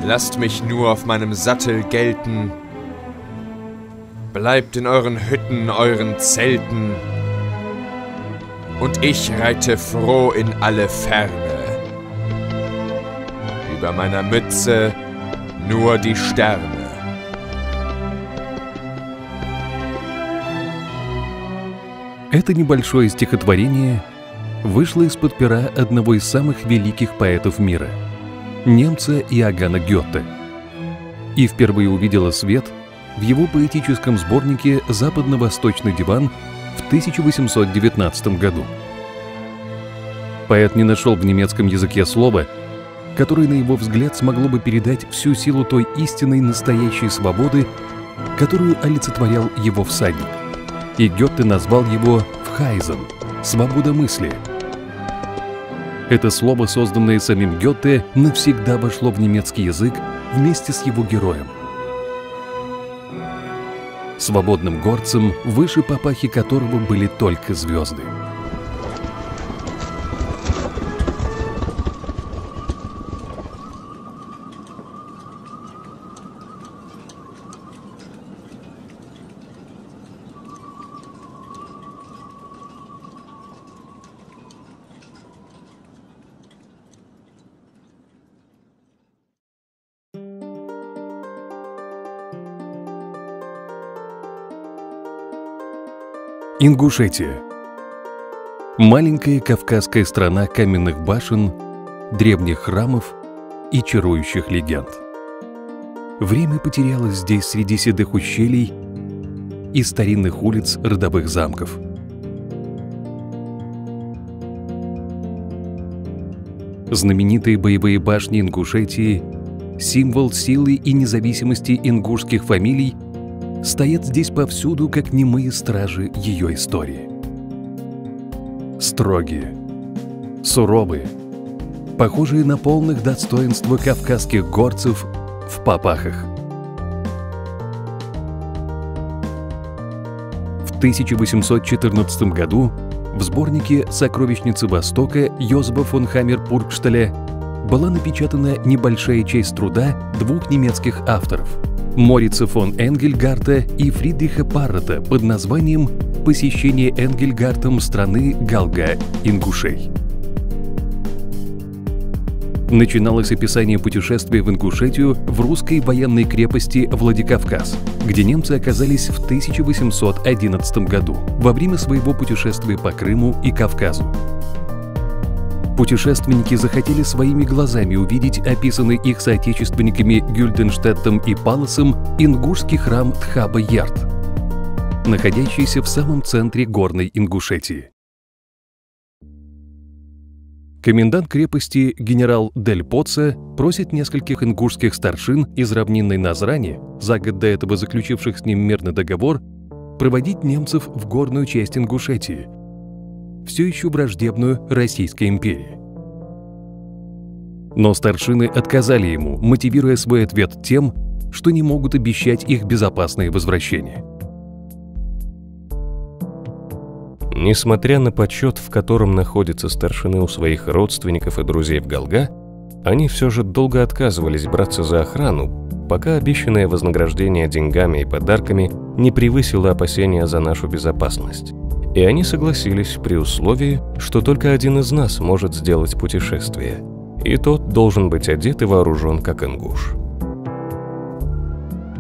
Lasst mich nur auf meinem Sattel gelten. Bleibt in euren Hütten, euren Zelten. Und ich reite froh in alle Ferne. Über meiner Mütze nur die Sterne. Это небольшое стихотворение вышло из-под пера одного из самых великих поэтов мира – немца Иоганна Гёте, и впервые увидела свет в его поэтическом сборнике «Западно-восточный диван» в 1819 году. Поэт не нашел в немецком языке слова, которое, на его взгляд, смогло бы передать всю силу той истинной настоящей свободы, которую олицетворял его всадник. И Гёте назвал его «Фхайзен» — «свобода мысли». Это слово, созданное самим Гёте, навсегда вошло в немецкий язык вместе с его героем. Свободным горцем, выше папахи которого были только звезды. Ингушетия. Маленькая кавказская страна каменных башен, древних храмов и чарующих легенд. Время потерялось здесь среди седых ущелий и старинных улиц родовых замков. Знаменитые боевые башни Ингушетии, символ силы и независимости ингушских фамилий, стоят здесь повсюду, как немые стражи ее истории. Строгие, суровые, похожие на полных достоинства кавказских горцев в папахах. В 1814 году в сборнике «Сокровищницы Востока» Йозефа фон Хаммер-Пургшталя была напечатана небольшая часть труда двух немецких авторов – Морица фон Энгельгарта и Фридриха Паррота под названием «Посещение Энгельгартом страны Галга-Ингушей». Начиналось описание путешествия в Ингушетию в русской военной крепости Владикавказ, где немцы оказались в 1811 году во время своего путешествия по Крыму и Кавказу. Путешественники захотели своими глазами увидеть описанный их соотечественниками Гюльденштеттом и Палласом ингушский храм Тхаба-Ярд, находящийся в самом центре горной Ингушетии. Комендант крепости генерал Дель Поце просит нескольких ингушских старшин из равнинной Назрани, за год до этого заключивших с ним мирный договор, проводить немцев в горную часть Ингушетии, все еще враждебную Российской империи. Но старшины отказали ему, мотивируя свой ответ тем, что не могут обещать их безопасное возвращение. Несмотря на почет, в котором находятся старшины у своих родственников и друзей в Галга, они все же долго отказывались браться за охрану, пока обещанное вознаграждение деньгами и подарками не превысило опасения за нашу безопасность. И они согласились при условии, что только один из нас может сделать путешествие, и тот должен быть одет и вооружен как ингуш.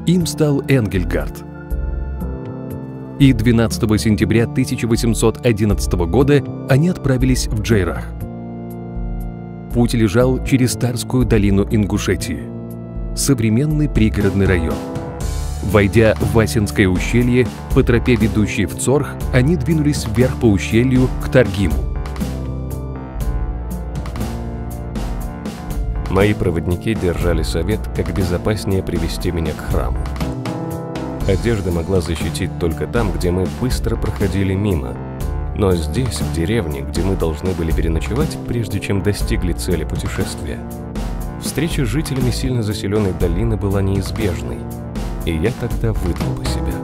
Им стал Энгельгард. И 12 сентября 1811 года они отправились в Джейрах. Путь лежал через Тарскую долину Ингушетии, современный пригородный район. Войдя в Васинское ущелье, по тропе, ведущей в Цорх, они двинулись вверх по ущелью к Таргиму. Мои проводники держали совет, как безопаснее привести меня к храму. Одежда могла защитить только там, где мы быстро проходили мимо. Но здесь, в деревне, где мы должны были переночевать, прежде чем достигли цели путешествия, встреча с жителями сильно заселенной долины была неизбежной. И я тогда выдал бы себя.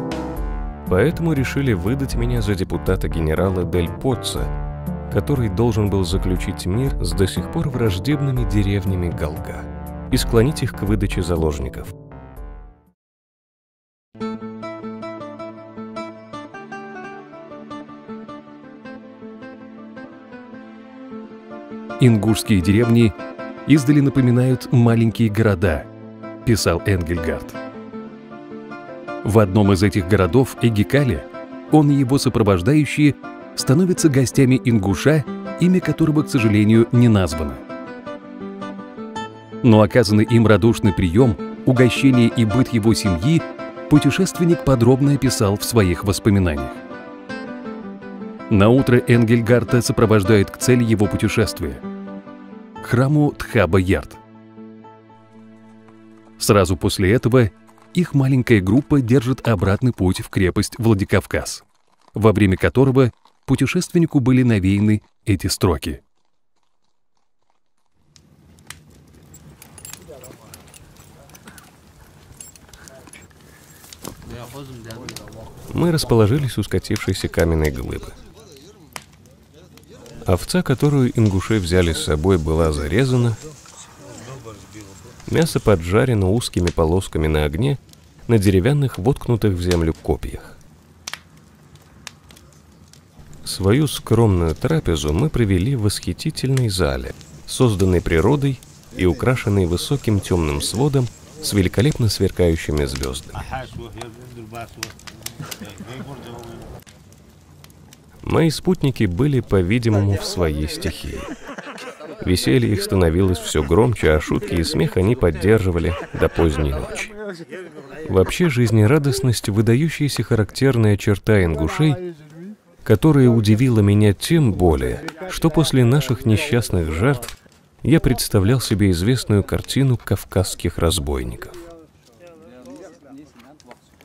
Поэтому решили выдать меня за депутата генерала Дель Поца, который должен был заключить мир с до сих пор враждебными деревнями Галга. и склонить их к выдаче заложников. «Ингушские деревни издали напоминают маленькие города», – писал Энгельгард. В одном из этих городов, Эгикале, он и его сопровождающие становятся гостями ингуша, имя которого, к сожалению, не названо. Но оказанный им радушный прием, угощение и быт его семьи путешественник подробно описал в своих воспоминаниях. Наутро Энгельгарта сопровождает к цели его путешествия – храму Тхаба-Ярд. Сразу после этого их маленькая группа держит обратный путь в крепость Владикавказ, во время которого путешественнику были навеяны эти строки. Мы расположились у скатившейся каменной глыбы. Овца, которую ингуши взяли с собой, была зарезана. Мясо поджарено узкими полосками на огне на деревянных, воткнутых в землю копьях. Свою скромную трапезу мы провели в восхитительной зале, созданной природой и украшенной высоким темным сводом с великолепно сверкающими звездами. Мои спутники были, по-видимому, в своей стихии. Веселье их становилось все громче, а шутки и смех они поддерживали до поздней ночи. Вообще, жизнерадостность — выдающаяся характерная черта ингушей, которая удивила меня тем более, что после наших несчастных жертв я представлял себе известную картину кавказских разбойников.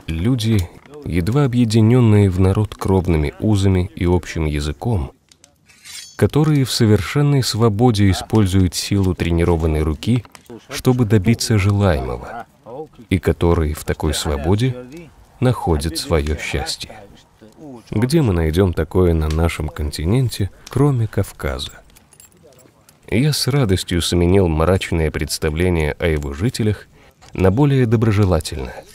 Люди, едва объединенные в народ кровными узами и общим языком, которые в совершенной свободе используют силу тренированной руки, чтобы добиться желаемого, и которые в такой свободе находят свое счастье. Где мы найдем такое на нашем континенте, кроме Кавказа? Я с радостью сменил мрачное представление о его жителях на более доброжелательное.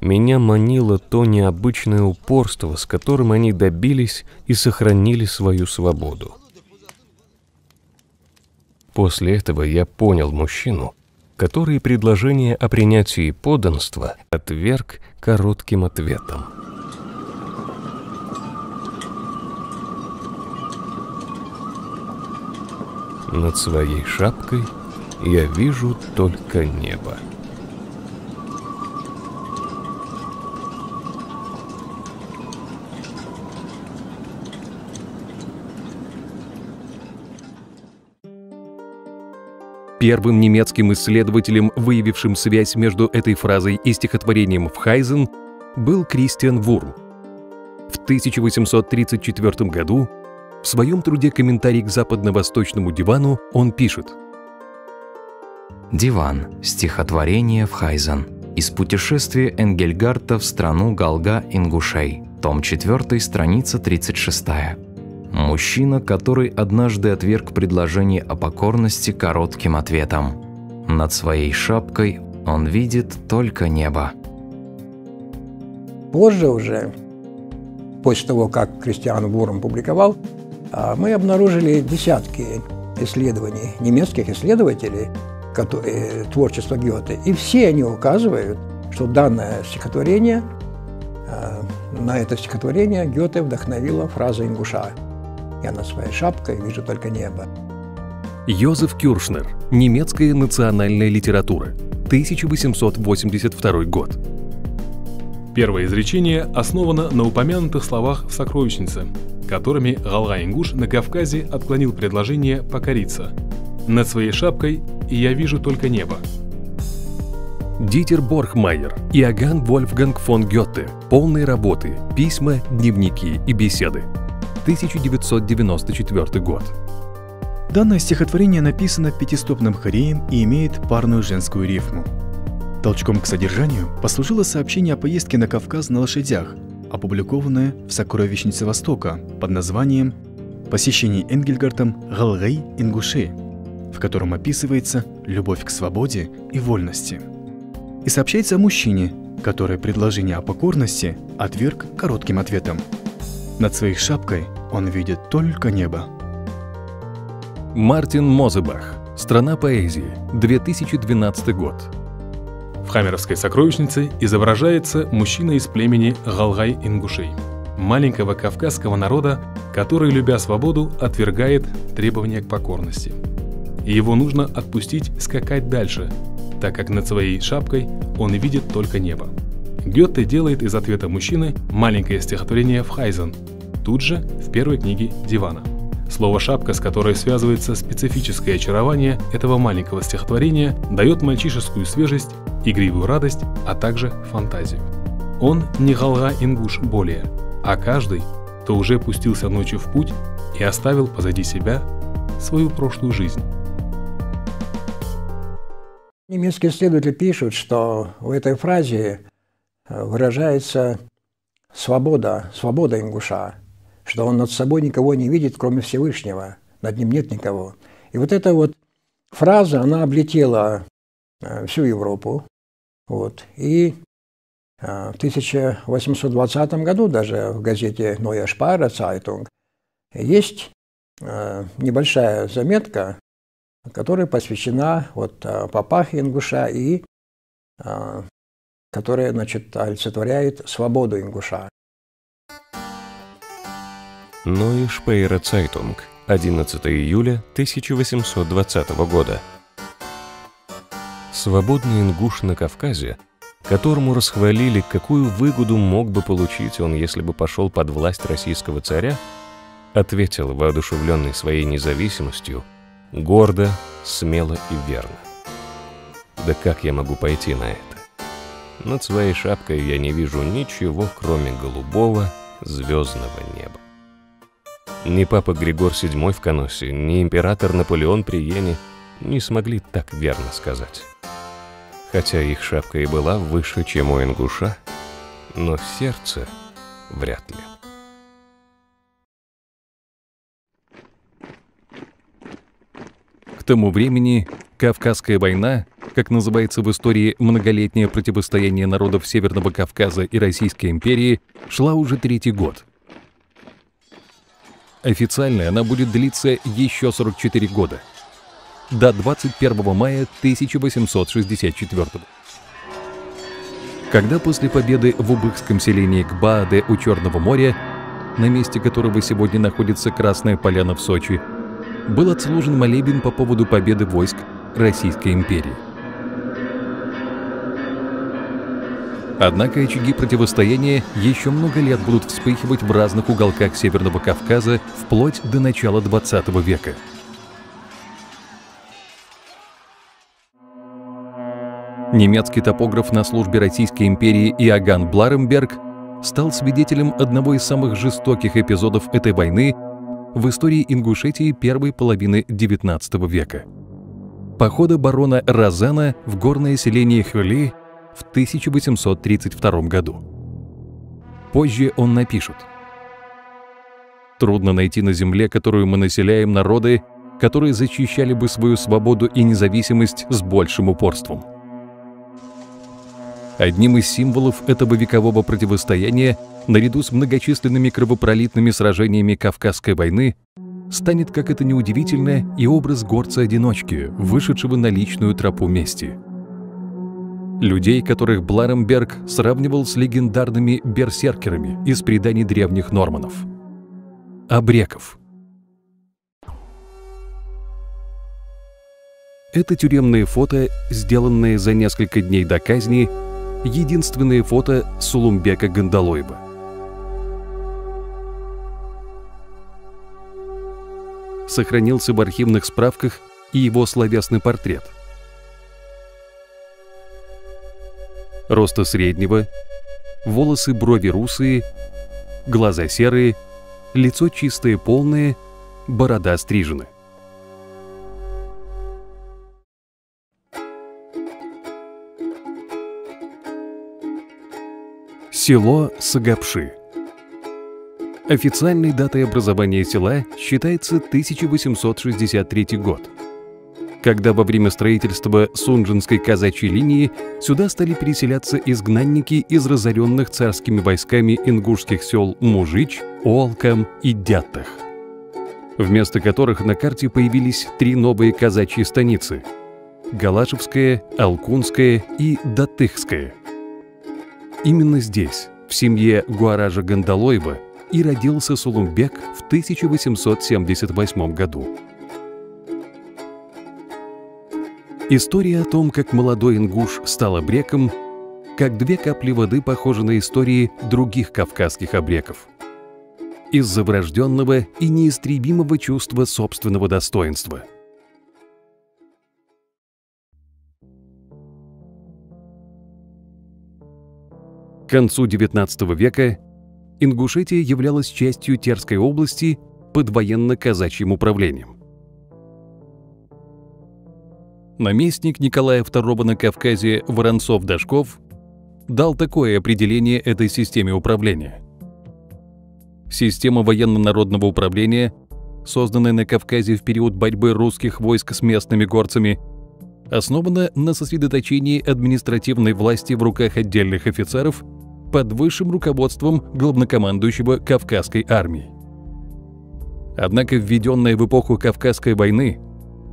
Меня манило то необычное упорство, с которым они добились и сохранили свою свободу. После этого я понял мужчину, который предложение о принятии подданства отверг коротким ответом. Над своей шапкой я вижу только небо. Первым немецким исследователем, выявившим связь между этой фразой и стихотворением «Вхайзен», был Кристиан Вурм. В 1834 году в своем труде «Комментарий к западно-восточному дивану» он пишет: «Диван. Стихотворение Вхайзен. Из путешествия Энгельгарта в страну Галга-Ингушей. Том 4, страница 36. Мужчина, который однажды отверг предложение о покорности коротким ответом. Над своей шапкой он видит только небо». Позже уже, после того, как Кристиан Вурм публиковал, мы обнаружили десятки исследований немецких исследователей, творчество Гёте, и все они указывают, что данное стихотворение, на это стихотворение Гёте вдохновила фраза ингуша: «Я над своей шапкой вижу только небо». Йозеф Кюршнер. Немецкая национальная литература. 1882 год. Первое изречение основано на упомянутых словах в «Сокровищнице», которыми Галга-Ингуш на Кавказе отклонил предложение покориться. «Над своей шапкой я вижу только небо». Дитер Борхмайер. Иоганн Вольфганг фон Гёте. Полные работы. Письма, дневники и беседы. 1994 год. Данное стихотворение написано пятистопным хореем и имеет парную женскую рифму. Толчком к содержанию послужило сообщение о поездке на Кавказ на лошадях, опубликованное в «Сокровищнице Востока» под названием «Посещение Энгельгартом Галгай-Ингуши», в котором описывается любовь к свободе и вольности. И сообщается о мужчине, который предложение о покорности отверг коротким ответом. Над своей шапкой он видит только небо. Мартин Мозебах. Страна поэзии. 2012 год. В Хаммеровской сокровищнице изображается мужчина из племени Галгай-ингушей, маленького кавказского народа, который, любя свободу, отвергает требования к покорности. И его нужно отпустить скакать дальше, так как над своей шапкой он видит только небо. Гёте делает из ответа мужчины маленькое стихотворение в Хайзен, тут же в первой книге Дивана. Слово «шапка», с которой связывается специфическое очарование этого маленького стихотворения, дает мальчишескую свежесть, игривую радость, а также фантазию. Он не Галга-ингуш более, а каждый, кто уже пустился ночью в путь и оставил позади себя свою прошлую жизнь. Немецкие исследователи пишут, что в этой фразе выражается свобода ингуша, что он над собой никого не видит, кроме Всевышнего, над ним нет никого. И вот эта вот фраза, она облетела всю Европу. Вот. И в 1820 году даже в газете Neue Speyerer Zeitung есть небольшая заметка, которая посвящена папахе ингуша и которая, значит, олицетворяет свободу ингуша. Neue Speyerer Zeitung, 11 июля 1820 года. Свободный ингуш на Кавказе, которому расхвалили, какую выгоду мог бы получить он, если бы пошел под власть российского царя, ответил, воодушевленный своей независимостью, гордо, смело и верно. Да как я могу пойти на это? Над своей шапкой я не вижу ничего, кроме голубого звездного неба. Ни папа Григор VII в Каносе, ни император Наполеон при Йене не смогли так верно сказать. Хотя их шапка и была выше, чем у ингуша, но в сердце вряд ли. К тому времени Кавказская война, как называется в истории многолетнее противостояние народов Северного Кавказа и Российской империи, шла уже 3-й год. Официально она будет длиться еще 44 года, до 21 мая 1864 года. Когда после победы в убыхском селении Кбааде у Черного моря, на месте которого сегодня находится Красная Поляна в Сочи, был отслужен молебен по поводу победы войск Российской империи. Однако очаги противостояния еще много лет будут вспыхивать в разных уголках Северного Кавказа вплоть до начала XX века. Немецкий топограф на службе Российской империи Иоганн Бларемберг стал свидетелем одного из самых жестоких эпизодов этой войны в истории Ингушетии первой половины XIX века. Похода барона Розена в горное селение Хюли в 1832 году. Позже он напишет: «Трудно найти на земле, которую мы населяем, народы, которые защищали бы свою свободу и независимость с большим упорством». Одним из символов этого векового противостояния, наряду с многочисленными кровопролитными сражениями Кавказской войны, станет, как это неудивительно, и образ горца-одиночки, вышедшего на личную тропу мести. Людей, которых Бларемберг сравнивал с легендарными берсеркерами из преданий древних норманнов. Абреков. Это тюремные фото, сделанные за несколько дней до казни, единственные фото Сулумбека Гандалоева. Сохранился в архивных справках и его словесный портрет. Роста среднего, волосы брови русые, глаза серые, лицо чистое полное, борода стрижена. Село Сагапши. Официальной датой образования села считается 1863 год. когда во время строительства Сунжинской казачьей линии сюда стали переселяться изгнанники из разоренных царскими войсками ингушских сел Мужич, Олкам и Дяттах, вместо которых на карте появились 3 новые казачьи станицы – Галашевская, Алкунская и Датыхская. Именно здесь, в семье Гуаража Гандалоева, и родился Сулумбек в 1878 году. История о том, как молодой ингуш стал абреком, как 2 капли воды похожи на истории других кавказских абреков. Из-за врожденного и неистребимого чувства собственного достоинства. К концу XIX века Ингушетия являлась частью Терской области под военно-казачьим управлением. Наместник Николая II на Кавказе Воронцов-Дашков дал такое определение этой системе управления. Система военно-народного управления, созданная на Кавказе в период борьбы русских войск с местными горцами, основана на сосредоточении административной власти в руках отдельных офицеров под высшим руководством главнокомандующего Кавказской армии. Однако, введенная в эпоху Кавказской войны,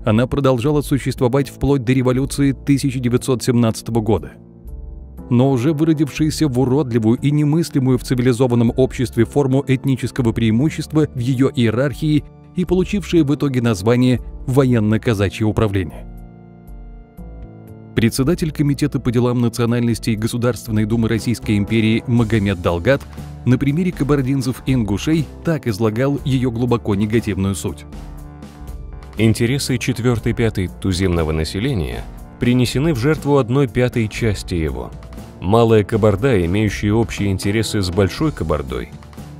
она продолжала существовать вплоть до революции 1917 года. Но уже выродившаяся в уродливую и немыслимую в цивилизованном обществе форму этнического преимущества в ее иерархии и получившая в итоге название «Военно-казачье управление». Председатель Комитета по делам национальностей Государственной Думы Российской империи Магомед Далгат на примере кабардинцев и ингушей так излагал ее глубоко негативную суть. Интересы 4/5 туземного населения принесены в жертву 1/5 части его. Малая Кабарда, имеющая общие интересы с Большой Кабардой,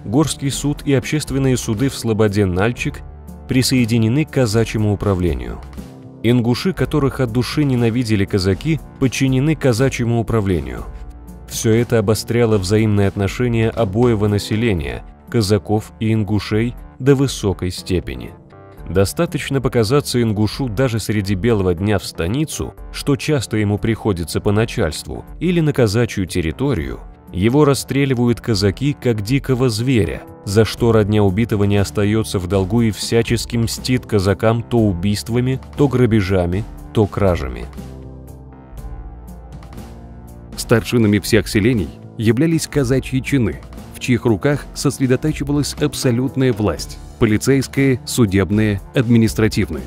Горский суд и общественные суды в слободе Нальчик присоединены к казачьему управлению. Ингуши, которых от души ненавидели казаки, подчинены казачьему управлению. Все это обостряло взаимные отношения обоего населения, казаков и ингушей, до высокой степени. Достаточно показаться ингушу даже среди белого дня в станицу, что часто ему приходится по начальству, или на казачью территорию, его расстреливают казаки как дикого зверя, за что родня убитого не остается в долгу и всячески мстит казакам то убийствами, то грабежами, то кражами. Старшинами всех селений являлись казачьи чины, в чьих руках сосредотачивалась абсолютная власть – полицейская, судебная, административная.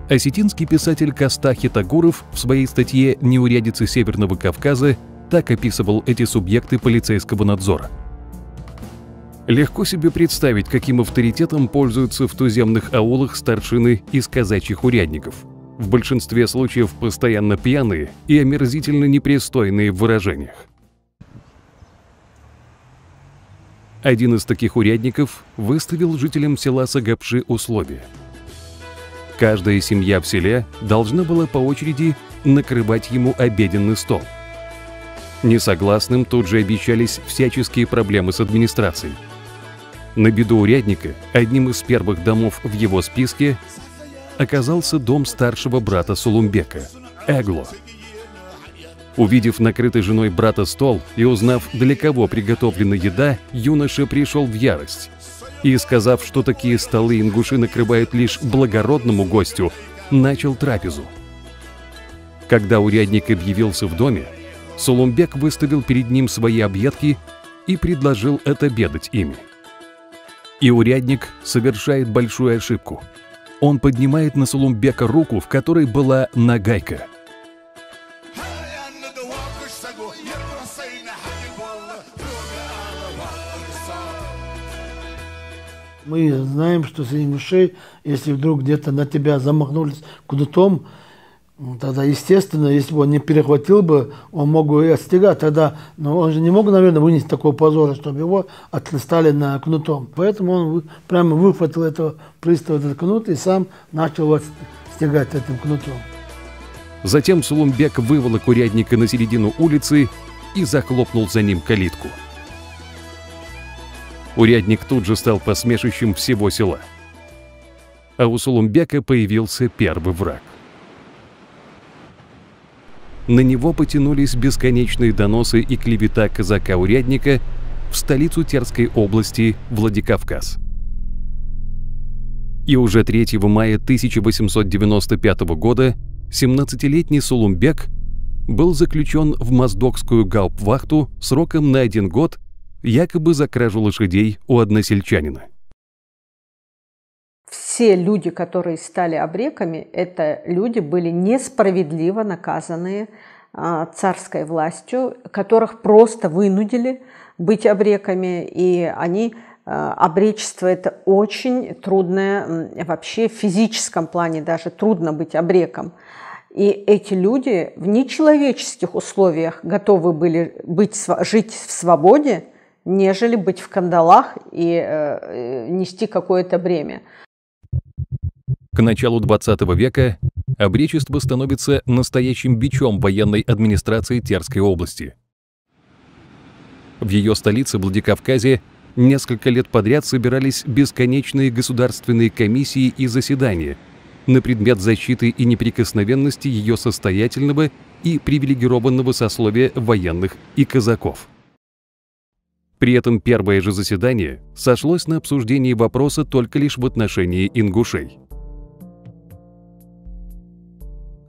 Осетинский писатель Кастахи Тагуров в своей статье «Неурядицы Северного Кавказа» так описывал эти субъекты полицейского надзора. Легко себе представить, каким авторитетом пользуются в туземных аулах старшины из казачьих урядников, в большинстве случаев постоянно пьяные и омерзительно непристойные в выражениях. Один из таких урядников выставил жителям села Сагапши условия. Каждая семья в селе должна была по очереди накрывать ему обеденный стол. Несогласным тут же обещались всяческие проблемы с администрацией. На беду урядника одним из первых домов в его списке оказался дом старшего брата Сулумбека – Эгло. Увидев накрытый женой брата стол и узнав, для кого приготовлена еда, юноша пришел в ярость и, сказав, что такие столы ингуши накрывают лишь благородному гостю, начал трапезу. Когда урядник объявился в доме, Сулумбек выставил перед ним свои объедки и предложил отобедать ими. И урядник совершает большую ошибку. Он поднимает на Сулумбека руку, в которой была нагайка. Мы знаем, что среди ингушей, если вдруг где-то на тебя замахнулись кнутом, тогда, естественно, если бы он не перехватил бы, он мог бы и отстегать тогда. Но он же не мог, наверное, вынести такого позора, чтобы его отлистали на кнутом. Поэтому он прямо выхватил этого пристава, этот кнут, и сам начал его стегать этим кнутом. Затем Сулумбек выволок урядника на середину улицы и захлопнул за ним калитку. Урядник тут же стал посмешищем всего села. А у Сулумбека появился первый враг. на него потянулись бесконечные доносы и клевета казака-урядника в столицу Терской области Владикавказ. И уже 3 мая 1895 года 17-летний Сулумбек был заключен в моздокскую гауптвахту сроком на 1 год, якобы за кражу лошадей у односельчанина. Все люди, которые стали абреками, это люди были несправедливо наказанные царской властью, которых просто вынудили быть абреками, и они... Обречество – это очень трудное, вообще в физическом плане даже трудно быть абреком. И эти люди в нечеловеческих условиях готовы были жить в свободе, нежели быть в кандалах и нести какое-то бремя. К началу 20 века обречество становится настоящим бичом военной администрации Терской области. В ее столице Владикавказе несколько лет подряд собирались бесконечные государственные комиссии и заседания на предмет защиты и неприкосновенности ее состоятельного и привилегированного сословия военных и казаков. При этом первое же заседание сошлось на обсуждении вопроса только лишь в отношении ингушей.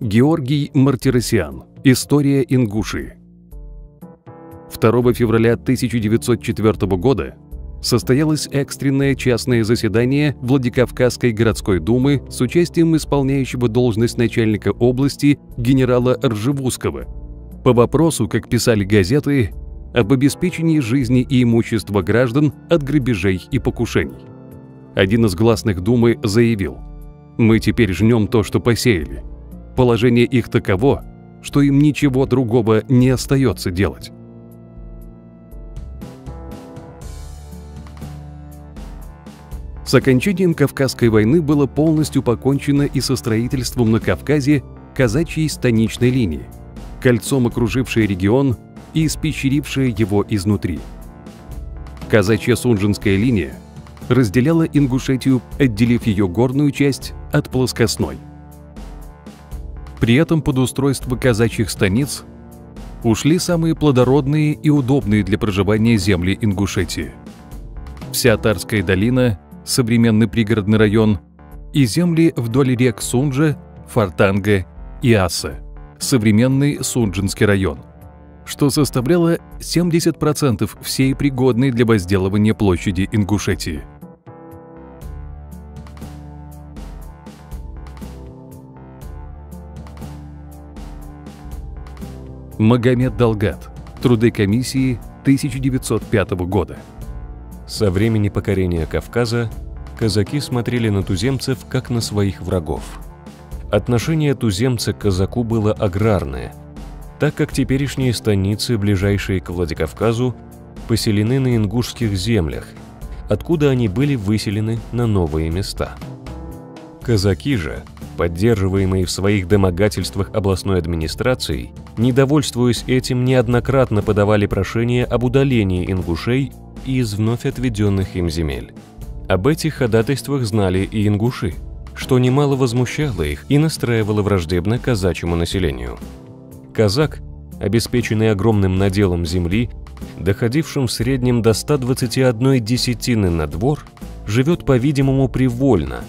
Георгий Мартиросян. История Ингушии. 2 февраля 1904 года состоялось экстренное частное заседание Владикавказской городской думы с участием исполняющего должность начальника области генерала Ржевузского по вопросу, как писали газеты, об обеспечении жизни и имущества граждан от грабежей и покушений. Один из гласных думы заявил: «Мы теперь жнем то, что посеяли. Положение их таково, что им ничего другого не остается делать». С окончанием Кавказской войны было полностью покончено и со строительством на Кавказе казачьей станичной линии, кольцом окружившей регион и испещрившая его изнутри. Казачья Сунжинская линия разделяла Ингушетию, отделив ее горную часть от плоскостной. При этом под устройство казачьих станиц ушли самые плодородные и удобные для проживания земли Ингушетии. Вся Тарская долина, современный пригородный район, и земли вдоль рек Сунжа, Фартанга и Аса, современный Сунжинский район, что составляло 70% всей пригодной для возделывания площади Ингушетии. Магомед Далгат. Труды комиссии 1905 года. Со времени покорения Кавказа казаки смотрели на туземцев как на своих врагов. Отношение туземца к казаку было аграрное, так как теперешние станицы, ближайшие к Владикавказу, поселены на ингушских землях, откуда они были выселены на новые места. Казаки же, поддерживаемые в своих домогательствах областной администрацией, недовольствуясь этим, неоднократно подавали прошение об удалении ингушей из вновь отведенных им земель. Об этих ходатайствах знали и ингуши, что немало возмущало их и настраивало враждебно казачьему населению. Казак, обеспеченный огромным наделом земли, доходившим в среднем до 121 десятины на двор, живет, по-видимому, привольно,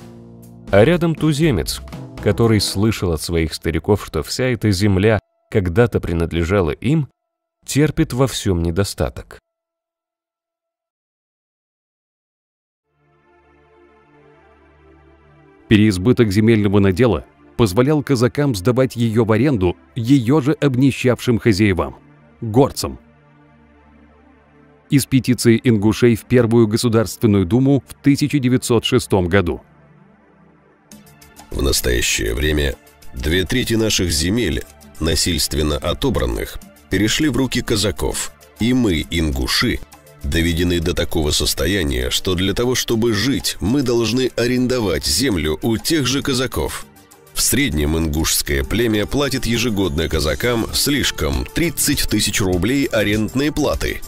а рядом туземец, который слышал от своих стариков, что вся эта земля когда-то принадлежала им, терпит во всем недостаток. Переизбыток земельного надела позволял казакам сдавать ее в аренду ее же обнищавшим хозяевам – горцам. Из петиции ингушей в Первую Государственную Думу в 1906 году. В настоящее время 2/3 наших земель, насильственно отобранных, перешли в руки казаков, и мы, ингуши, доведены до такого состояния, что для того, чтобы жить, мы должны арендовать землю у тех же казаков. В среднем ингушское племя платит ежегодно казакам слишком 30 тысяч рублей арендной платы.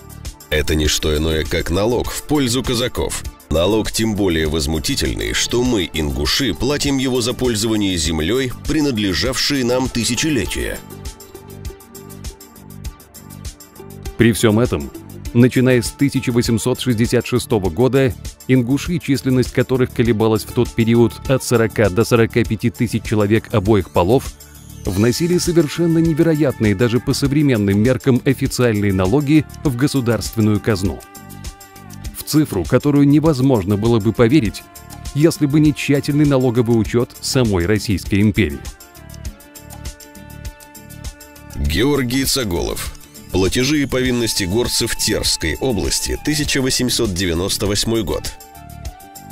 Это не что иное, как налог в пользу казаков. Налог тем более возмутительный, что мы, ингуши, платим его за пользование землей, принадлежавшей нам тысячелетия. При всем этом, начиная с 1866 года, ингуши, численность которых колебалась в тот период от 40 до 45 тысяч человек обоих полов, вносили совершенно невероятные даже по современным меркам официальные налоги в государственную казну. В цифру, которую невозможно было бы поверить, если бы не тщательный налоговый учет самой Российской империи. Георгий Цаголов. Платежи и повинности горцев Терской области, 1898 год.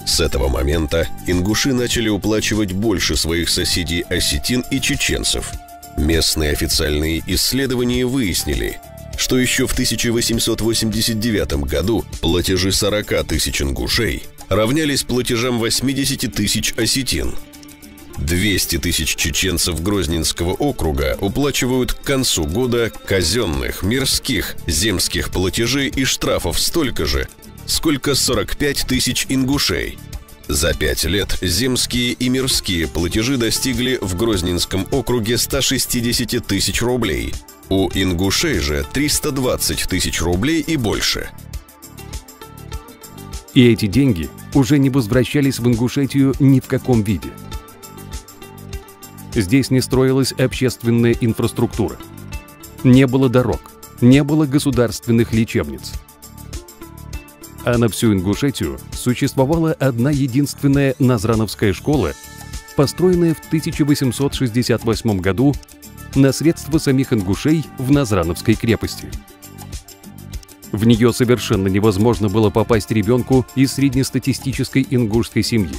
С этого момента ингуши начали уплачивать больше своих соседей осетин и чеченцев. Местные официальные исследования выяснили, что еще в 1889 году платежи 40 тысяч ингушей равнялись платежам 80 тысяч осетин. 200 тысяч чеченцев Грозненского округа уплачивают к концу года казенных, мирских, земских платежей и штрафов столько же, сколько 45 тысяч ингушей. За 5 лет земские и мирские платежи достигли в Грозненском округе 160 тысяч рублей, у ингушей же 320 тысяч рублей и больше. И эти деньги уже не возвращались в Ингушетию ни в каком виде. Здесь не строилась общественная инфраструктура. Не было дорог, не было государственных лечебниц. А на всю Ингушетию существовала одна единственная Назрановская школа, построенная в 1868 году на средства самих ингушей в Назрановской крепости. В нее совершенно невозможно было попасть ребенку из среднестатистической ингушской семьи.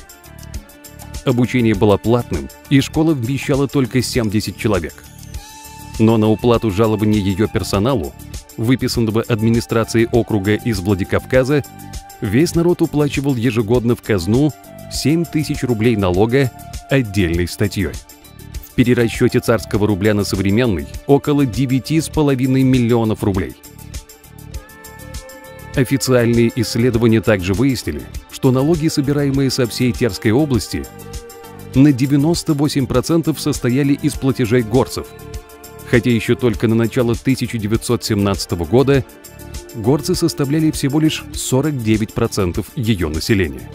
Обучение было платным, и школа вмещала только 70 человек. Но на уплату жалований ее персоналу, выписанного администрацией округа из Владикавказа, весь народ уплачивал ежегодно в казну 7 тысяч рублей налога отдельной статьей. В перерасчете царского рубля на современный – около 9,5 миллионов рублей. Официальные исследования также выяснили, что налоги, собираемые со всей Терской области, на 98% состояли из платежей горцев, хотя еще только на начало 1917 года горцы составляли всего лишь 49% ее населения.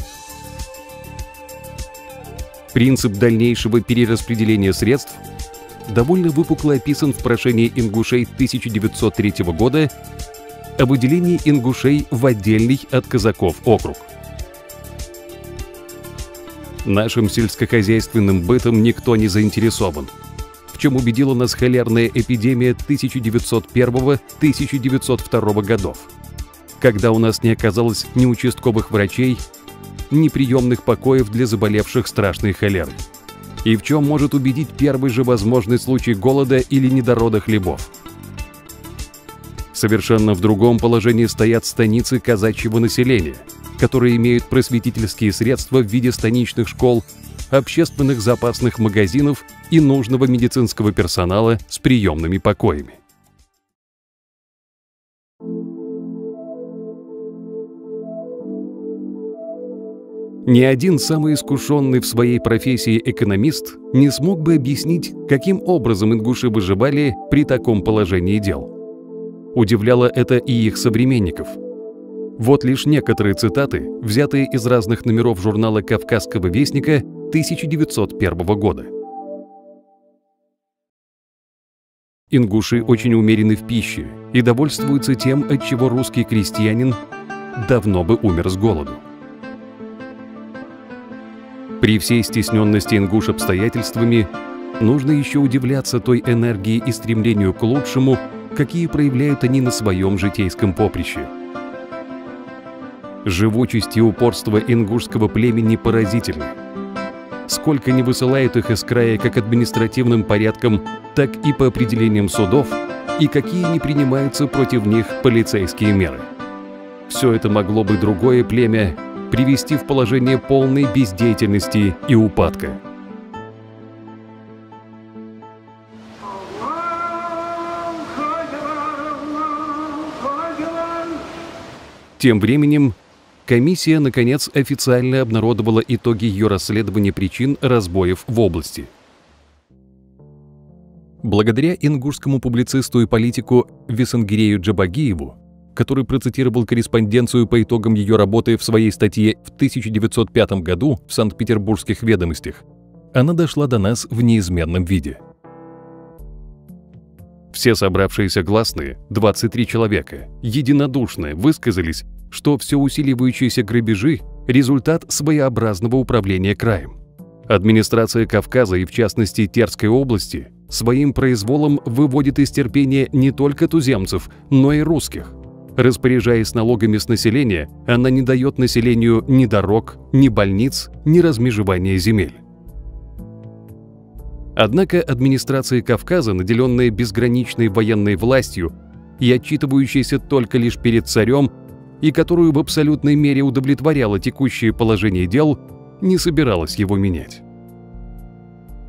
Принцип дальнейшего перераспределения средств довольно выпукло описан в прошении ингушей 1903 года о выделении ингушей в отдельный от казаков округ. Нашим сельскохозяйственным бытом никто не заинтересован, в чем убедила нас холерная эпидемия 1901-1902 годов, когда у нас не оказалось ни участковых врачей, ни приемных покоев для заболевших страшной холерой, и в чем может убедить первый же возможный случай голода или недорода хлебов. Совершенно в другом положении стоят станицы казачьего населения, которые имеют просветительские средства в виде станичных школ, общественных запасных магазинов и нужного медицинского персонала с приемными покоями. Ни один самый искушенный в своей профессии экономист не смог бы объяснить, каким образом ингуши выживали при таком положении дел. Удивляло это и их современников. Вот лишь некоторые цитаты, взятые из разных номеров журнала «Кавказского вестника» 1901 года. Ингуши очень умерены в пище и довольствуются тем, от чего русский крестьянин давно бы умер с голоду. При всей стесненности ингуш обстоятельствами нужно еще удивляться той энергии и стремлению к лучшему, какие проявляют они на своем житейском поприще. Живучесть и упорство ингушского племени поразительны. Сколько не высылают их из края как административным порядком, так и по определениям судов, и какие не принимаются против них полицейские меры. Все это могло бы другое племя привести в положение полной бездеятельности и упадка. Тем временем комиссия, наконец, официально обнародовала итоги ее расследования причин разбоев в области. Благодаря ингушскому публицисту и политику Висангирею Джабагиеву, который процитировал корреспонденцию по итогам ее работы в своей статье в 1905 году в Санкт-Петербургских ведомостях, она дошла до нас в неизменном виде. Все собравшиеся гласные, 23 человека, единодушно высказались, что все усиливающиеся грабежи – результат своеобразного управления краем. Администрация Кавказа и, в частности, Терской области, своим произволом выводит из терпения не только туземцев, но и русских. Распоряжаясь налогами с населения, она не дает населению ни дорог, ни больниц, ни размежевания земель. Однако администрация Кавказа, наделенная безграничной военной властью и отчитывающаяся только лишь перед царем, и которую в абсолютной мере удовлетворяло текущее положение дел, не собиралась его менять.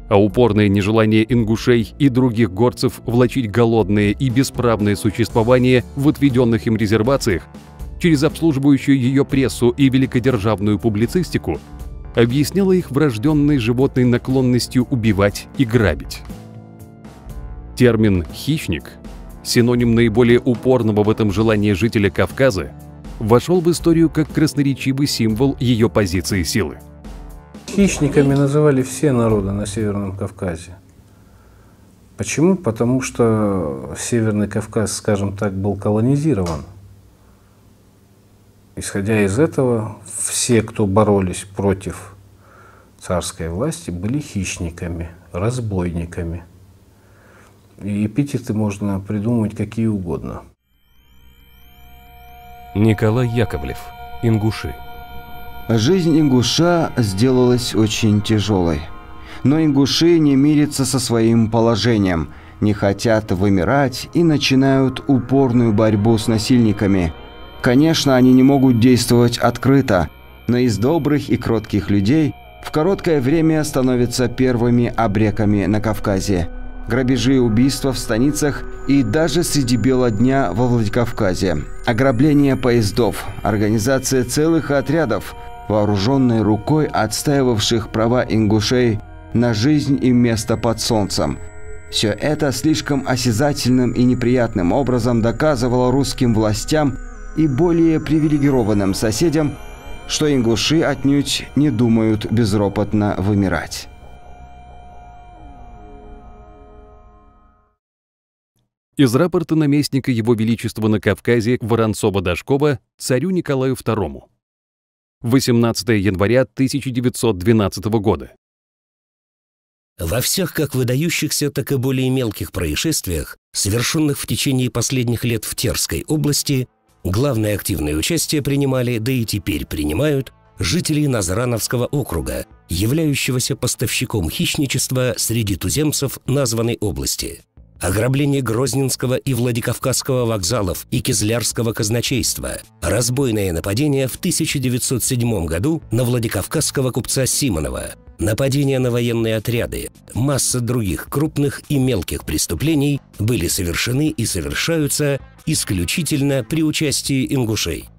А упорное нежелание ингушей и других горцев влачить голодное и бесправное существование в отведенных им резервациях через обслуживающую ее прессу и великодержавную публицистику объясняло их врожденной животной наклонностью убивать и грабить. Термин «хищник», синоним наиболее упорного в этом желании жителя Кавказа, вошел в историю как красноречивый символ ее позиции силы. Хищниками называли все народы на Северном Кавказе. Почему? Потому что Северный Кавказ, скажем так, был колонизирован. Исходя из этого, все, кто боролись против царской власти, были хищниками, разбойниками. И эпитеты можно придумать какие угодно. Николай Яковлев, ингуши. Жизнь ингуша сделалась очень тяжелой. Но ингуши не мирятся со своим положением, не хотят вымирать и начинают упорную борьбу с насильниками. Конечно, они не могут действовать открыто, но из добрых и кротких людей в короткое время становятся первыми абреками на Кавказе. Грабежи и убийства в станицах и даже среди бела дня во Владикавказе. Ограбление поездов, организация целых отрядов, вооруженной рукой отстаивавших права ингушей на жизнь и место под солнцем. Все это слишком осязательным и неприятным образом доказывало русским властям и более привилегированным соседям, что ингуши отнюдь не думают безропотно вымирать. Из рапорта наместника Его Величества на Кавказе Воронцова-Дашкова царю Николаю II. 18 января 1912 года. Во всех как выдающихся, так и более мелких происшествиях, совершенных в течение последних лет в Терской области, главное активное участие принимали, да и теперь принимают, жители Назрановского округа, являющегося поставщиком хищничества среди туземцев названной области. Ограбление Грозненского и Владикавказского вокзалов и Кизлярского казначейства, разбойное нападение в 1907 году на владикавказского купца Симонова, нападения на военные отряды, масса других крупных и мелких преступлений были совершены и совершаются исключительно при участии ингушей.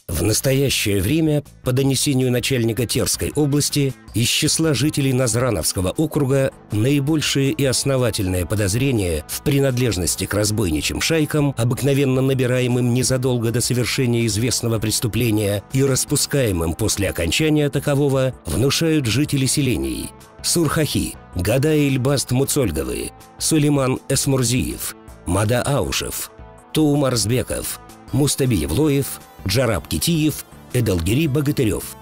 В настоящее время, по донесению начальника Терской области, из числа жителей Назрановского округа наибольшее и основательное подозрение в принадлежности к разбойничьим шайкам, обыкновенно набираемым незадолго до совершения известного преступления и распускаемым после окончания такового, внушают жители селений: Сурхахи, Гадай Ильбаст Муцольговы, Сулейман Эсмурзиев, Мада Аушев, Туумарсбеков, Мустаби Евлоев, Джараб Китиев, Эдалгири Богатырев,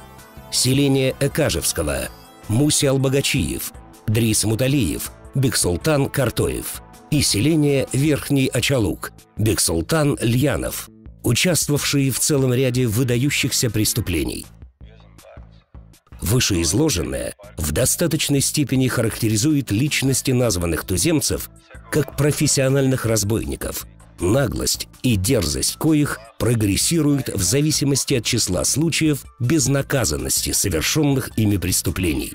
селение Экажевского, Муси Албагачиев, Дрис Муталиев, Бексултан Картоев и селение Верхний Ачалук, Бексултан Льянов, участвовавшие в целом ряде выдающихся преступлений. Вышеизложенное в достаточной степени характеризует личности названных туземцев как профессиональных разбойников, наглость и дерзость коих прогрессируют в зависимости от числа случаев безнаказанности совершенных ими преступлений.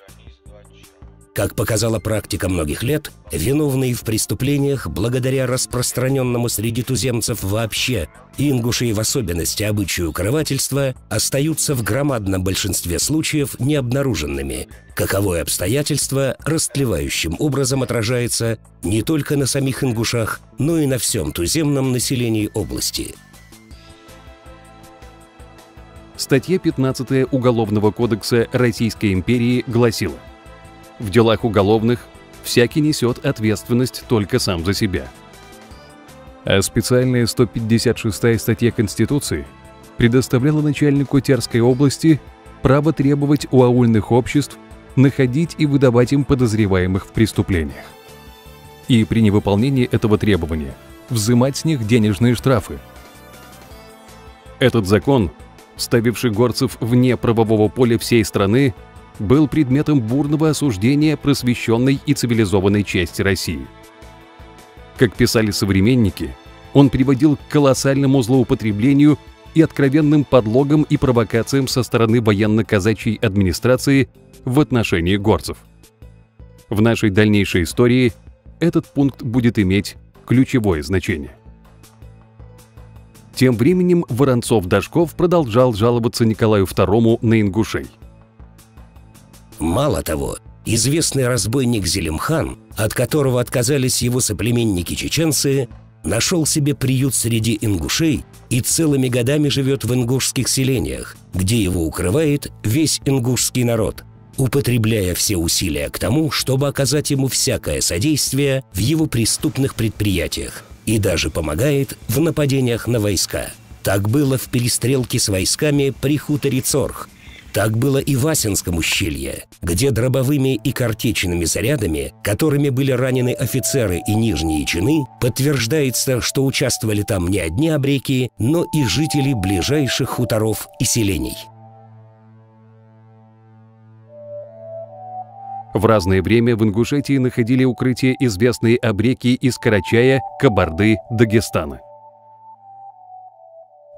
Как показала практика многих лет, виновные в преступлениях, благодаря распространенному среди туземцев вообще и ингушей в особенности обычаю укрывательства, остаются в громадном большинстве случаев необнаруженными. Каковое обстоятельство растлевающим образом отражается не только на самих ингушах, но и на всем туземном населении области. Статья 15 Уголовного кодекса Российской империи гласила: в делах уголовных всякий несет ответственность только сам за себя. А специальная 156-я статья Конституции предоставляла начальнику Терской области право требовать у аульных обществ находить и выдавать им подозреваемых в преступлениях. И при невыполнении этого требования взимать с них денежные штрафы. Этот закон, ставивший горцев вне правового поля всей страны, был предметом бурного осуждения просвещенной и цивилизованной части России. Как писали современники, он приводил к колоссальному злоупотреблению и откровенным подлогам и провокациям со стороны военно-казачьей администрации в отношении горцев. В нашей дальнейшей истории этот пункт будет иметь ключевое значение. Тем временем Воронцов-Дашков продолжал жаловаться Николаю II на ингушей. Мало того, известный разбойник Зелимхан, от которого отказались его соплеменники-чеченцы, нашел себе приют среди ингушей и целыми годами живет в ингушских селениях, где его укрывает весь ингушский народ, употребляя все усилия к тому, чтобы оказать ему всякое содействие в его преступных предприятиях, и даже помогает в нападениях на войска. Так было в перестрелке с войсками при хуторе Цорх. Так было и в Асинском ущелье, где дробовыми и картечными зарядами, которыми были ранены офицеры и нижние чины, подтверждается, что участвовали там не одни абреки, но и жители ближайших хуторов и селений. В разное время в Ингушетии находили укрытие известные абреки из Карачая, Кабарды, Дагестана.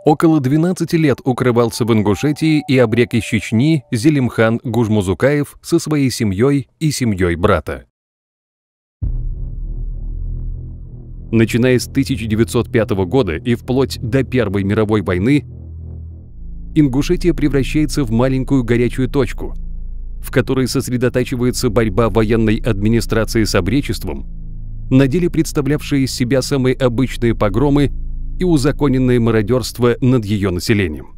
Около 12 лет укрывался в Ингушетии и абрек из Чечни Зелимхан Гужмузукаев со своей семьей и семьей брата. Начиная с 1905 года и вплоть до Первой мировой войны, Ингушетия превращается в маленькую горячую точку, в которой сосредотачивается борьба военной администрации с абречеством, на деле представлявшие из себя самые обычные погромы и узаконенное мародерство над ее населением.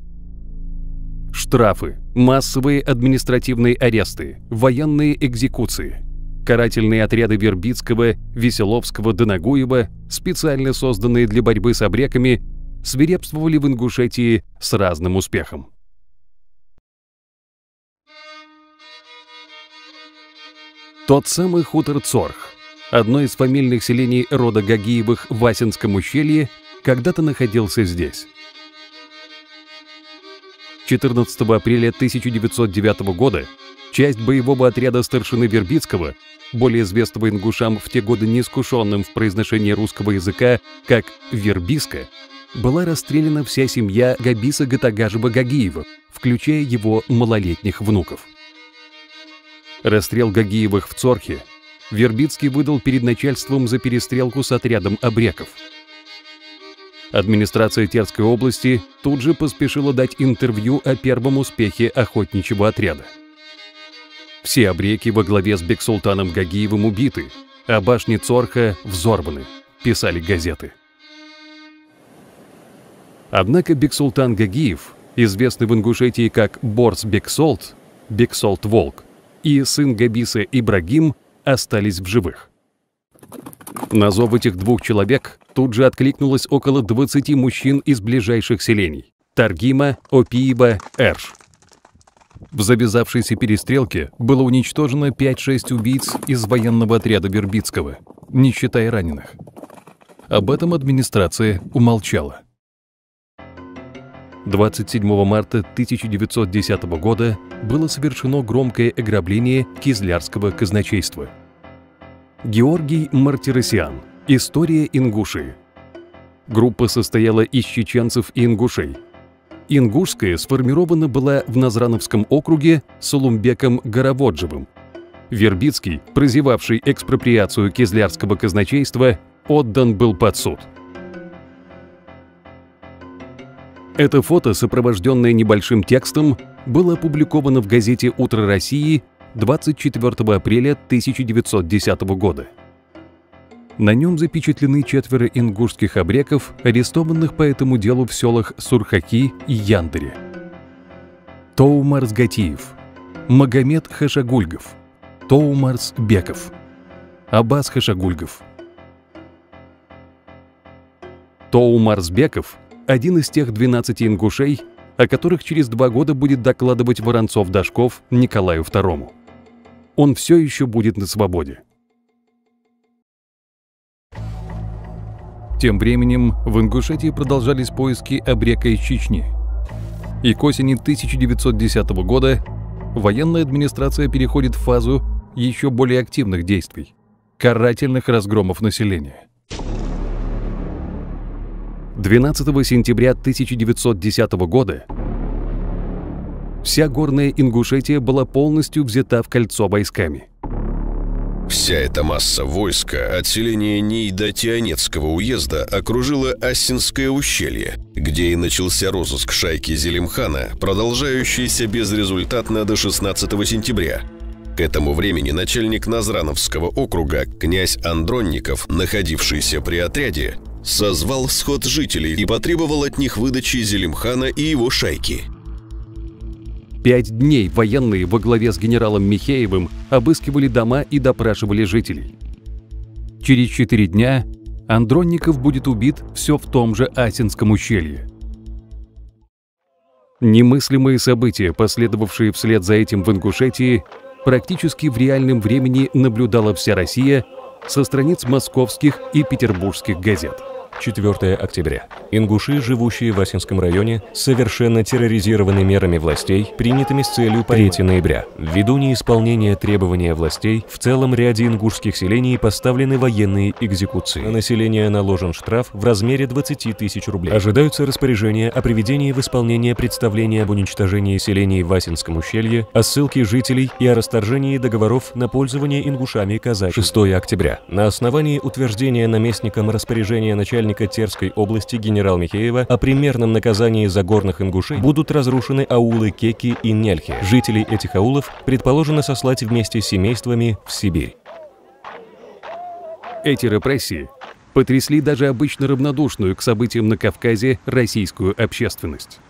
Штрафы, массовые административные аресты, военные экзекуции, карательные отряды Вербицкого, Веселовского, Донагуева, специально созданные для борьбы с абреками, свирепствовали в Ингушетии с разным успехом. Тот самый хутор Цорх, одно из фамильных селений рода Гагиевых в Асинском ущелье, когда-то находился здесь. 14 апреля 1909 года часть боевого отряда старшины Вербицкого, более известного ингушам в те годы неискушенным в произношении русского языка как Вербиска, была расстреляна вся семья Габиса Гатагажева Гагиева, включая его малолетних внуков. Расстрел Гагиевых в Цорхе Вербицкий выдал перед начальством за перестрелку с отрядом абреков. Администрация Терской области тут же поспешила дать интервью о первом успехе охотничьего отряда. Все абреки во главе с Бексултаном Гагиевым убиты, а башни Цорха взорваны, писали газеты. Однако Бексултан Гагиев, известный в Ингушетии как Борс Бексолт, Бексолт-Волк, и сын Габиса Ибрагим остались в живых. На зов этих двух человек тут же откликнулось около 20 мужчин из ближайших селений – Таргима, Опиева, Эрш. В завязавшейся перестрелке было уничтожено 5-6 убийц из военного отряда Вербицкого, не считая раненых. Об этом администрация умолчала. 27 марта 1910 года было совершено громкое ограбление Кизлярского казначейства. Георгий Мартиросян. История Ингушии. Группа состояла из чеченцев и ингушей. Ингушская сформирована была в Назрановском округе Солумбеком Гороводжевым, Вербицкий, прозевавший экспроприацию кизлярского казначейства, отдан был под суд. Это фото, сопровожденное небольшим текстом, было опубликовано в газете «Утро России» 24 апреля 1910 года. На нем запечатлены 4 ингушских абреков, арестованных по этому делу в селах Сурхаки и Яндыре. Тоумарс Гатиев, Магомед Хашагульгов, Тоумарс Беков, Аббас Хашагульгов. Тоумарс Беков – один из тех 12 ингушей, о которых через 2 года будет докладывать Воронцов-Дашков Николаю II. Он все еще будет на свободе. Тем временем в Ингушетии продолжались поиски абрека из Чечни. И к осени 1910 года военная администрация переходит в фазу еще более активных действий – карательных разгромов населения. 12 сентября 1910 года вся горная Ингушетия была полностью взята в кольцо войсками. Вся эта масса войска от селения Ней до Тианецкого уезда окружила Ассинское ущелье, где и начался розыск шайки Зелимхана, продолжающийся безрезультатно до 16 сентября. К этому времени начальник Назрановского округа, князь Андронников, находившийся при отряде, созвал сход жителей и потребовал от них выдачи Зелимхана и его шайки. 5 дней военные во главе с генералом Михеевым обыскивали дома и допрашивали жителей. Через 4 дня Андронников будет убит все в том же Ассинском ущелье. Немыслимые события, последовавшие вслед за этим в Ингушетии, практически в реальном времени наблюдала вся Россия со страниц московских и петербургских газет. 4 октября. Ингуши, живущие в Ассинском районе, совершенно терроризированы мерами властей, принятыми с целью 3 ноября. Ввиду неисполнения требования властей, в целом ряде ингушских селений поставлены военные экзекуции. На население наложен штраф в размере 20 тысяч рублей. Ожидаются распоряжения о приведении в исполнение представления об уничтожении селений в Ассинском ущелье, о ссылке жителей и о расторжении договоров на пользование ингушами казачьими. 6 октября. На основании утверждения наместником распоряжения начальника Терской области генерала Михеева о примерном наказании за горных ингушей будут разрушены аулы Кеки и Нельхи. Жителей этих аулов предположено сослать вместе с семействами в Сибирь. Эти репрессии потрясли даже обычно равнодушную к событиям на Кавказе российскую общественность.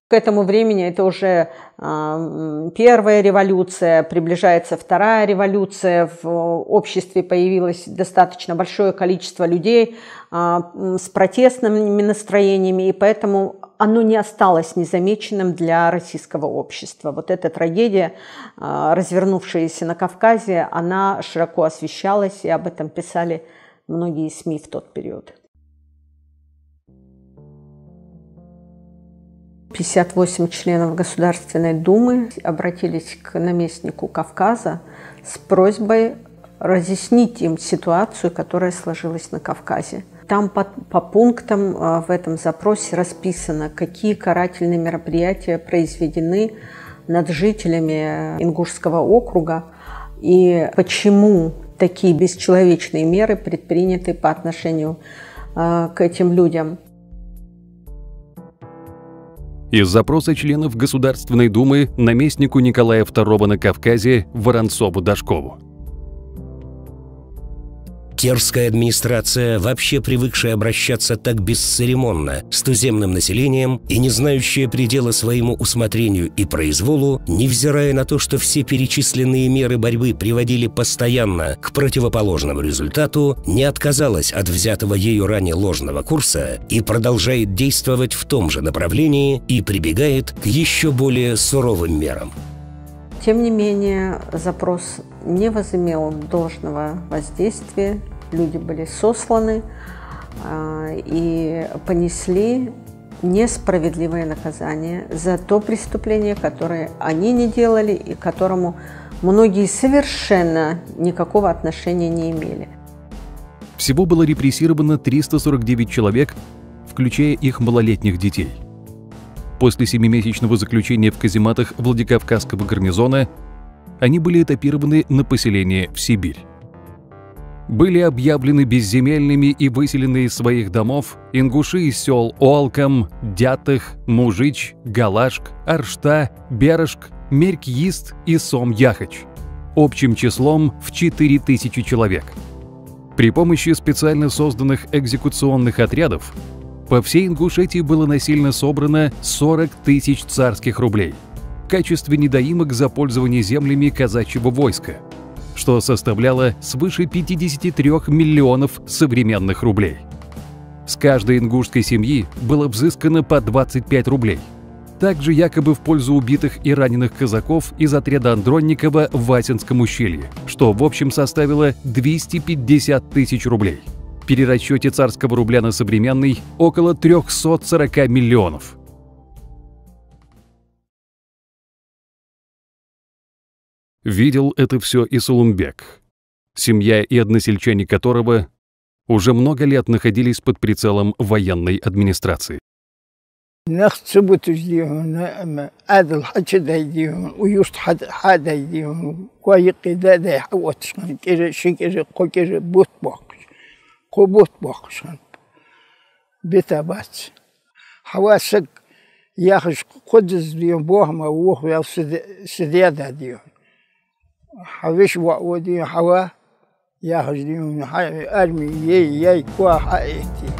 К этому времени это уже первая революция, приближается вторая революция. В обществе появилось достаточно большое количество людей с протестными настроениями, и поэтому оно не осталось незамеченным для российского общества. Вот эта трагедия, развернувшаяся на Кавказе, она широко освещалась, и об этом писали многие СМИ в тот период. 58 членов Государственной Думы обратились к наместнику Кавказа с просьбой разъяснить им ситуацию, которая сложилась на Кавказе. Там по пунктам в этом запросе расписано, какие карательные мероприятия произведены над жителями Ингушского округа и почему такие бесчеловечные меры предприняты по отношению к этим людям. Из запроса членов Государственной Думы наместнику Николая II на Кавказе Воронцову-Дашкову. Терская администрация, вообще привыкшая обращаться так бесцеремонно с туземным населением и не знающая предела своему усмотрению и произволу, невзирая на то, что все перечисленные меры борьбы приводили постоянно к противоположному результату, не отказалась от взятого ею ранее ложного курса и продолжает действовать в том же направлении и прибегает к еще более суровым мерам. Тем не менее, запрос не возымел должного воздействия, люди были сосланы и понесли несправедливое наказание за то преступление, которое они не делали и к которому многие совершенно никакого отношения не имели. Всего было репрессировано 349 человек, включая их малолетних детей. После 7-месячного заключения в казематах Владикавказского гарнизона они были этапированы на поселение в Сибирь. Были объявлены безземельными и выселены из своих домов ингуши из сел Олкам, Дятых, Мужич, Галашк, Аршта, Бережк, Меркьист и Сом-Яхач, общим числом в 4000 человек. При помощи специально созданных экзекуционных отрядов по всей Ингушетии было насильно собрано 40 000 царских рублей в качестве недоимок за пользование землями казачьего войска, что составляло свыше 53 миллионов современных рублей. С каждой ингушской семьи было взыскано по 25 рублей. Также якобы в пользу убитых и раненых казаков из отряда Андронникова в Васинском ущелье, что в общем составило 250 000 рублей. В перерасчете царского рубля на современный – около 340 миллионов. Видел это все и Сулумбек, семья и односельчане которого уже много лет находились под прицелом военной администрации. حوش وعودي حوا ياخذون ارمي يي كوا حياتي.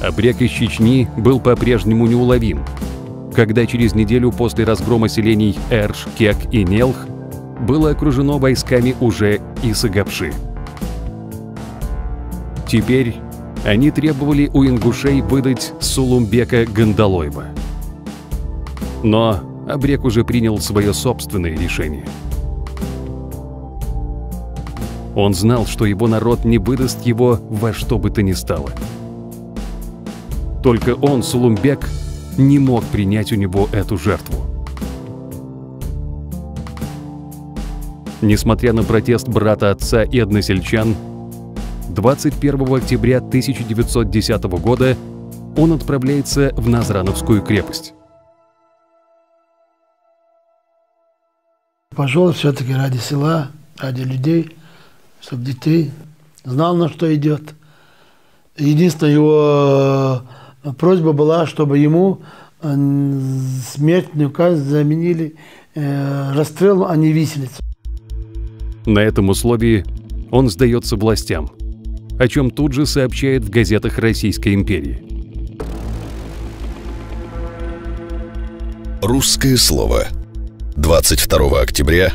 Обрек из Чечни был по-прежнему неуловим, когда через неделю после разгрома селений Эрш, Кек и Нелх было окружено войсками уже и Сагапши. Теперь они требовали у ингушей выдать Сулумбека Гандалоева. Но Обрек уже принял свое собственное решение. Он знал, что его народ не выдаст его во что бы то ни стало. Только он, Сулумбек, не мог принять у него эту жертву. Несмотря на протест брата отца и односельчан, 21 октября 1910 года он отправляется в Назрановскую крепость. Пошел все-таки ради села, ради людей, чтобы детей знал, на что идет. Единственная его просьба была, чтобы ему смертную казнь заменили расстрелом, а не виселицей. На этом условии он сдается властям, о чем тут же сообщает в газетах Российской империи. Русское слово. 22 октября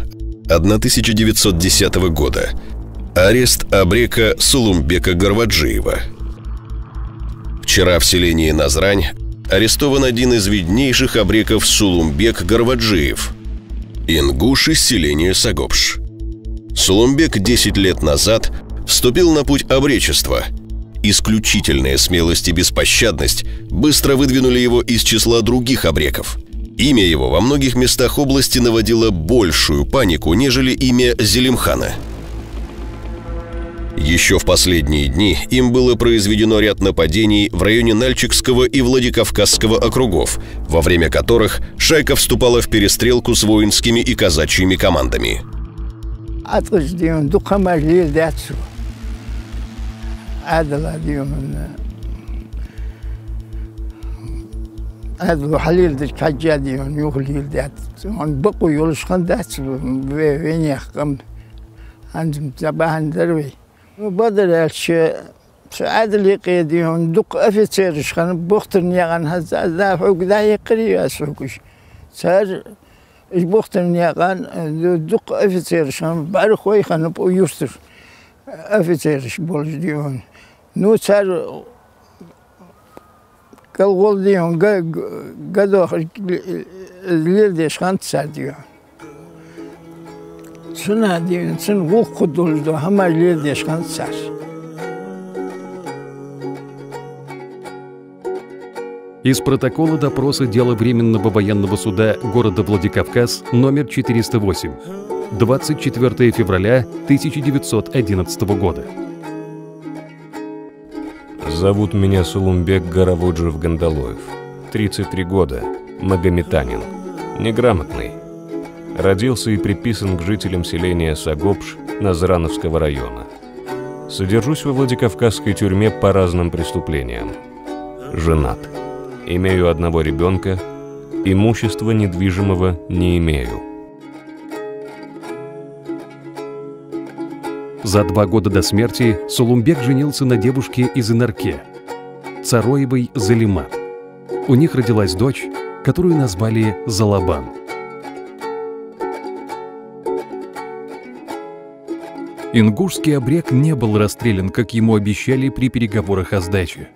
1910 года. Арест Обрека Сулумбека Горваджиева. Вчера в селении Назрань арестован один из виднейших обреков Сулумбек Горваджиев, ингуш из селения Сагопш. Сулумбек 10 лет назад вступил на путь обречества. Исключительная смелость и беспощадность быстро выдвинули его из числа других обреков. Имя его во многих местах области наводило большую панику, нежели имя Зелимхана. Еще в последние дни им было произведено ряд нападений в районе Нальчикского и Владикавказского округов, во время которых шайка вступала в перестрелку с воинскими и казачьими командами. عادل يقيديهم دق أفتيرش خان بوختن يغان هذا ذا وقدا يقري أسوكش صار إيش بوختن يغان دق أفتيرش خان بعرخوي خان بو يستر أفتيرش بولج ديون نو صار قال ديون قدو الليل ديش خان صار ديون سنة ديون سن وق دول دو هما الليل ديش خان صار. Из протокола допроса дела Временного военного суда города Владикавказ номер 408, 24 февраля 1911 года. Зовут меня Сулумбек Гороводжиев Гандалоев, 33 года, магометанин. неграмотный. Родился и приписан к жителям селения Сагопш Назрановского района. Содержусь во Владикавказской тюрьме по разным преступлениям. Женат. Имею одного ребенка. Имущества недвижимого не имею. За 2 года до смерти Сулумбек женился на девушке из Инарке, Цароевой Залимат. У них родилась дочь, которую назвали Залабан. Ингушский абрек не был расстрелян, как ему обещали при переговорах о сдаче,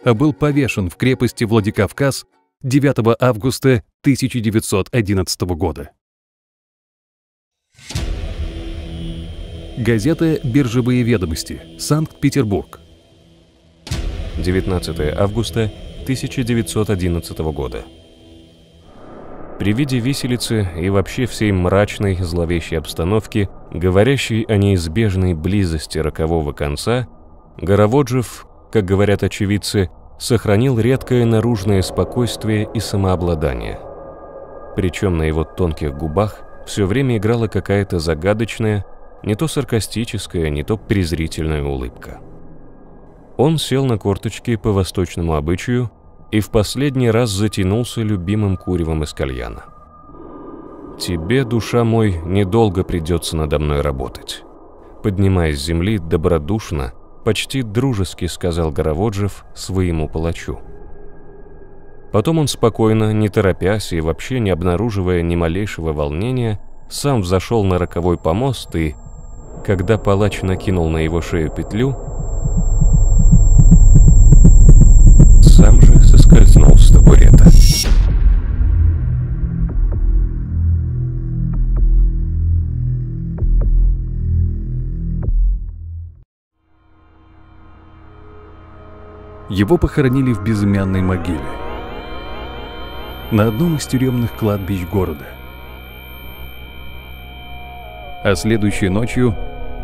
а был повешен в крепости Владикавказ 9 августа 1911 года. Газета «Биржевые ведомости», Санкт-Петербург. 19 августа 1911 года. При виде виселицы и вообще всей мрачной, зловещей обстановки, говорящей о неизбежной близости рокового конца, Гороводжев, как говорят очевидцы, сохранил редкое наружное спокойствие и самообладание. Причем на его тонких губах все время играла какая-то загадочная, не то саркастическая, не то презрительная улыбка. Он сел на корточки по восточному обычаю и в последний раз затянулся любимым куревом из кальяна. «Тебе, душа мой, недолго придется надо мной работать», поднимаясь с земли, добродушно, почти дружески сказал Гороводжев своему палачу. Потом он спокойно, не торопясь и вообще не обнаруживая ни малейшего волнения, сам взошел на роковой помост и, когда палач накинул на его шею петлю, сам же соскользнул с табурета. Его похоронили в безымянной могиле на одном из тюремных кладбищ города. А следующей ночью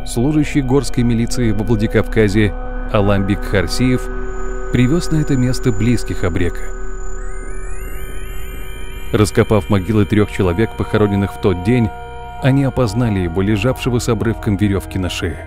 служащий горской милиции во Владикавказе Аламбик Харсиев привез на это место близких абрека. Раскопав могилы 3 человек, похороненных в тот день, они опознали его, лежавшего с обрывком веревки на шее.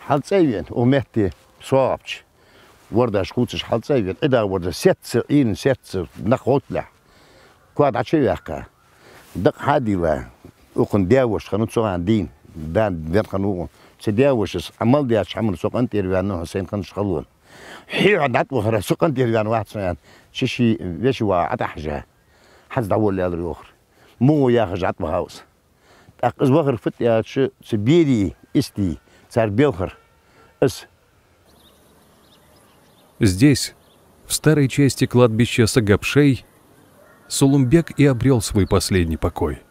Halzevien, umehti soapch. Vorda schutzes halzevien. Eda vorda setze in setze nach hotla. Quad achevaka. Dak hadila. Ukun deawosh khanut so andin. Dan ver khanu. Se deawosh amal dia chamul so kan terviano Hussein khan shkhalun. Hi adat وخرا so kan terviano watsan. Shishi veshi wa atahja. Hazda wala adri ukhra. Mu ya khajat bahaus. Aqz wakhir fit ya sibiri isti. Царь Белхар. Здесь, в старой части кладбища Сагапшей, Сулумбек и обрел свой последний покой.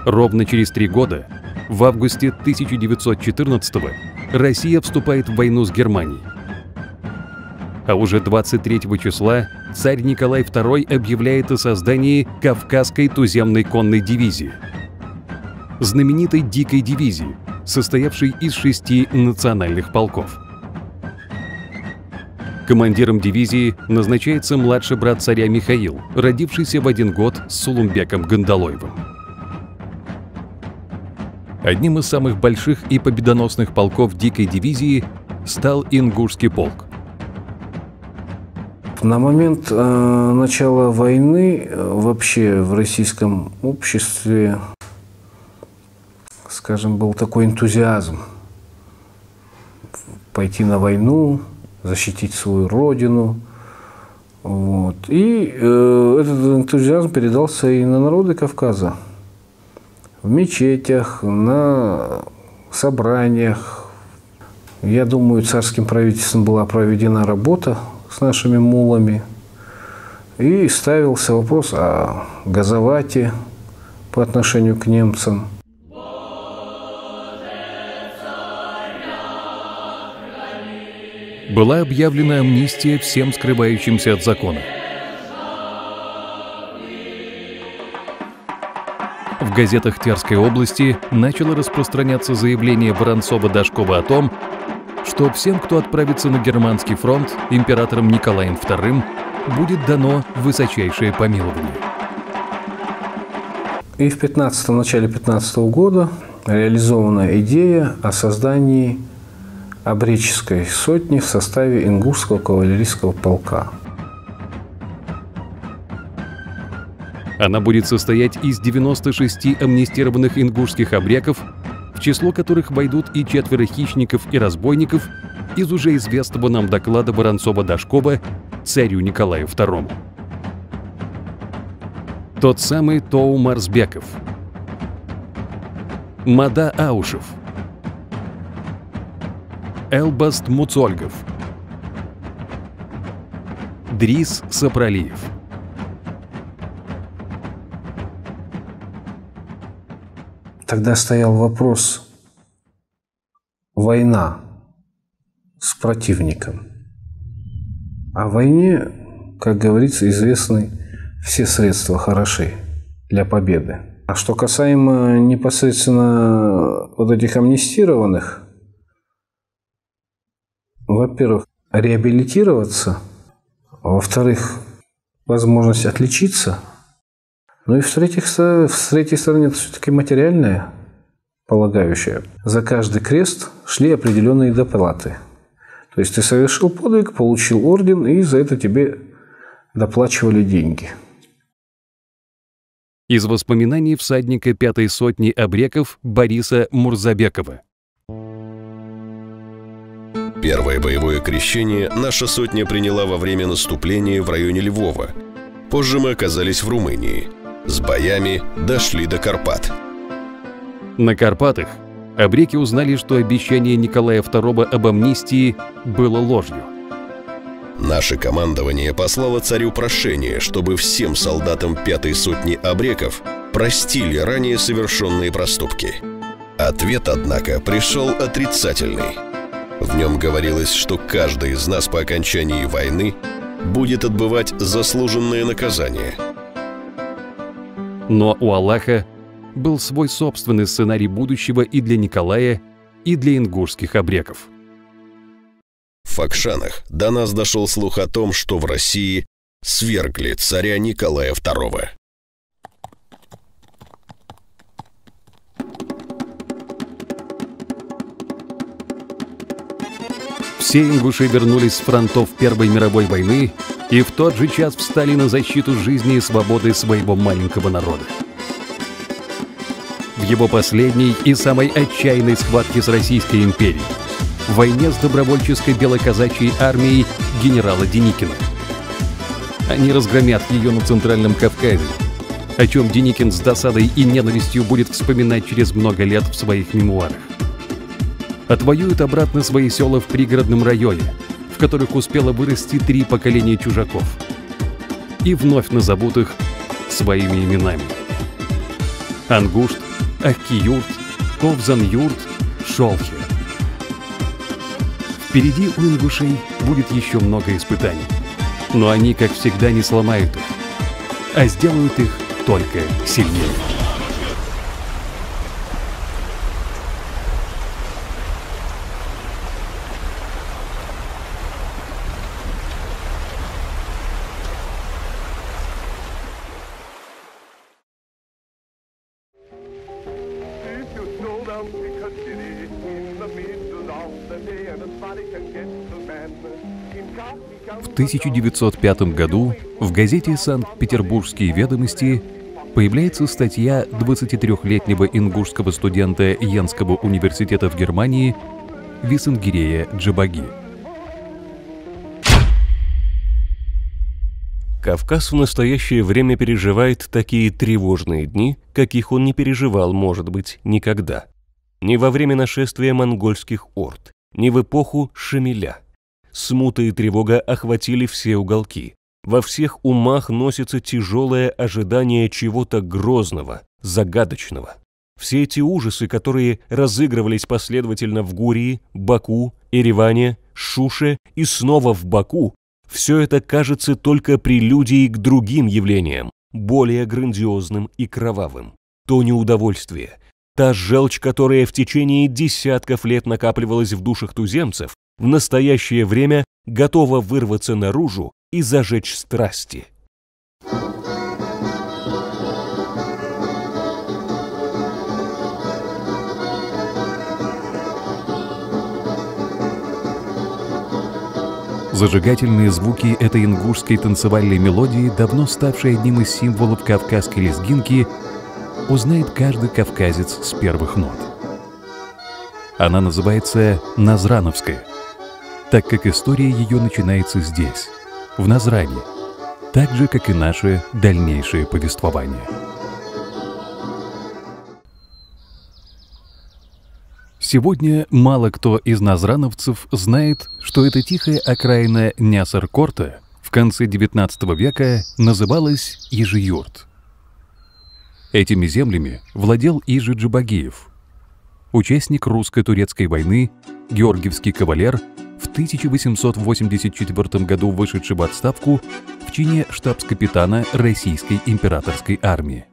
Ровно через 3 года, в августе 1914-го, Россия вступает в войну с Германией. А уже 23 числа царь Николай II объявляет о создании Кавказской туземной конной дивизии, знаменитой дикой дивизии, состоявшей из 6 национальных полков. Командиром дивизии назначается младший брат царя Михаил, родившийся в 1 год с Сулумбеком Гандалоевым. Одним из самых больших и победоносных полков дикой дивизии стал Ингушский полк. На момент начала войны вообще в российском обществе, скажем, был такой энтузиазм пойти на войну, защитить свою родину. Вот. И этот энтузиазм передался и на народы Кавказа. В мечетях, на собраниях. Я думаю, царским правительством была проведена работа с нашими мулами. И ставился вопрос о газовате по отношению к немцам. была объявлена амнистия всем скрывающимся от закона. В газетах Терской области начало распространяться заявление Воронцова-Дашкова о том, что всем, кто отправится на германский фронт, императором Николаем II будет дано высочайшее помилование. И в начале 15 года реализована идея о создании обреческой сотни в составе ингушского кавалерийского полка. Она будет состоять из 96 амнистированных ингушских абреков, в число которых войдут и 4 хищников и разбойников из уже известного нам доклада Воронцова-Дашкова царю Николаю II. Тот самый Тоу Марсбеков, Мада Аушев, Элбаст Муцольгов, Дрис Сапралиев. Тогда стоял вопрос война с противником. А в войне, как говорится, известны все средства хороши для победы. А что касаемо непосредственно вот этих амнистированных, во-первых, реабилитироваться, во-вторых, возможность отличиться, ну и в третьей стороне это все-таки материальное, полагающее. За каждый крест шли определенные доплаты. То есть ты совершил подвиг, получил орден, и за это тебе доплачивали деньги. Из воспоминаний всадника 5-й сотни абреков Бориса Мурзабекова. Первое боевое крещение наша сотня приняла во время наступления в районе Львова. Позже мы оказались в Румынии. С боями дошли до Карпат. На Карпатах абреки узнали, что обещание Николая II об амнистии было ложью. Наше командование послало царю прошение, чтобы всем солдатам 5-й сотни абреков простили ранее совершенные проступки. Ответ, однако, пришел отрицательный. В нем говорилось, что каждый из нас по окончании войны будет отбывать заслуженное наказание. Но у Аллаха был свой собственный сценарий будущего и для Николая, и для ингушских абреков. В Факшанах до нас дошел слух о том, что в России свергли царя Николая II. Все ингуши вернулись с фронтов Первой мировой войны и в тот же час встали на защиту жизни и свободы своего маленького народа. В его последней и самой отчаянной схватке с Российской империей, в войне с добровольческой белоказачьей армией генерала Деникина. Они разгромят ее на Центральном Кавказе, о чем Деникин с досадой и ненавистью будет вспоминать через много лет в своих мемуарах. Отвоюют обратно свои села в пригородном районе, в которых успело вырасти 3 поколения чужаков, и вновь назовут их своими именами. Ангушт, Ахкиюрт, Ковзан-Юрт, Шолхи. Впереди у ингушей будет еще много испытаний, но они, как всегда, не сломают их, а сделают их только сильнее. В 1905 году в газете «Санкт-Петербургские ведомости» появляется статья 23-летнего ингушского студента Йенского университета в Германии Висенгирея Джабаги. Кавказ в настоящее время переживает такие тревожные дни, каких он не переживал, может быть, никогда. Ни во время нашествия монгольских орд, ни в эпоху Шамиля. Смута и тревога охватили все уголки. Во всех умах носится тяжелое ожидание чего-то грозного, загадочного. Все эти ужасы, которые разыгрывались последовательно в Гурии, Баку, Ереване, Шуше и снова в Баку, все это кажется только прелюдией к другим явлениям, более грандиозным и кровавым. То неудовольствие, та желчь, которая в течение десятков лет накапливалась в душах туземцев, в настоящее время готова вырваться наружу и зажечь страсти. Зажигательные звуки этой ингушской танцевальной мелодии, давно ставшей одним из символов кавказской лезгинки, узнает каждый кавказец с первых нот. Она называется «Назрановская», так как история ее начинается здесь, в Назране, так же, как и наше дальнейшее повествование. Сегодня мало кто из назрановцев знает, что эта тихая окраина Нясаркорта в конце XIX века называлась Ижи-Юрт. Этими землями владел Ижи Джабагиев, участник русско-турецкой войны, георгиевский кавалер, в 1884 году вышедший в отставку в чине штабс-капитана Российской императорской армии.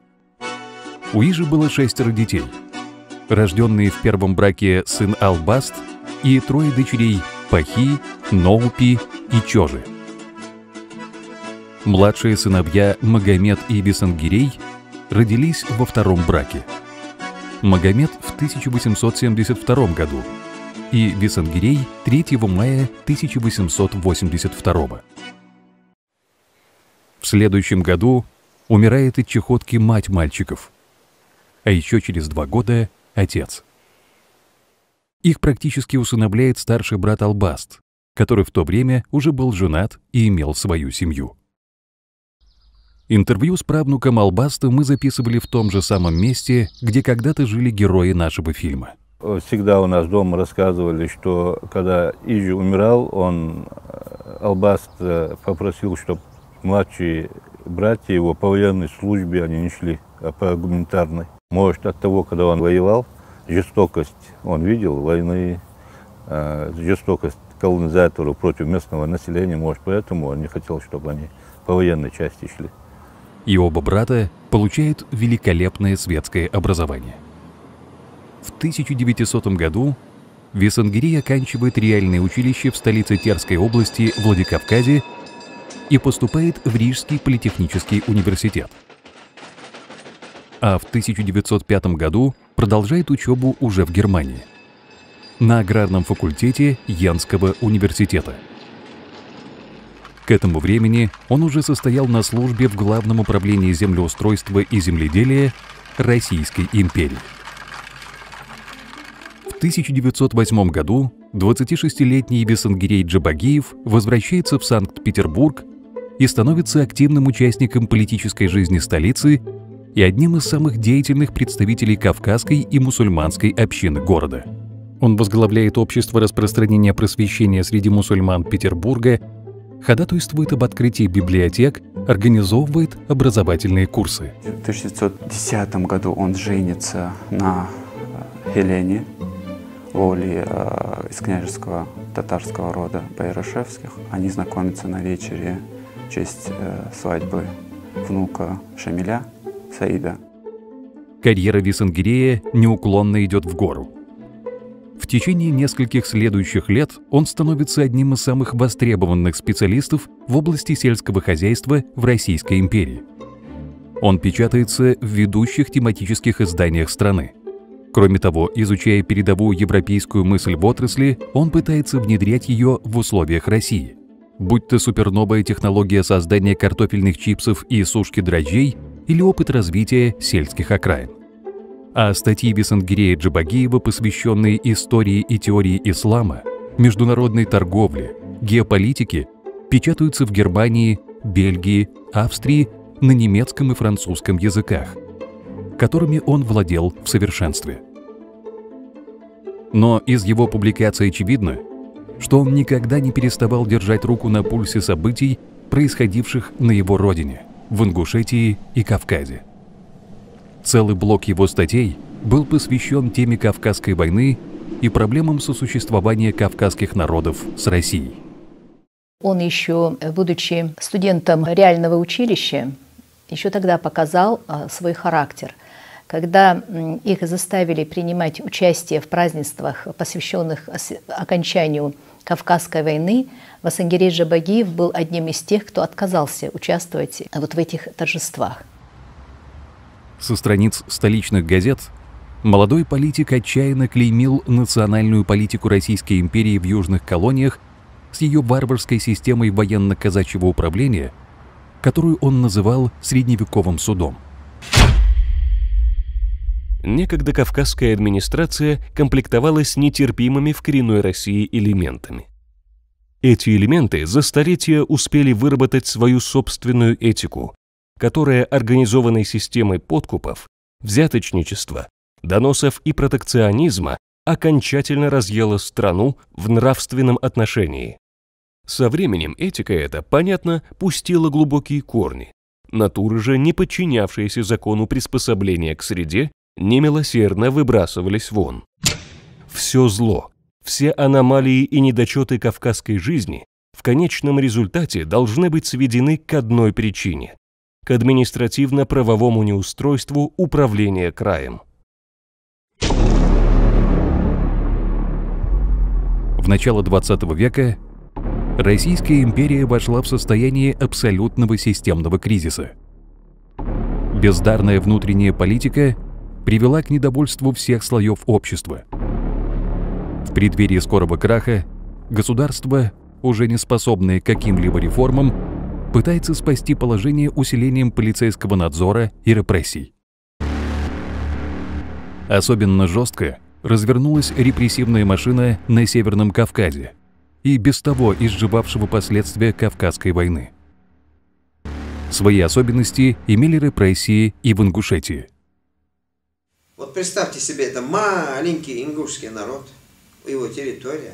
У Ижи было 6 детей. Рожденные в первом браке сын Албаст и 3 дочерей Пахи, Ноупи и Чожи. Младшие сыновья Магомед и Висангирей родились во втором браке. Магомед в 1872 году и Висангирей 3 мая 1882. В следующем году умирает от чехотки мать мальчиков, а еще через 2 года отец. Их практически усыновляет старший брат Албаст, который в то время уже был женат и имел свою семью. Интервью с правнуком Албаста мы записывали в том же самом месте, где когда-то жили герои нашего фильма. Всегда у нас дома рассказывали, что когда Ижи умирал, Албаст попросил, чтобы младшие братья его по военной службе они не шли, а по гуманитарной. Может, от того, когда он воевал, жестокость он видел войны, жестокость колонизаторов против местного населения, может, поэтому он не хотел, чтобы они по военной части шли. И оба брата получают великолепное светское образование. В 1900 году Висангирей оканчивает реальное училище в столице Терской области Владикавказе и поступает в Рижский политехнический университет. А в 1905 году продолжает учебу уже в Германии, на аграрном факультете Йенского университета. К этому времени он уже состоял на службе в Главном управлении землеустройства и земледелия Российской империи. В 1908 году 26-летний Висангирей Джабагиев возвращается в Санкт-Петербург и становится активным участником политической жизни столицы и одним из самых деятельных представителей кавказской и мусульманской общины города. Он возглавляет общество распространения просвещения среди мусульман Петербурга, ходатайствует об открытии библиотек, организовывает образовательные курсы. В 1910 году он женится на Елене, Лоле из княжеского татарского рода Байрашевских. Они знакомятся на вечере в честь свадьбы внука Шамиля, Саида. Карьера Висангирея неуклонно идет в гору. В течение нескольких следующих лет он становится одним из самых востребованных специалистов в области сельского хозяйства в Российской империи. Он печатается в ведущих тематических изданиях страны. Кроме того, изучая передовую европейскую мысль в отрасли, он пытается внедрять ее в условиях России. Будь то суперновая технология создания картофельных чипсов и сушки дрожжей, или опыт развития сельских окраин. А статьи Висангирея Джабагиева, посвященные истории и теории ислама, международной торговле, геополитике, печатаются в Германии, Бельгии, Австрии на немецком и французском языках, которыми он владел в совершенстве. Но из его публикаций очевидно, что он никогда не переставал держать руку на пульсе событий, происходивших на его родине, в Ингушетии и Кавказе. Целый блок его статей был посвящен теме Кавказской войны и проблемам сосуществования кавказских народов с Россией. Он еще, будучи студентом реального училища, еще тогда показал свой характер. Когда их заставили принимать участие в празднествах, посвященных окончанию Кавказской войны, Васангирей Жабагиев был одним из тех, кто отказался участвовать вот в этих торжествах. Со страниц столичных газет молодой политик отчаянно клеймил национальную политику Российской империи в южных колониях с ее варварской системой военно-казачьего управления, которую он называл средневековым судом. Некогда кавказская администрация комплектовалась нетерпимыми в коренной России элементами. Эти элементы за столетия успели выработать свою собственную этику, которая организованной системой подкупов, взяточничества, доносов и протекционизма окончательно разъела страну в нравственном отношении. Со временем этика эта, понятно, пустила глубокие корни. Натуры же, не подчинявшиеся закону приспособления к среде, немилосердно выбрасывались вон. Все зло, все аномалии и недочеты кавказской жизни в конечном результате должны быть сведены к одной причине – к административно-правовому неустройству управления краем. В начало XX века Российская империя вошла в состояние абсолютного системного кризиса. Бездарная внутренняя политика привела к недовольству всех слоев общества. В преддверии скорого краха государство, уже не способное к каким-либо реформам, пытается спасти положение усилением полицейского надзора и репрессий. Особенно жестко развернулась репрессивная машина на Северном Кавказе и без того изживавшего последствия Кавказской войны. Свои особенности имели репрессии и в Ингушетии. Вот представьте себе, это маленький ингушский народ, его территория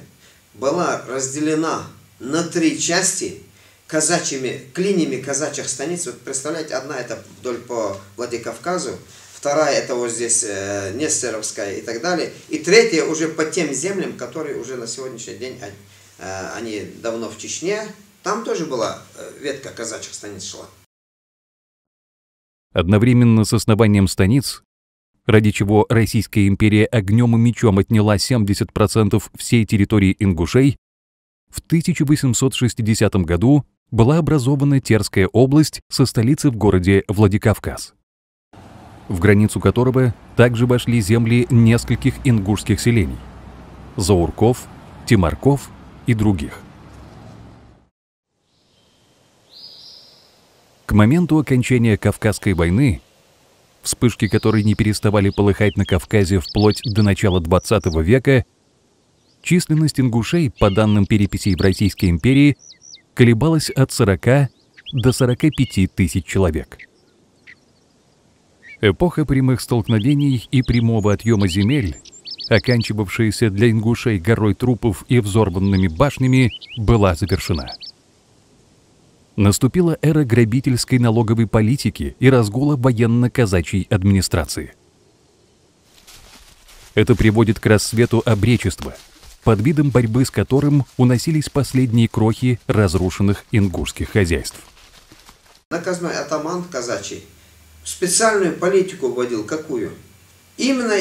была разделена на 3 части казачьими клинями казачьих станиц. Вот представляете, одна это вдоль по Владикавказу, вторая это вот здесь Нестеровская и так далее, и третья уже по тем землям, которые уже на сегодняшний день, они давно в Чечне, там тоже была ветка казачьих станиц шла. Одновременно с основанием станиц, ради чего Российская империя огнем и мечом отняла 70% всей территории ингушей, в 1860 году была образована Терская область со столицей в городе Владикавказ, в границу которого также вошли земли нескольких ингушских селений – Заурков, Тимарков и других. К моменту окончания Кавказской войны, вспышки которой не переставали полыхать на Кавказе вплоть до начала XX века, численность ингушей, по данным переписей в Российской империи, колебалась от 40 до 45 тысяч человек. Эпоха прямых столкновений и прямого отъема земель, оканчивавшаяся для ингушей горой трупов и взорванными башнями, была завершена. Наступила эра грабительской налоговой политики и разгула военно-казачьей администрации. Это приводит к расцвету обречества, под видом борьбы с которым уносились последние крохи разрушенных ингушских хозяйств. Наказной атаман казачий специальную политику вводил. Какую? Именно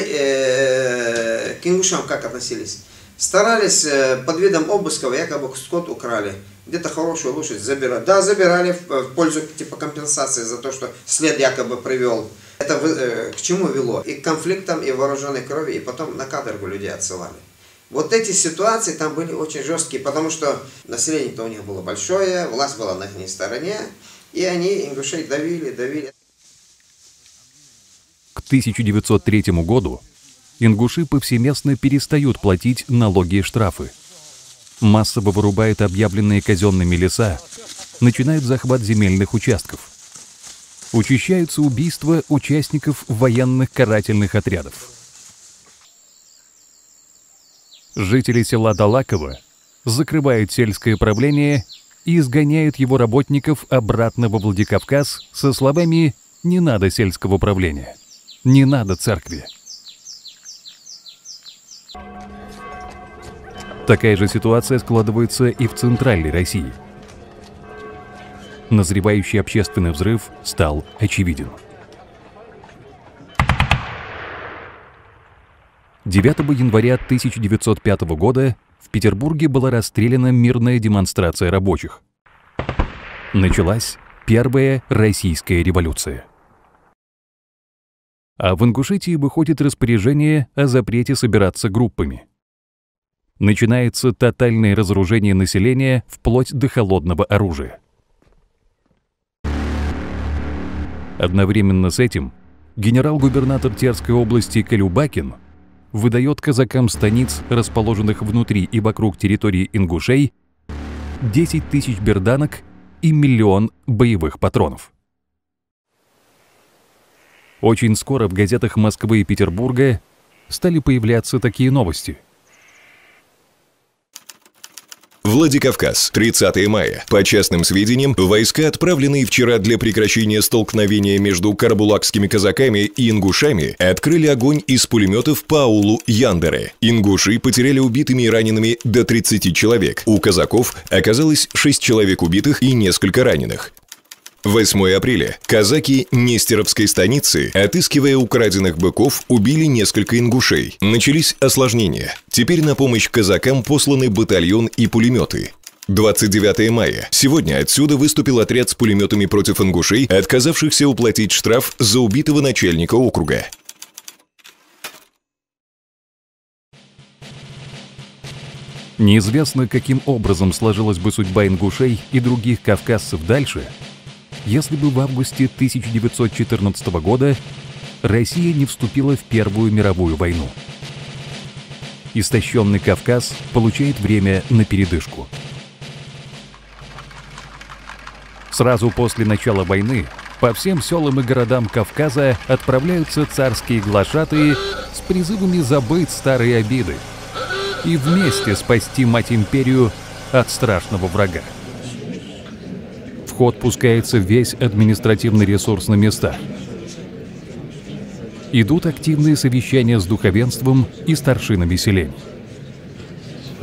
к ингушам как относились? Старались под видом обысков, якобы скот украли. Где-то хорошую лошадь забирали. Да, забирали в пользу типа компенсации за то, что след якобы привел. Это к чему вело? И к конфликтам, и вооруженной крови, и потом на каторгу людей отсылали. Вот эти ситуации там были очень жесткие, потому что население-то у них было большое, власть была на их стороне, и они ингушей давили. К 1903 году ингуши повсеместно перестают платить налоги и штрафы. Массово вырубают объявленные казенными леса, начинают захват земельных участков. Учащаются убийства участников военных карательных отрядов. Жители села Далаково закрывают сельское правление и изгоняют его работников обратно во Владикавказ со словами «не надо сельского правления, не надо церкви». Такая же ситуация складывается и в центральной России. Назревающий общественный взрыв стал очевиден. 9 января 1905 года в Петербурге была расстреляна мирная демонстрация рабочих. Началась Первая Российская революция. А в Ингушетии выходит распоряжение о запрете собираться группами. Начинается тотальное разоружение населения вплоть до холодного оружия. Одновременно с этим генерал-губернатор Терской области Колюбакин выдает казакам станиц, расположенных внутри и вокруг территории ингушей, 10 тысяч берданок и 1 миллион боевых патронов. Очень скоро в газетах Москвы и Петербурга стали появляться такие новости. Владикавказ, 30 мая. По частным сведениям, войска, отправленные вчера для прекращения столкновения между карабулакскими казаками и ингушами, открыли огонь из пулеметов по аулу Яндере. Ингуши потеряли убитыми и ранеными до 30 человек. У казаков оказалось 6 человек убитых и несколько раненых. 8 апреля. Казаки Нестеровской станицы, отыскивая украденных быков, убили несколько ингушей. Начались осложнения. Теперь на помощь казакам посланы батальон и пулеметы. 29 мая. Сегодня отсюда выступил отряд с пулеметами против ингушей, отказавшихся уплатить штраф за убитого начальника округа. Неизвестно, каким образом сложилась бы судьба ингушей и других кавказцев дальше, если бы в августе 1914 года Россия не вступила в Первую мировую войну. Истощенный Кавказ получает время на передышку. Сразу после начала войны по всем селам и городам Кавказа отправляются царские глашатые с призывами забыть старые обиды и вместе спасти мать-империю от страшного врага. В ход пускается весь административный ресурс на местах. Идут активные совещания с духовенством и старшинами селений.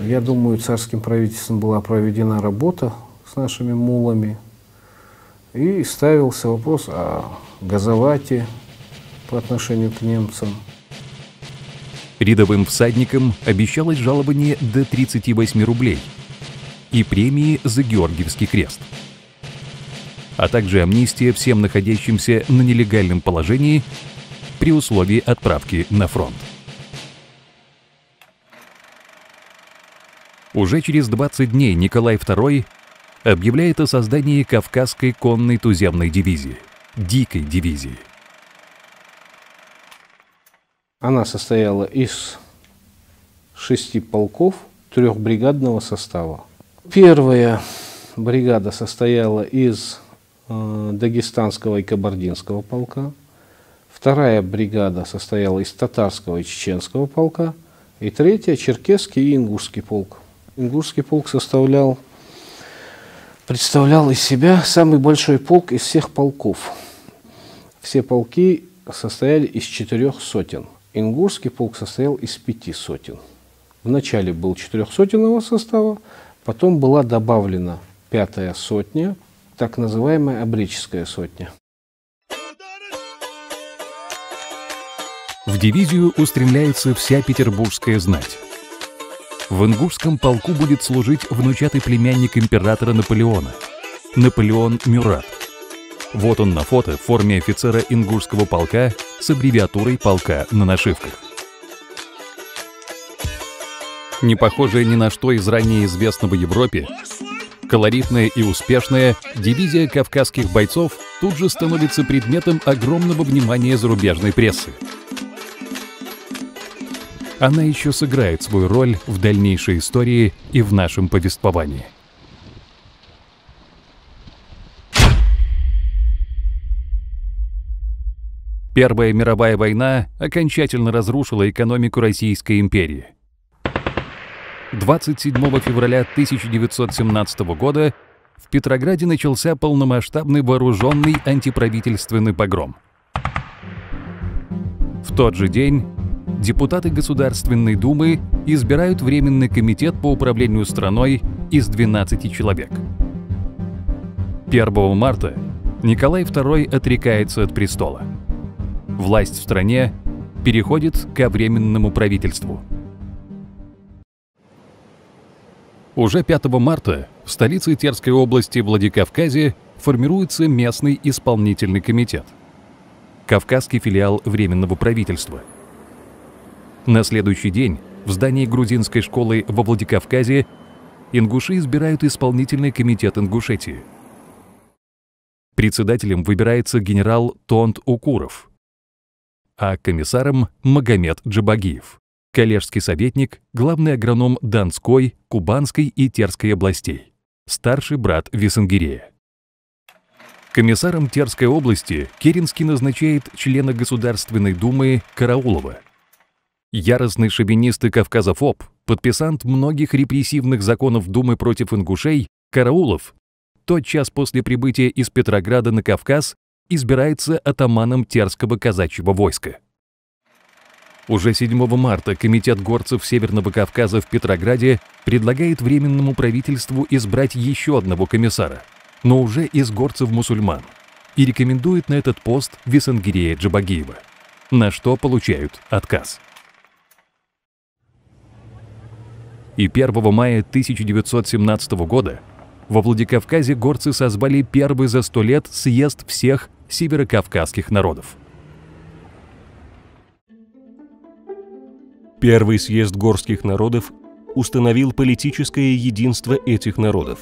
Я думаю, царским правительством была проведена работа с нашими мулами, и ставился вопрос о газовате по отношению к немцам. Рядовым всадникам обещалось жалование до 38 рублей и премии за Георгиевский крест, а также амнистия всем находящимся на нелегальном положении при условии отправки на фронт. Уже через 20 дней Николай II объявляет о создании Кавказской конной туземной дивизии, Дикой дивизии. Она состояла из 6 полков 3-бригадного состава. Первая бригада состояла из Дагестанского и Кабардинского полка. Вторая бригада состояла из Татарского и Чеченского полка. И третья — Черкесский и Ингушский полк. Ингушский полк представлял из себя самый большой полк из всех полков. Все полки состояли из 4 сотен. Ингушский полк состоял из 5 сотен. Вначале был 400-сотенного состава, потом была добавлена 5-я сотня, так называемая Обреческая сотня. В дивизию устремляется вся петербургская знать. В ингушском полку будет служить внучатый племянник императора Наполеона, Наполеон Мюрат. Вот он на фото в форме офицера ингушского полка с аббревиатурой полка на нашивках. Не похожая ни на что из ранее известного Европе, колоритная и успешная дивизия кавказских бойцов тут же становится предметом огромного внимания зарубежной прессы. Она еще сыграет свою роль в дальнейшей истории и в нашем повествовании. Первая мировая война окончательно разрушила экономику Российской империи. 27 февраля 1917 года в Петрограде начался полномасштабный вооруженный антиправительственный погром. В тот же день депутаты Государственной Думы избирают Временный комитет по управлению страной из 12 человек. 1 марта Николай II отрекается от престола. Власть в стране переходит ко Временному правительству. Уже 5 марта в столице Терской области Владикавказе формируется местный исполнительный комитет – Кавказский филиал Временного правительства. На следующий день в здании грузинской школы во Владикавказе ингуши избирают исполнительный комитет Ингушетии. Председателем выбирается генерал Тонт Укуров, а комиссаром – Магомед Джабагиев, коллежский советник, главный агроном Донской, Кубанской и Терской областей, старший брат Висангирея. Комиссаром Терской области Керенский назначает члена Государственной Думы Караулова. Яростный шовинист и кавказофоб, подписант многих репрессивных законов Думы против ингушей, Караулов тотчас после прибытия из Петрограда на Кавказ избирается атаманом Терского казачьего войска. Уже 7 марта Комитет горцев Северного Кавказа в Петрограде предлагает Временному правительству избрать еще одного комиссара, но уже из горцев-мусульман, и рекомендует на этот пост Висангирея Джабагиева, на что получают отказ. И 1 мая 1917 года во Владикавказе горцы созвали первый за 100 лет съезд всех северокавказских народов. Первый съезд горских народов установил политическое единство этих народов,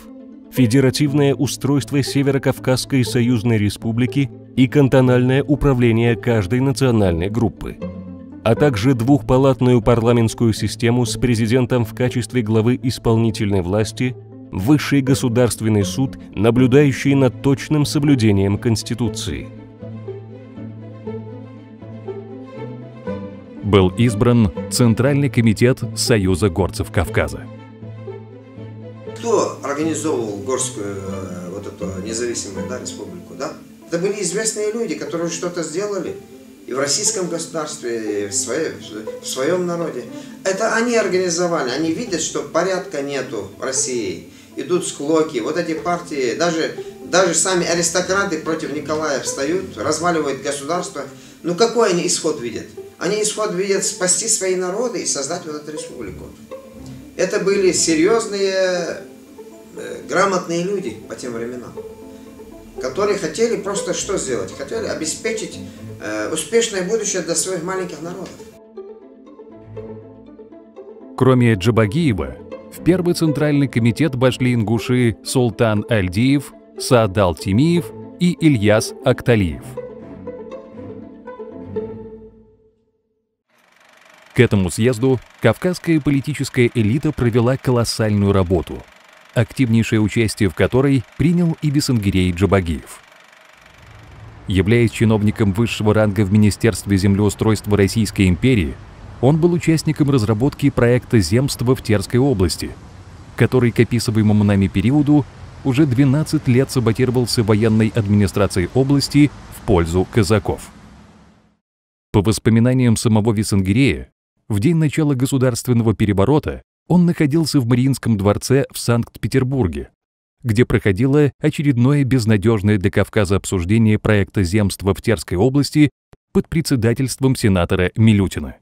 федеративное устройство Северокавказской союзной республики и кантональное управление каждой национальной группы, а также двухпалатную парламентскую систему с президентом в качестве главы исполнительной власти, высший государственный суд, наблюдающий над точным соблюдением Конституции. Был избран Центральный комитет Союза горцев Кавказа. Кто организовывал горскую вот эту независимую республику? Да? Это были известные люди, которые что-то сделали и в российском государстве, и в своем народе. Это они организовали. Они видят, что порядка нету в России. Идут склоки. Вот эти партии, даже сами аристократы против Николая встают, разваливают государство. Ну какой они исход видят? Они исход видят спасти свои народы и создать вот эту республику. Это были серьезные, грамотные люди по тем временам, которые хотели просто что сделать? Хотели обеспечить успешное будущее для своих маленьких народов. Кроме Джабагиева, в первый Центральный комитет вошли ингуши Султан Альдиев, Саадал Тимиев и Ильяс Акталиев. К этому съезду кавказская политическая элита провела колоссальную работу, активнейшее участие в которой принял и Висангирей Джабагиев. Являясь чиновником высшего ранга в Министерстве землеустройства Российской империи, он был участником разработки проекта земства в Терской области, который к описываемому нами периоду уже 12 лет саботировался военной администрацией области в пользу казаков. По воспоминаниям самого Висангирея, в день начала государственного переворота он находился в Мариинском дворце в Санкт-Петербурге, где проходило очередное безнадежное для Кавказа обсуждение проекта земства в Терской области под председательством сенатора Милютина.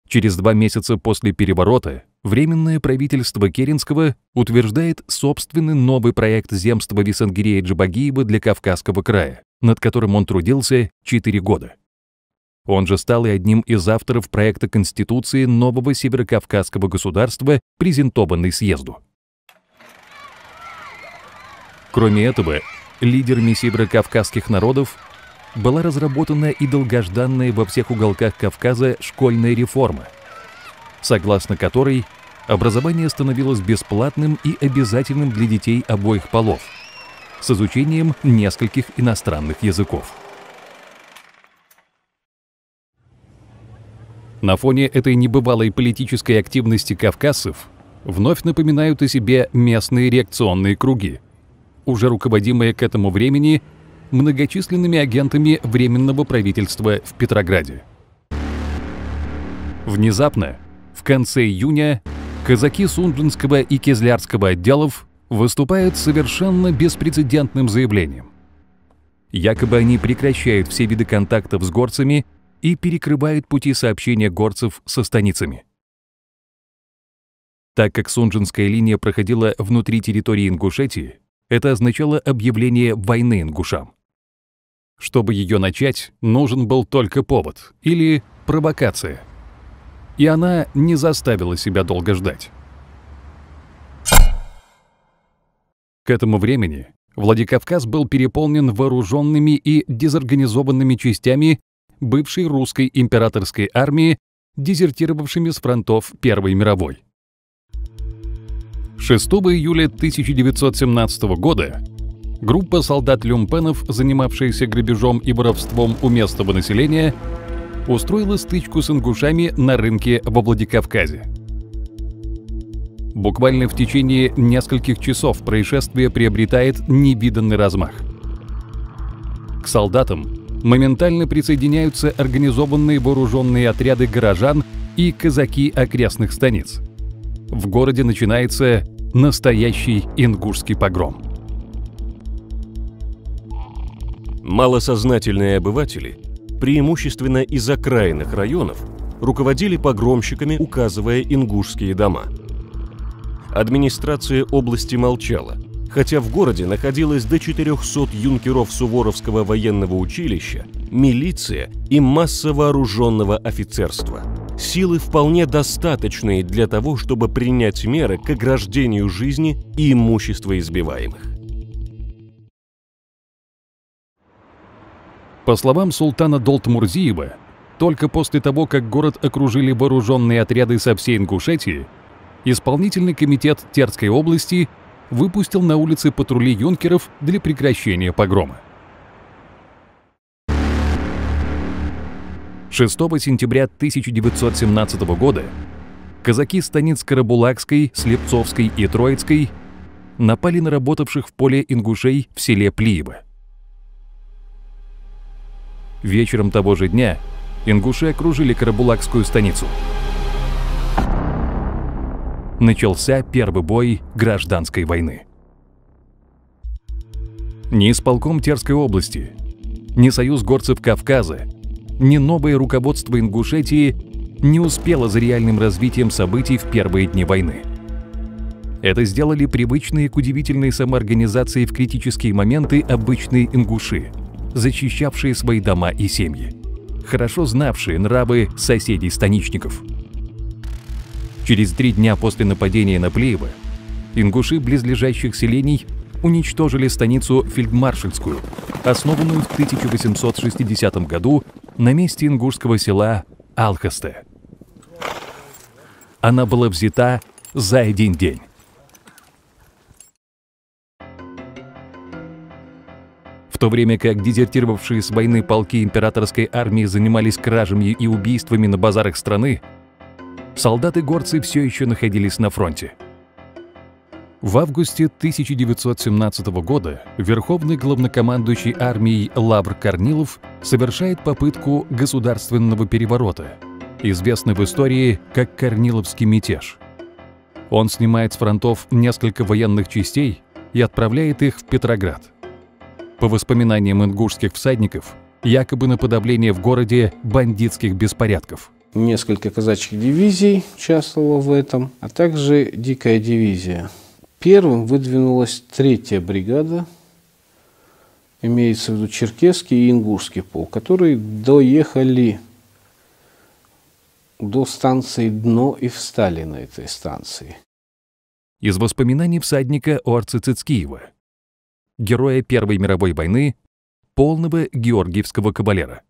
Через 2 месяца после переворота Временное правительство Керенского утверждает собственный новый проект земства Висангирея Джабагиева для Кавказского края, над которым он трудился 4 года. Он же стал и одним из авторов проекта Конституции нового северокавказского государства, презентованной съезду. Кроме этого, лидерами северокавказских народов была разработана и долгожданная во всех уголках Кавказа школьная реформа, согласно которой образование становилось бесплатным и обязательным для детей обоих полов, с изучением нескольких иностранных языков. На фоне этой небывалой политической активности кавказцев вновь напоминают о себе местные реакционные круги, уже руководимые к этому времени многочисленными агентами Временного правительства в Петрограде. Внезапно, в конце июня, казаки Сунжинского и Кизлярского отделов выступают с совершенно беспрецедентным заявлением. Якобы они прекращают все виды контактов с горцами и перекрывают пути сообщения горцев со станицами. Так как Сунжинская линия проходила внутри территории Ингушетии, это означало объявление войны ингушам. Чтобы ее начать, нужен был только повод или провокация. И она не заставила себя долго ждать. К этому времени Владикавказ был переполнен вооруженными и дезорганизованными частями бывшей русской императорской армии, дезертировавшими с фронтов Первой мировой. 6 июля 1917 года группа солдат-люмпенов, занимавшаяся грабежом и воровством у местного населения, устроила стычку с ингушами на рынке во Владикавказе. Буквально в течение нескольких часов происшествие приобретает невиданный размах. К солдатам моментально присоединяются организованные вооруженные отряды горожан и казаки окрестных станиц. В городе начинается настоящий ингушский погром. Малосознательные обыватели, преимущественно из окраинных районов, руководили погромщиками, указывая ингушские дома. Администрация области молчала, хотя в городе находилось до 400 юнкеров Суворовского военного училища, милиция и масса вооруженного офицерства. Силы вполне достаточные для того, чтобы принять меры к ограждению жизни и имущества избиваемых. По словам султана Долтмурзиева, только после того, как город окружили вооруженные отряды со всей Ингушетии, исполнительный комитет Терской области выпустил на улицы патрули юнкеров для прекращения погрома. 6 сентября 1917 года казаки станиц Карабулакской, Слепцовской и Троицкой напали на работавших в поле ингушей в селе Плиево. Вечером того же дня ингуши окружили Карабулакскую станицу. Начался первый бой гражданской войны. Ни исполком Терской области, ни Союз горцев Кавказа, ни новое руководство Ингушетии не успело за реальным развитием событий в первые дни войны. Это сделали привычные к удивительной самоорганизации в критические моменты обычные ингуши, защищавшие свои дома и семьи, хорошо знавшие нравы соседей-станичников. Через 3 дня после нападения на Плиево ингуши близлежащих селений уничтожили станицу Фельдмаршальскую, основанную в 1860 году на месте ингушского села Алхасте. Она была взята за 1 день. В то время как дезертировавшие с войны полки императорской армии занимались кражами и убийствами на базарах страны, солдаты-горцы все еще находились на фронте. В августе 1917 года верховный главнокомандующий армией Лавр Корнилов совершает попытку государственного переворота, известный в истории как Корниловский мятеж. Он снимает с фронтов несколько военных частей и отправляет их в Петроград. По воспоминаниям ингушских всадников, якобы на подавление в городе бандитских беспорядков. Несколько казачьих дивизий участвовало в этом, а также дикая дивизия. Первым выдвинулась 3-я бригада, имеется в виду черкесский и ингушский полк, которые доехали до станции Дно и встали на этой станции. Из воспоминаний всадника Орцы Цицкиева, героя Первой мировой войны, полного георгиевского кавалера.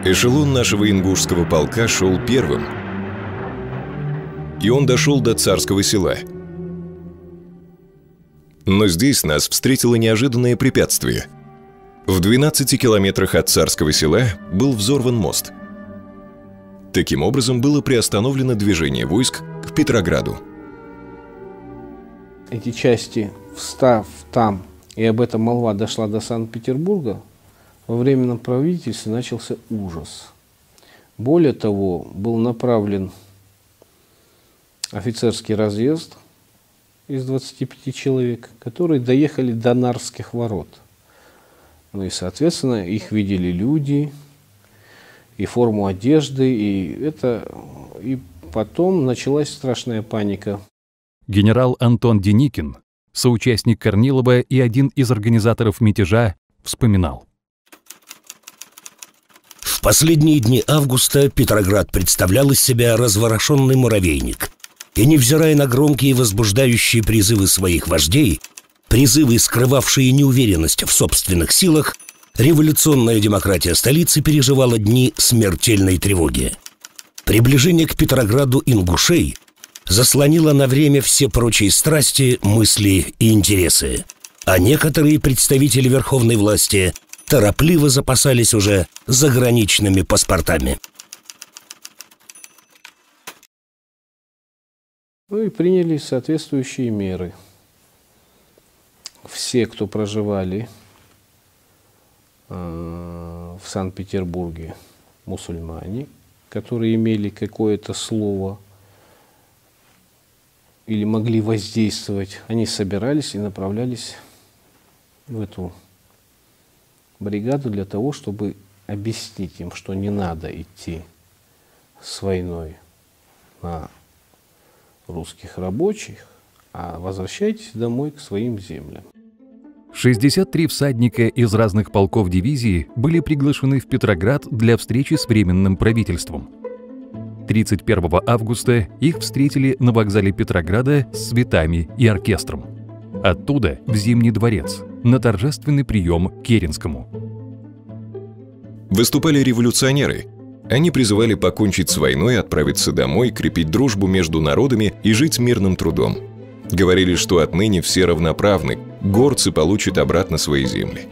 Эшелон нашего ингушского полка шел первым, и он дошел до Царского села. Но здесь нас встретило неожиданное препятствие. В 12 километрах от Царского села был взорван мост. Таким образом, было приостановлено движение войск к Петрограду. Эти части, встав там, и об этом молва дошла до Санкт-Петербурга, во Временном правительстве начался ужас. Более того, был направлен офицерский разъезд из 25 человек, которые доехали до Нарвских ворот. Ну и, соответственно, их видели люди, и форму одежды, и потом началась страшная паника. Генерал Антон Деникин, соучастник Корнилова и один из организаторов мятежа, вспоминал. В последние дни августа Петроград представлял из себя разворошенный муравейник. И невзирая на громкие возбуждающие призывы своих вождей, призывы, скрывавшие неуверенность в собственных силах, революционная демократия столицы переживала дни смертельной тревоги. Приближение к Петрограду ингушей заслонило на время все прочие страсти, мысли и интересы, а некоторые представители верховной власти торопливо запасались уже заграничными паспортами. Ну и приняли соответствующие меры. Все, кто проживали в Санкт-Петербурге, мусульмане, которые имели какое-то слово или могли воздействовать, они собирались и направлялись в эту бригаду для того, чтобы объяснить им, что не надо идти с войной на русских рабочих, а возвращайтесь домой к своим землям. 63 всадника из разных полков дивизии были приглашены в Петроград для встречи с Временным правительством. 31 августа их встретили на вокзале Петрограда с цветами и оркестром. Оттуда в Зимний дворец, на торжественный прием к Керенскому. Выступали революционеры. Они призывали покончить с войной, отправиться домой, крепить дружбу между народами и жить мирным трудом. Говорили, что отныне все равноправны, горцы получат обратно свои земли.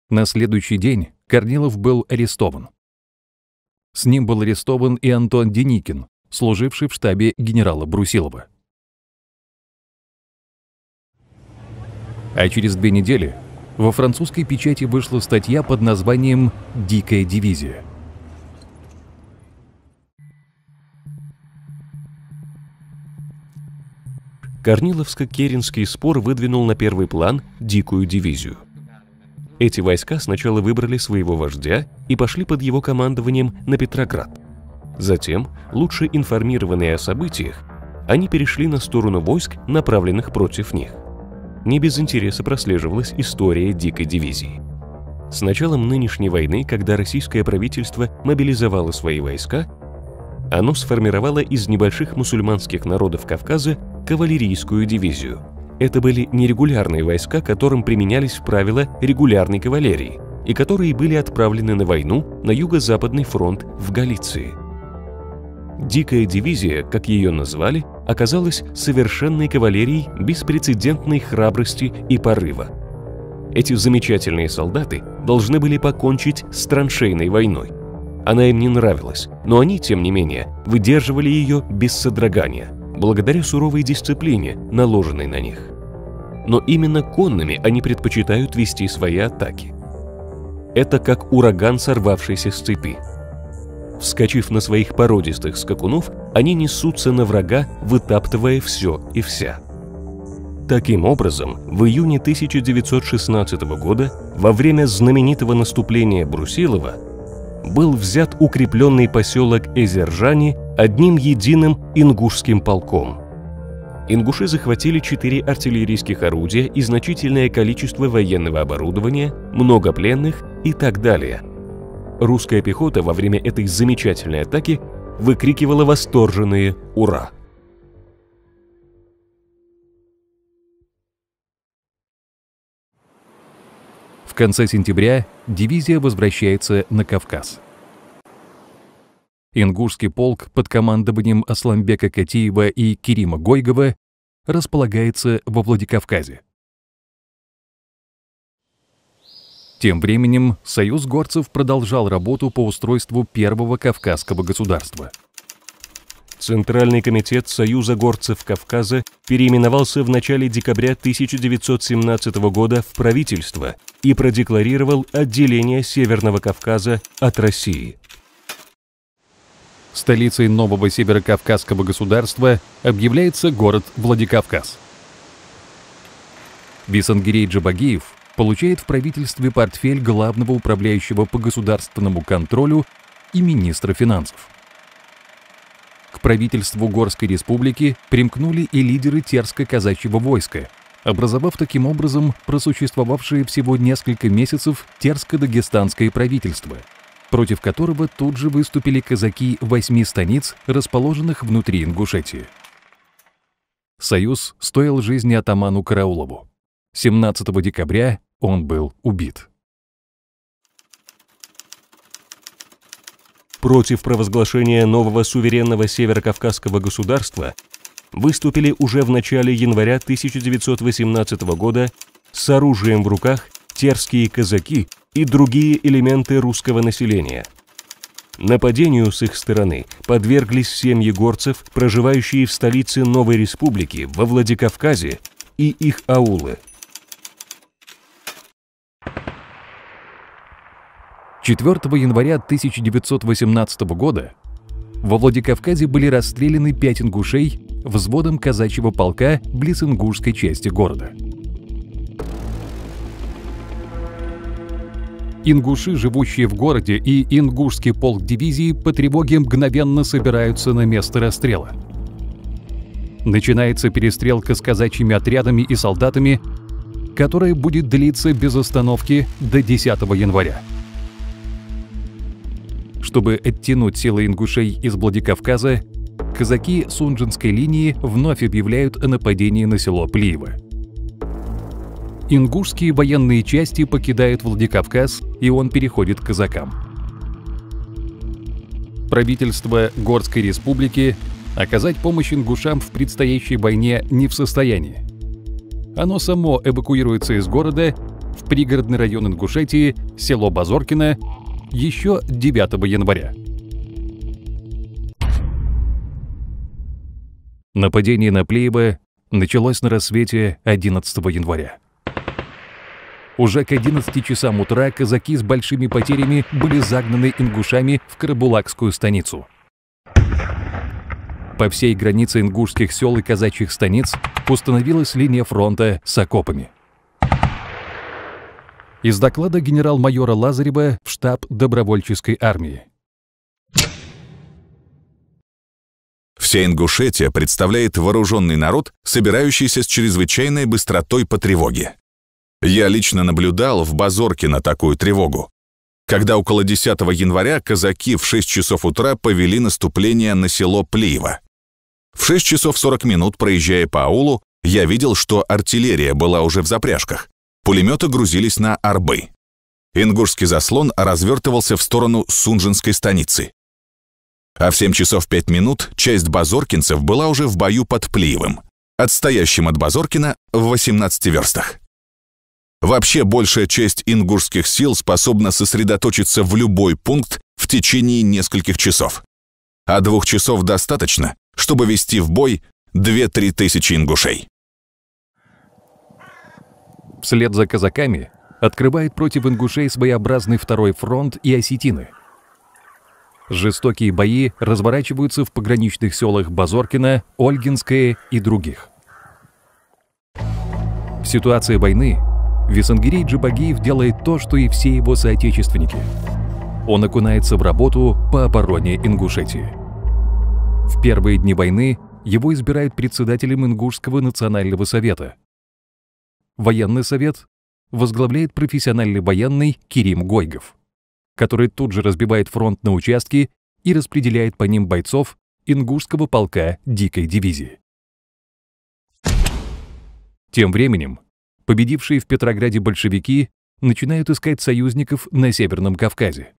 На следующий день Корнилов был арестован. С ним был арестован и Антон Деникин, служивший в штабе генерала Брусилова. А через 2 недели во французской печати вышла статья под названием «Дикая дивизия». Корниловско-Керенский спор выдвинул на первый план дикую дивизию. Эти войска сначала выбрали своего вождя и пошли под его командованием на Петроград. Затем, лучше информированные о событиях, они перешли на сторону войск, направленных против них. Не без интереса прослеживалась история дикой дивизии. С началом нынешней войны, когда российское правительство мобилизовало свои войска, оно сформировало из небольших мусульманских народов Кавказа кавалерийскую дивизию. Это были нерегулярные войска, которым применялись правила регулярной кавалерии, и которые были отправлены на войну на Юго-Западный фронт в Галиции. Дикая дивизия, как ее назвали, оказалась совершенной кавалерией беспрецедентной храбрости и порыва. Эти замечательные солдаты должны были покончить с траншейной войной. Она им не нравилась, но они, тем не менее, выдерживали ее без содрогания, благодаря суровой дисциплине, наложенной на них. Но именно конными они предпочитают вести свои атаки. Это как ураган, сорвавшийся с цепи. Вскочив на своих породистых скакунов, они несутся на врага, вытаптывая все и вся. Таким образом, в июне 1916 года, во время знаменитого наступления Брусилова, был взят укрепленный поселок Эзержани одним единым ингушским полком. Ингуши захватили 4 артиллерийских орудия и значительное количество военного оборудования, много пленных и так далее. Русская пехота во время этой замечательной атаки выкрикивала восторженные «Ура!». В конце сентября дивизия возвращается на Кавказ. Ингушский полк под командованием Асламбека Катиева и Керима Гойгова располагается во Владикавказе. Тем временем Союз горцев продолжал работу по устройству первого кавказского государства. Центральный комитет Союза горцев Кавказа переименовался в начале декабря 1917 года в правительство и продекларировал отделение Северного Кавказа от России. Столицей нового северокавказского государства объявляется город Владикавказ. Бисангирей Джабагиев получает в правительстве портфель главного управляющего по государственному контролю и министра финансов. К правительству Горской республики примкнули и лидеры терско-казачьего войска, образовав таким образом просуществовавшее всего несколько месяцев терско-дагестанское правительство, против которого тут же выступили казаки 8 станиц, расположенных внутри Ингушетии. Союз стоил жизни атаману Караулову. 17 декабря он был убит. Против провозглашения нового суверенного северокавказского государства выступили уже в начале января 1918 года с оружием в руках терские казаки и другие элементы русского населения. Нападению с их стороны подверглись семьи горцев, проживающие в столице новой республики во Владикавказе, и их аулы. 4 января 1918 года во Владикавказе были расстреляны 5 ингушей взводом казачьего полка близ ингушской части города. Ингуши, живущие в городе, и ингушский полк дивизии по тревоге мгновенно собираются на место расстрела. Начинается перестрелка с казачьими отрядами и солдатами, которая будет длиться без остановки до 10 января. Чтобы оттянуть силы ингушей из Владикавказа, казаки Сунжинской линии вновь объявляют о нападении на село Плиево. Ингушские военные части покидают Владикавказ, и он переходит к казакам. Правительство Горской республики оказать помощь ингушам в предстоящей войне не в состоянии. Оно само эвакуируется из города в пригородный район Ингушетии, село Базоркино, еще 9 января. Нападение на Плиево началось на рассвете 11 января. Уже к 11 часам утра казаки с большими потерями были загнаны ингушами в Карабулакскую станицу. По всей границе ингушских сел и казачьих станиц установилась линия фронта с окопами. Из доклада генерал-майора Лазарева в штаб добровольческой армии. Вся Ингушетия представляет вооруженный народ, собирающийся с чрезвычайной быстротой по тревоге. Я лично наблюдал в Базоркино такую тревогу, когда около 10 января казаки в 6 часов утра повели наступление на село Плиево. В 6 часов 40 минут, проезжая по аулу, я видел, что артиллерия была уже в запряжках. Пулеметы грузились на арбы. Ингушский заслон развертывался в сторону Сунжинской станицы. А в 7 часов 5 минут часть базоркинцев была уже в бою под Плиевым, отстоящим от Базоркина в 18 верстах. Вообще большая часть ингушских сил способна сосредоточиться в любой пункт в течение нескольких часов. А 2 часов достаточно, чтобы вести в бой 2-3 тысячи ингушей. Вслед за казаками открывает против ингушей своеобразный второй фронт и осетины. Жестокие бои разворачиваются в пограничных селах Базоркино, Ольгинское и других. В ситуации войны Бисангирей Джабагиев делает то, что и все его соотечественники. Он окунается в работу по обороне Ингушетии. В первые дни войны его избирают председателем Ингушского национального совета. Военный совет возглавляет профессиональный военный Керим Гойгов, который тут же разбивает фронт на участки и распределяет по ним бойцов ингушского полка Дикой дивизии. Тем временем победившие в Петрограде большевики начинают искать союзников на Северном Кавказе.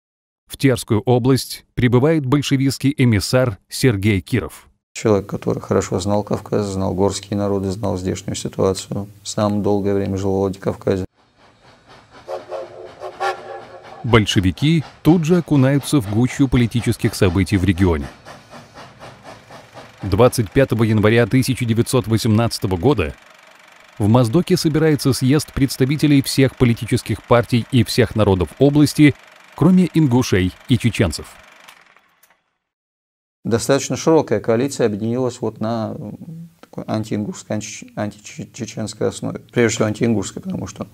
В Терскую область прибывает большевистский эмиссар Сергей Киров. Человек, который хорошо знал Кавказ, знал горские народы, знал здешнюю ситуацию. Сам долгое время жил в Владикавказе. Большевики тут же окунаются в гущу политических событий в регионе. 25 января 1918 года в Моздоке собирается съезд представителей всех политических партий и всех народов области, кроме ингушей и чеченцев. Достаточно широкая коалиция объединилась вот на такой антиингушской, античеченской основе. Прежде всего антиингушской, потому что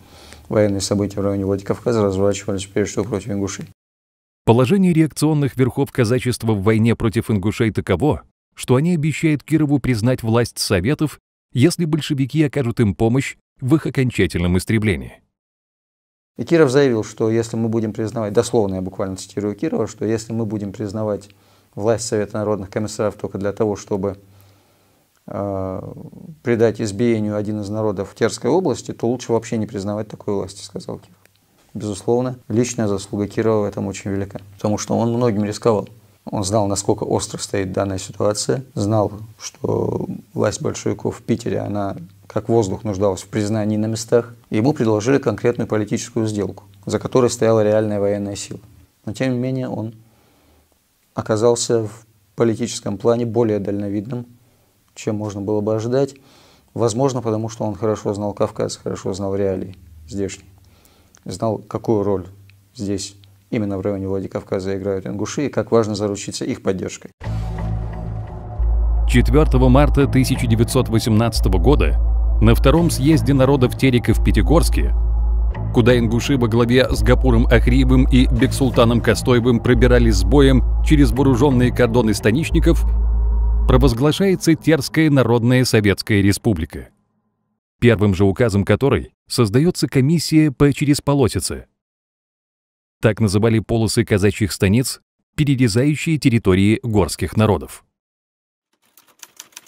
военные события в районе Владикавказа разворачивались прежде всего против ингушей. Положение реакционных верхов казачества в войне против ингушей таково, что они обещают Кирову признать власть советов, если большевики окажут им помощь в их окончательном истреблении. И Киров заявил, что если мы будем признавать, дословно я буквально цитирую Кирова, что если мы будем признавать власть Совета народных комиссаров только для того, чтобы предать избиению один из народов в Терской области, то лучше вообще не признавать такой власти, сказал Киров. Безусловно, личная заслуга Кирова в этом очень велика, потому что он многим рисковал. Он знал, насколько остро стоит данная ситуация, знал, что власть большевиков в Питере, она как воздух нуждалась в признании на местах. И ему предложили конкретную политическую сделку, за которой стояла реальная военная сила. Но тем не менее он оказался в политическом плане более дальновидным, чем можно было бы ожидать. Возможно, потому что он хорошо знал Кавказ, хорошо знал реалии здешние. Знал, какую роль здесь именно в районе Владикавказа играют ингуши и как важно заручиться их поддержкой. 4 марта 1918 года на втором съезде народов Терека в Пятигорске, куда ингуши во главе с Гапуром Ахриевым и Бексултаном Костоевым пробирались с боем через вооруженные кордоны станичников, провозглашается Терская Народная Советская Республика, первым же указом которой создается комиссия по Чересполосице. Так называли полосы казачьих станиц, перерезающие территории горских народов.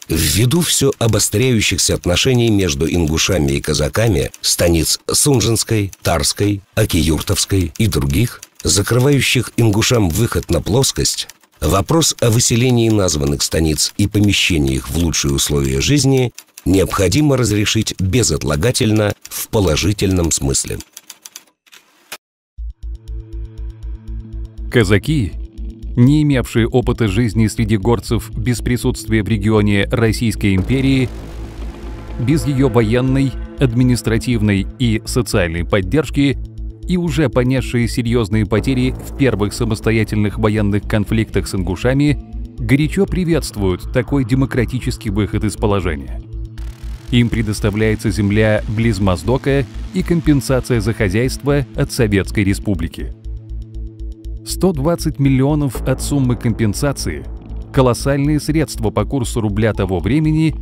Ввиду все обостряющихся отношений между ингушами и казаками станиц Сунжинской, Тарской, Акиюртовской и других, закрывающих ингушам выход на плоскость, вопрос о выселении названных станиц и помещении их в лучшие условия жизни необходимо разрешить безотлагательно в положительном смысле. Казаки, не имевшие опыта жизни среди горцев без присутствия в регионе Российской империи, без ее военной, административной и социальной поддержки и уже понесшие серьезные потери в первых самостоятельных военных конфликтах с ингушами, горячо приветствуют такой демократический выход из положения. Им предоставляется земля близ Моздока и компенсация за хозяйство от Советской Республики. 120 миллионов от суммы компенсации, колоссальные средства по курсу рубля того времени,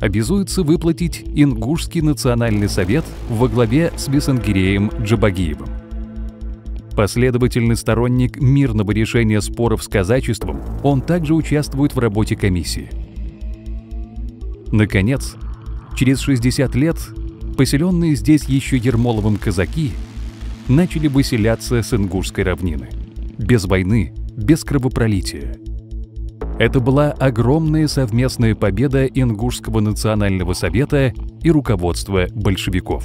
обязуется выплатить Ингушский национальный совет во главе с Весангиреем Джабагиевым. Последовательный сторонник мирного решения споров с казачеством, он также участвует в работе комиссии. Наконец, через 60 лет поселенные здесь еще Ермоловым казаки начали выселяться с Ингушской равнины. Без войны, без кровопролития. Это была огромная совместная победа Ингушского национального совета и руководства большевиков.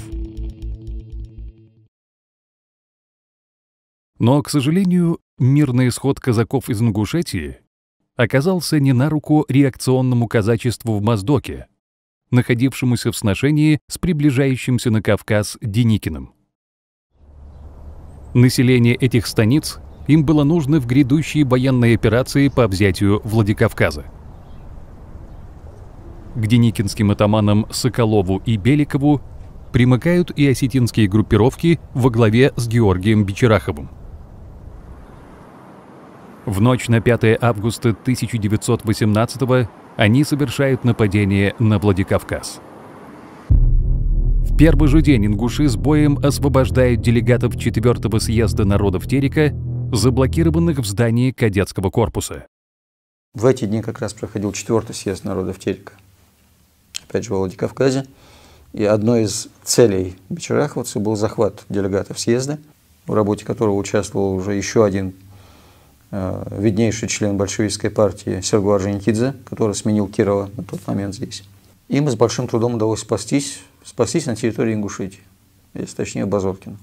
Но, к сожалению, мирный исход казаков из Ингушетии оказался не на руку реакционному казачеству в Моздоке, находившемуся в сношении с приближающимся на Кавказ Деникиным. Население этих станиц им было нужно в грядущей военной операции по взятию Владикавказа. К деникинским атаманам Соколову и Беликову примыкают и осетинские группировки во главе с Георгием Бичераховым. В ночь на 5 августа 1918 они совершают нападение на Владикавказ. В первый же день ингуши с боем освобождают делегатов 4-го съезда народов Терека, заблокированных в здании кадетского корпуса. В эти дни как раз проходил 4-й съезд народов Терека, опять же во Владикавказе. И одной из целей бичераховцев был захват делегатов съезда, в работе которого участвовал уже еще один виднейший член большевистской партии Серго Орджоникидзе, который сменил Кирова на тот момент здесь. Им с большим трудом удалось спастись на территории Ингушетии, если точнее Базоркина,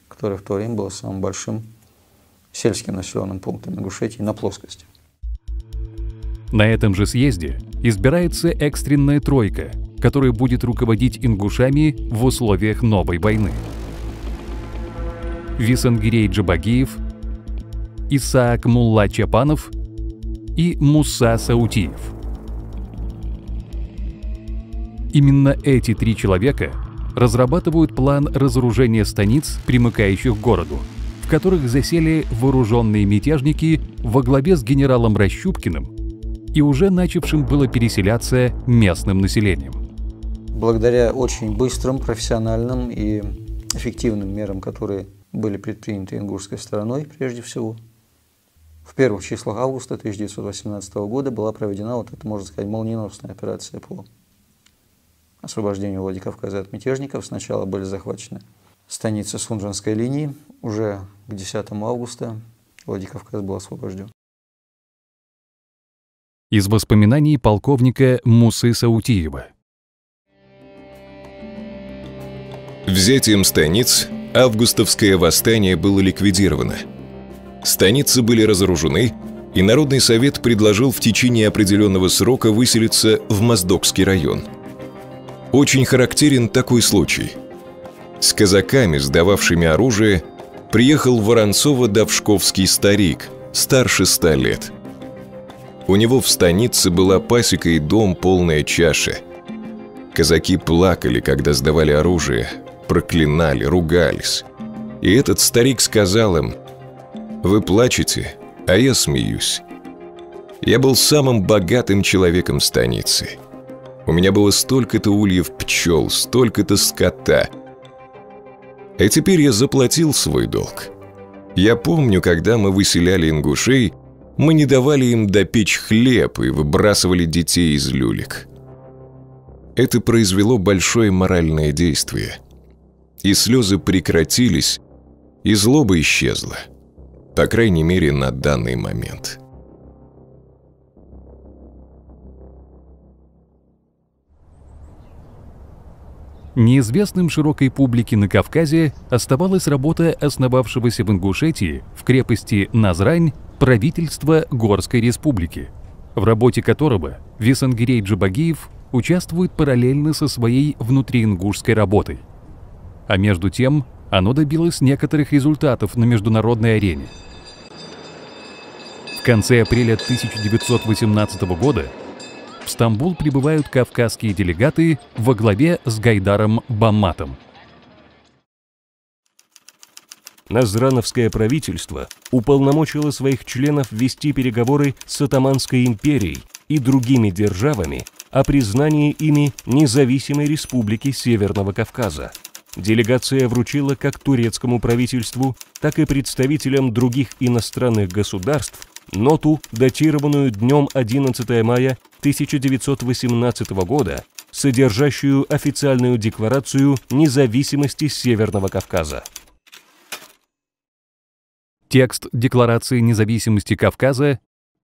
которая в то время была самым большим сельским населенным пунктом Ингушетии на плоскости. На этом же съезде избирается экстренная тройка, которая будет руководить ингушами в условиях новой войны. Висангирей Джабагиев, Исаак Мулла Чапанов и Муса Саутиев. Именно эти три человека разрабатывают план разоружения станиц, примыкающих к городу, в которых засели вооруженные мятежники во главе с генералом Рощупкиным и уже начавшим было переселяться местным населением. Благодаря очень быстрым, профессиональным и эффективным мерам, которые были предприняты ингушской стороной прежде всего, в первых числах августа 1918 года была проведена, вот это, можно сказать, молниеносная операция по освобождению Владикавказа от мятежников. Сначала были захвачены станицы Сунжанской линии, уже к 10 августа Владикавказ был освобожден. Из воспоминаний полковника Мусы Саутиева. Взятием станиц августовское восстание было ликвидировано. Станицы были разоружены, и Народный совет предложил в течение определенного срока выселиться в Моздокский район. Очень характерен такой случай. С казаками, сдававшими оружие, приехал в Воронцово-Давшковский старик, старше 100 лет. У него в станице была пасека и дом, полная чаша. Казаки плакали, когда сдавали оружие, проклинали, ругались. И этот старик сказал им: «Вы плачете, а я смеюсь. Я был самым богатым человеком станицы. У меня было столько-то ульев пчел, столько-то скота. А теперь я заплатил свой долг. Я помню, когда мы выселяли ингушей, мы не давали им допечь хлеб и выбрасывали детей из люлек. Это произвело большое моральное действие. И слезы прекратились, и злоба исчезла. По крайней мере, на данный момент». Неизвестным широкой публике на Кавказе оставалась работа основавшегося в Ингушетии, в крепости Назрань, правительства Горской республики, в работе которого Висангирей Джабагиев участвует параллельно со своей внутриингушской работой. А между тем, оно добилось некоторых результатов на международной арене. В конце апреля 1918 года в Стамбул прибывают кавказские делегаты во главе с Гайдаром Бамматом. Назрановское правительство уполномочило своих членов вести переговоры с Отоманской империей и другими державами о признании ими независимой республики Северного Кавказа. Делегация вручила как турецкому правительству, так и представителям других иностранных государств ноту, датированную днем 11 мая 1918 года, содержащую официальную декларацию независимости Северного Кавказа. Текст Декларации независимости Кавказа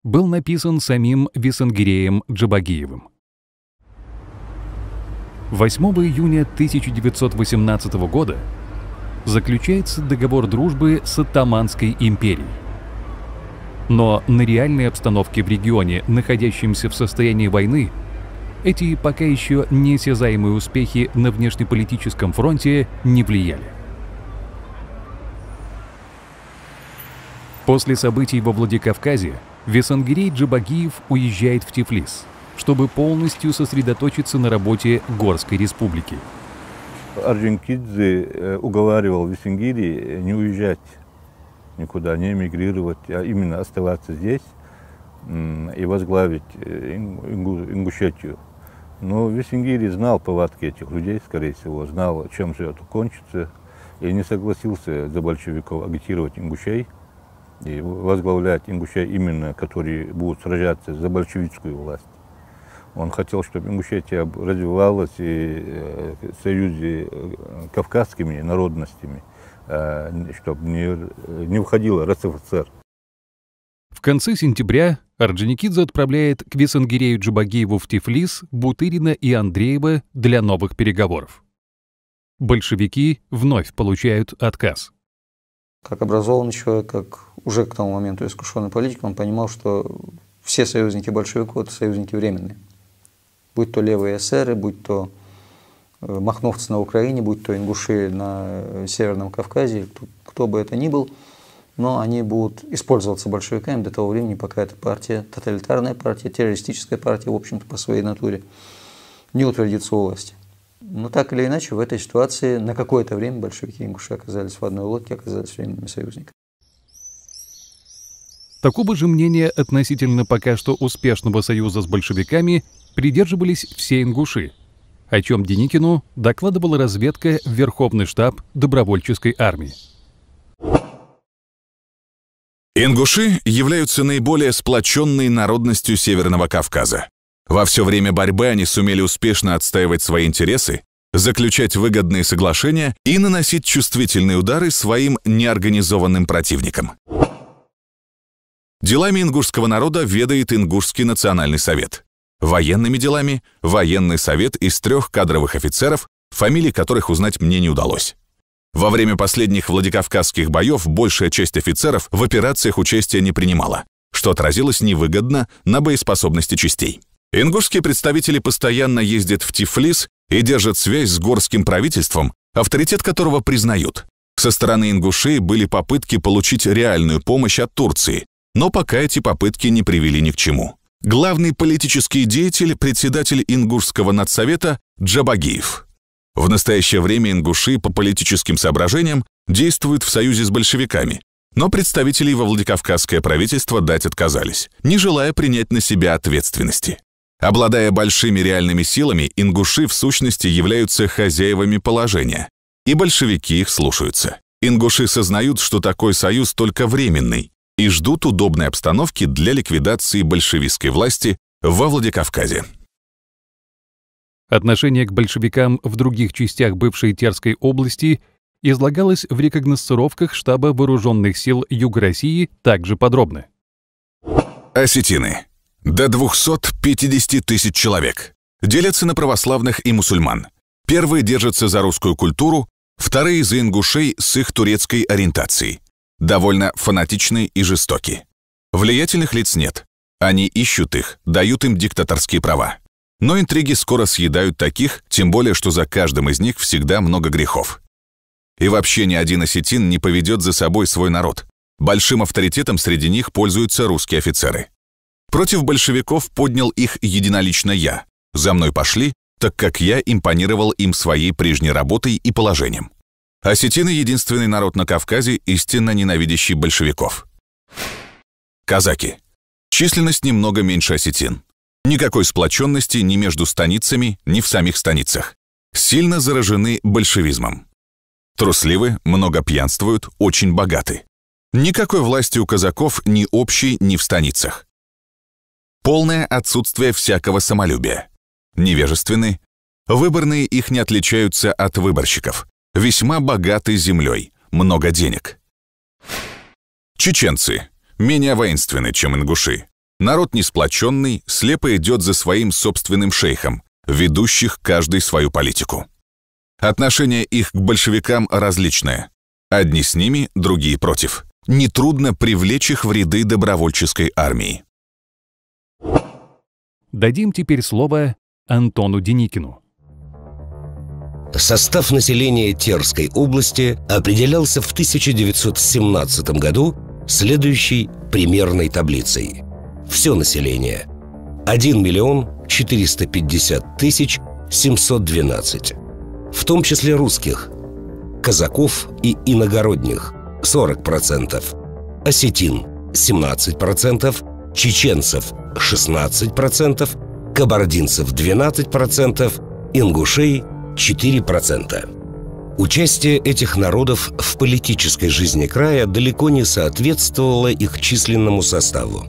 был написан самим Висангиреем Джабагиевым. 8 июня 1918 года заключается договор дружбы с Отоманской империей. Но на реальной обстановке в регионе, находящемся в состоянии войны, эти пока еще неосязаемые успехи на внешнеполитическом фронте не влияли. После событий во Владикавказе Висангирей Джабагиев уезжает в Тифлис, чтобы полностью сосредоточиться на работе Горской республики. Орджоникидзе уговаривал Висангири не уезжать никуда, не эмигрировать, а именно оставаться здесь и возглавить Ингушетию. Но Висангири знал повадки этих людей, скорее всего, знал, чем все это кончится, и не согласился за большевиков агитировать ингушей и возглавлять ингушей именно, которые будут сражаться за большевистскую власть. Он хотел, чтобы Ингушетия развивалась и в союзе кавказскими народностями, чтобы не входила РСФСР. В конце сентября Орджоникидзе отправляет к Висангирею Джабагиеву в Тифлис Бутырина и Андреева для новых переговоров. Большевики вновь получают отказ. Как образованный человек, как уже к тому моменту искушенный политик, он понимал, что в все союзники большевиков – это союзники временные. Будь то левые эсеры, будь то махновцы на Украине, будь то ингуши на Северном Кавказе, кто бы это ни был, но они будут использоваться большевиками до того времени, пока эта партия, тоталитарная партия, террористическая партия, в общем-то, по своей натуре, не утвердится у власти. Но так или иначе, в этой ситуации на какое-то время большевики и ингуши оказались в одной лодке, оказались временными союзниками. Такого же мнения относительно пока что успешного союза с большевиками придерживались все ингуши, о чем Деникину докладывала разведка в Верховный штаб добровольческой армии. Ингуши являются наиболее сплоченной народностью Северного Кавказа. Во все время борьбы они сумели успешно отстаивать свои интересы, заключать выгодные соглашения и наносить чувствительные удары своим неорганизованным противникам. Делами ингушского народа ведает Ингушский национальный совет. Военными делами – военный совет из 3 кадровых офицеров, фамилий которых узнать мне не удалось. Во время последних Владикавказских боев большая часть офицеров в операциях участия не принимала, что отразилось невыгодно на боеспособности частей. Ингушские представители постоянно ездят в Тифлис и держат связь с горским правительством, авторитет которого признают. Со стороны ингушей были попытки получить реальную помощь от Турции, но пока эти попытки не привели ни к чему. Главный политический деятель – председатель Ингушского надсовета Джабагиев. В настоящее время ингуши по политическим соображениям действуют в союзе с большевиками, но представителей во Владикавказское правительство дать отказались, не желая принять на себя ответственности. Обладая большими реальными силами, ингуши в сущности являются хозяевами положения, и большевики их слушаются. Ингуши сознают, что такой союз только временный, и ждут удобной обстановки для ликвидации большевистской власти во Владикавказе. Отношение к большевикам в других частях бывшей Терской области излагалось в рекогносцировках штаба вооруженных сил Юга России также подробно. Осетины. До 250 тысяч человек. Делятся на православных и мусульман. Первые держатся за русскую культуру, вторые за ингушей с их турецкой ориентацией. Довольно фанатичны и жестоки. Влиятельных лиц нет. Они ищут их, дают им диктаторские права. Но интриги скоро съедают таких, тем более, что за каждым из них всегда много грехов. И вообще ни один осетин не поведет за собой свой народ. Большим авторитетом среди них пользуются русские офицеры. Против большевиков поднял их единолично я. За мной пошли, так как я импонировал им своей прежней работой и положением. Осетины – единственный народ на Кавказе, истинно ненавидящий большевиков. Казаки. Численность немного меньше осетин. Никакой сплоченности ни между станицами, ни в самих станицах. Сильно заражены большевизмом. Трусливы, много пьянствуют, очень богаты. Никакой власти у казаков ни общей, ни в станицах. Полное отсутствие всякого самолюбия. Невежественны. Выборные их не отличаются от выборщиков. Весьма богаты землей, много денег. Чеченцы. Менее воинственны, чем ингуши. Народ несплоченный, слепо идет за своим собственным шейхом, ведущих каждый свою политику. Отношение их к большевикам различное. Одни с ними, другие против. Нетрудно привлечь их в ряды добровольческой армии. Дадим теперь слово Антону Деникину. Состав населения Терской области определялся в 1917 году следующей примерной таблицей. Все население – 1 450 712, в том числе русских, казаков и иногородних – 40%, осетин – 17%, чеченцев – 16%, кабардинцев – 12%, ингушей – 4%. Участие этих народов в политической жизни края далеко не соответствовало их численному составу.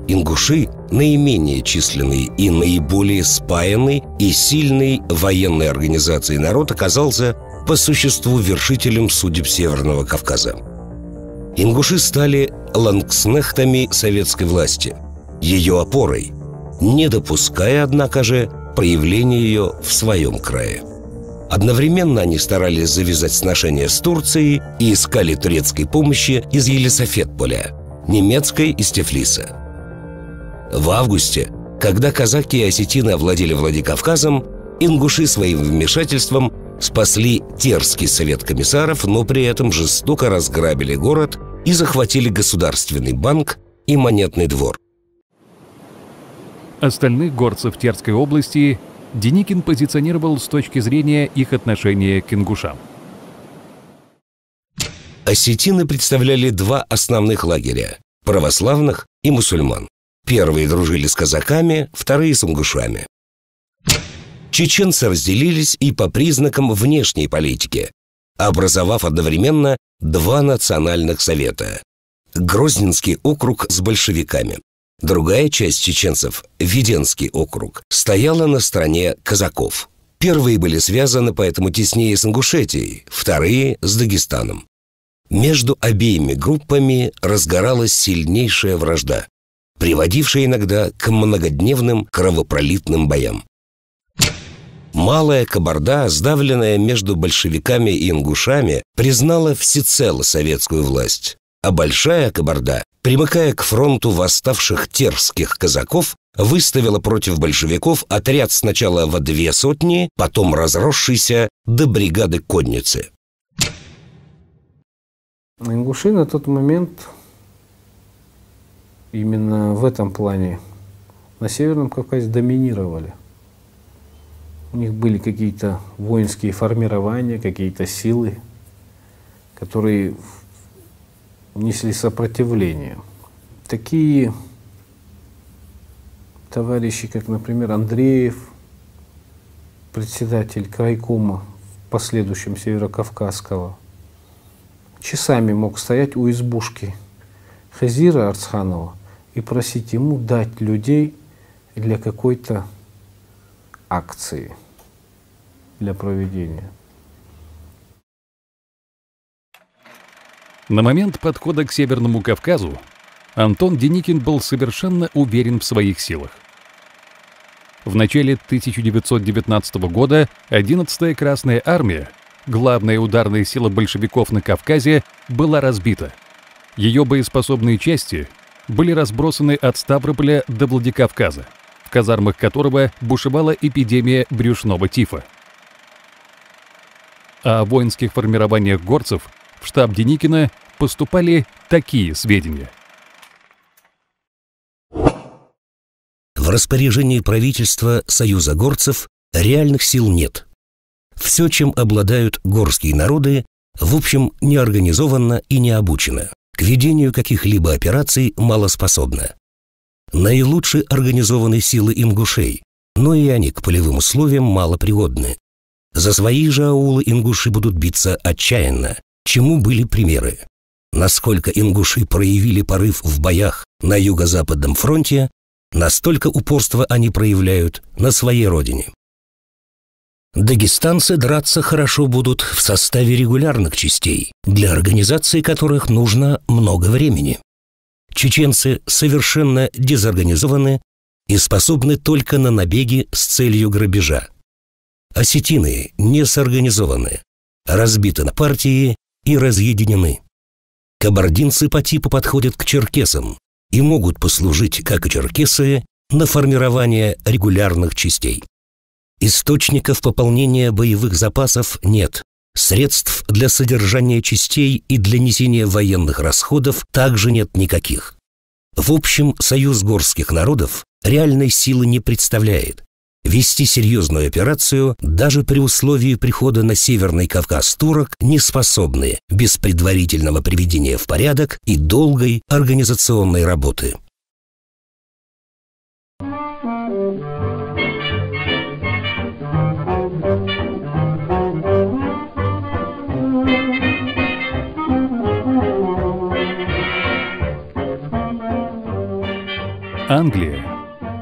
Ингуши – наименее численный и наиболее спаянный и сильный военной организацией народ оказался по существу вершителем судеб Северного Кавказа. Ингуши стали ландскнехтами советской власти, ее опорой, не допуская, однако же, проявления ее в своем крае. Одновременно они старались завязать сношения с Турцией и искали турецкой помощи из Елисафетполя, немецкой из Тифлиса. В августе, когда казаки и осетины овладели Владикавказом, ингуши своим вмешательством спасли Терский совет комиссаров, но при этом жестоко разграбили город и захватили Государственный банк и Монетный двор. Остальных горцев Терской области Деникин позиционировал с точки зрения их отношения к ингушам. Осетины представляли два основных лагеря – православных и мусульман. Первые дружили с казаками, вторые с ингушами. Чеченцы разделились и по признакам внешней политики, образовав одновременно два национальных совета. Грозненский округ с большевиками. Другая часть чеченцев, Веденский округ, стояла на стороне казаков. Первые были связаны поэтому теснее с Ингушетией, вторые – с Дагестаном. Между обеими группами разгоралась сильнейшая вражда, приводившая иногда к многодневным кровопролитным боям. Малая Кабарда, сдавленная между большевиками и ингушами, признала всецело советскую власть, а Большая Кабарда, примыкая к фронту восставших терских казаков, выставила против большевиков отряд сначала во 200, потом разросшийся до бригады конницы. Ингуши на тот момент именно в этом плане на Северном Кавказе доминировали. У них были какие-то воинские формирования, какие-то силы, которые несли сопротивление. Такие товарищи, как, например, Андреев, председатель крайкома в последующем Северокавказского, часами мог стоять у избушки Хазира Арцханова и просить ему дать людей для какой-то акции, для проведения. На момент подхода к Северному Кавказу Антон Деникин был совершенно уверен в своих силах. В начале 1919 года 11-я Красная армия, главная ударная сила большевиков на Кавказе, была разбита. Ее боеспособные части были разбросаны от Ставрополя до Владикавказа, в казармах которого бушевала эпидемия брюшного тифа. О воинских формированиях горцев в штаб Деникина поступали такие сведения. В распоряжении правительства Союза горцев реальных сил нет. Все, чем обладают горские народы, в общем, не организовано и не обучено. К ведению каких-либо операций малоспособно. Наилучше организованы силы ингушей, но и они к полевым условиям малопригодны. За свои же аулы ингуши будут биться отчаянно, чему были примеры. Насколько ингуши проявили порыв в боях на Юго-Западном фронте, настолько упорства они проявляют на своей родине. Дагестанцы драться хорошо будут в составе регулярных частей, для организации которых нужно много времени. Чеченцы совершенно дезорганизованы и способны только на набеги с целью грабежа. Осетины не сорганизованы, разбиты на партии и разъединены. Кабардинцы по типу подходят к черкесам и могут послужить, как и черкесы, на формирование регулярных частей. Источников пополнения боевых запасов нет. Средств для содержания частей и для несения военных расходов также нет никаких. В общем, Союз горских народов реальной силы не представляет. Вести серьезную операцию даже при условии прихода на Северный Кавказ турок не способны без предварительного приведения в порядок и долгой организационной работы. Англия,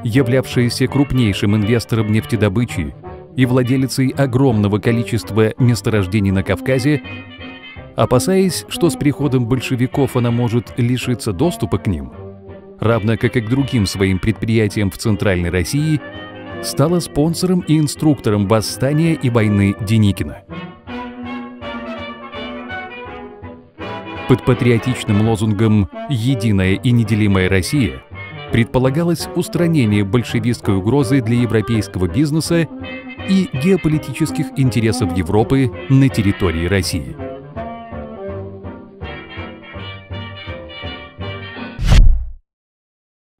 являвшаяся крупнейшим инвестором нефтедобычи и владелицей огромного количества месторождений на Кавказе, опасаясь, что с приходом большевиков она может лишиться доступа к ним, равно как и к другим своим предприятиям в Центральной России, стала спонсором и инструктором восстания и войны Деникина. Под патриотичным лозунгом «Единая и неделимая Россия» предполагалось устранение большевистской угрозы для европейского бизнеса и геополитических интересов Европы на территории России.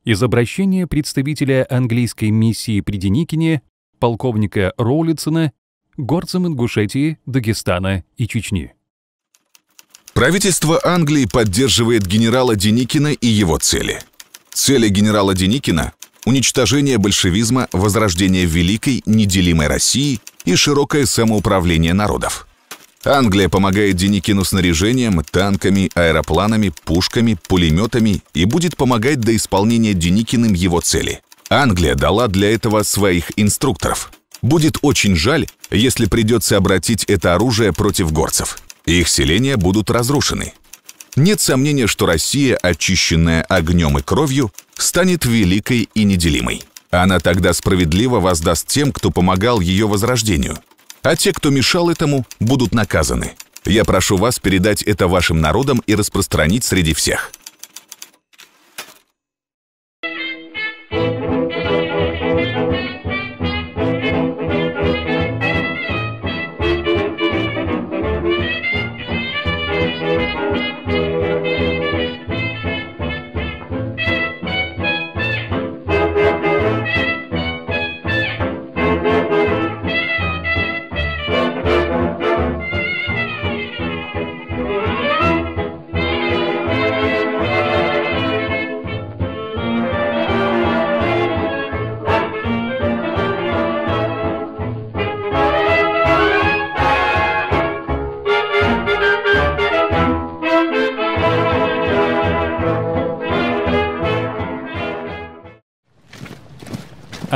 Из обращения представителя английской миссии при Деникине, полковника Роулитсона, горцам Ингушетии, Дагестана и Чечни. Правительство Англии поддерживает генерала Деникина и его цели. Цели генерала Деникина – уничтожение большевизма, возрождение великой, неделимой России и широкое самоуправление народов. Англия помогает Деникину снаряжением, танками, аэропланами, пушками, пулеметами и будет помогать до исполнения Деникиным его цели. Англия дала для этого своих инструкторов. Будет очень жаль, если придется обратить это оружие против горцев. Их селения будут разрушены. Нет сомнения, что Россия, очищенная огнем и кровью, станет великой и неделимой. Она тогда справедливо воздаст тем, кто помогал ее возрождению. А те, кто мешал этому, будут наказаны. Я прошу вас передать это вашим народам и распространить среди всех.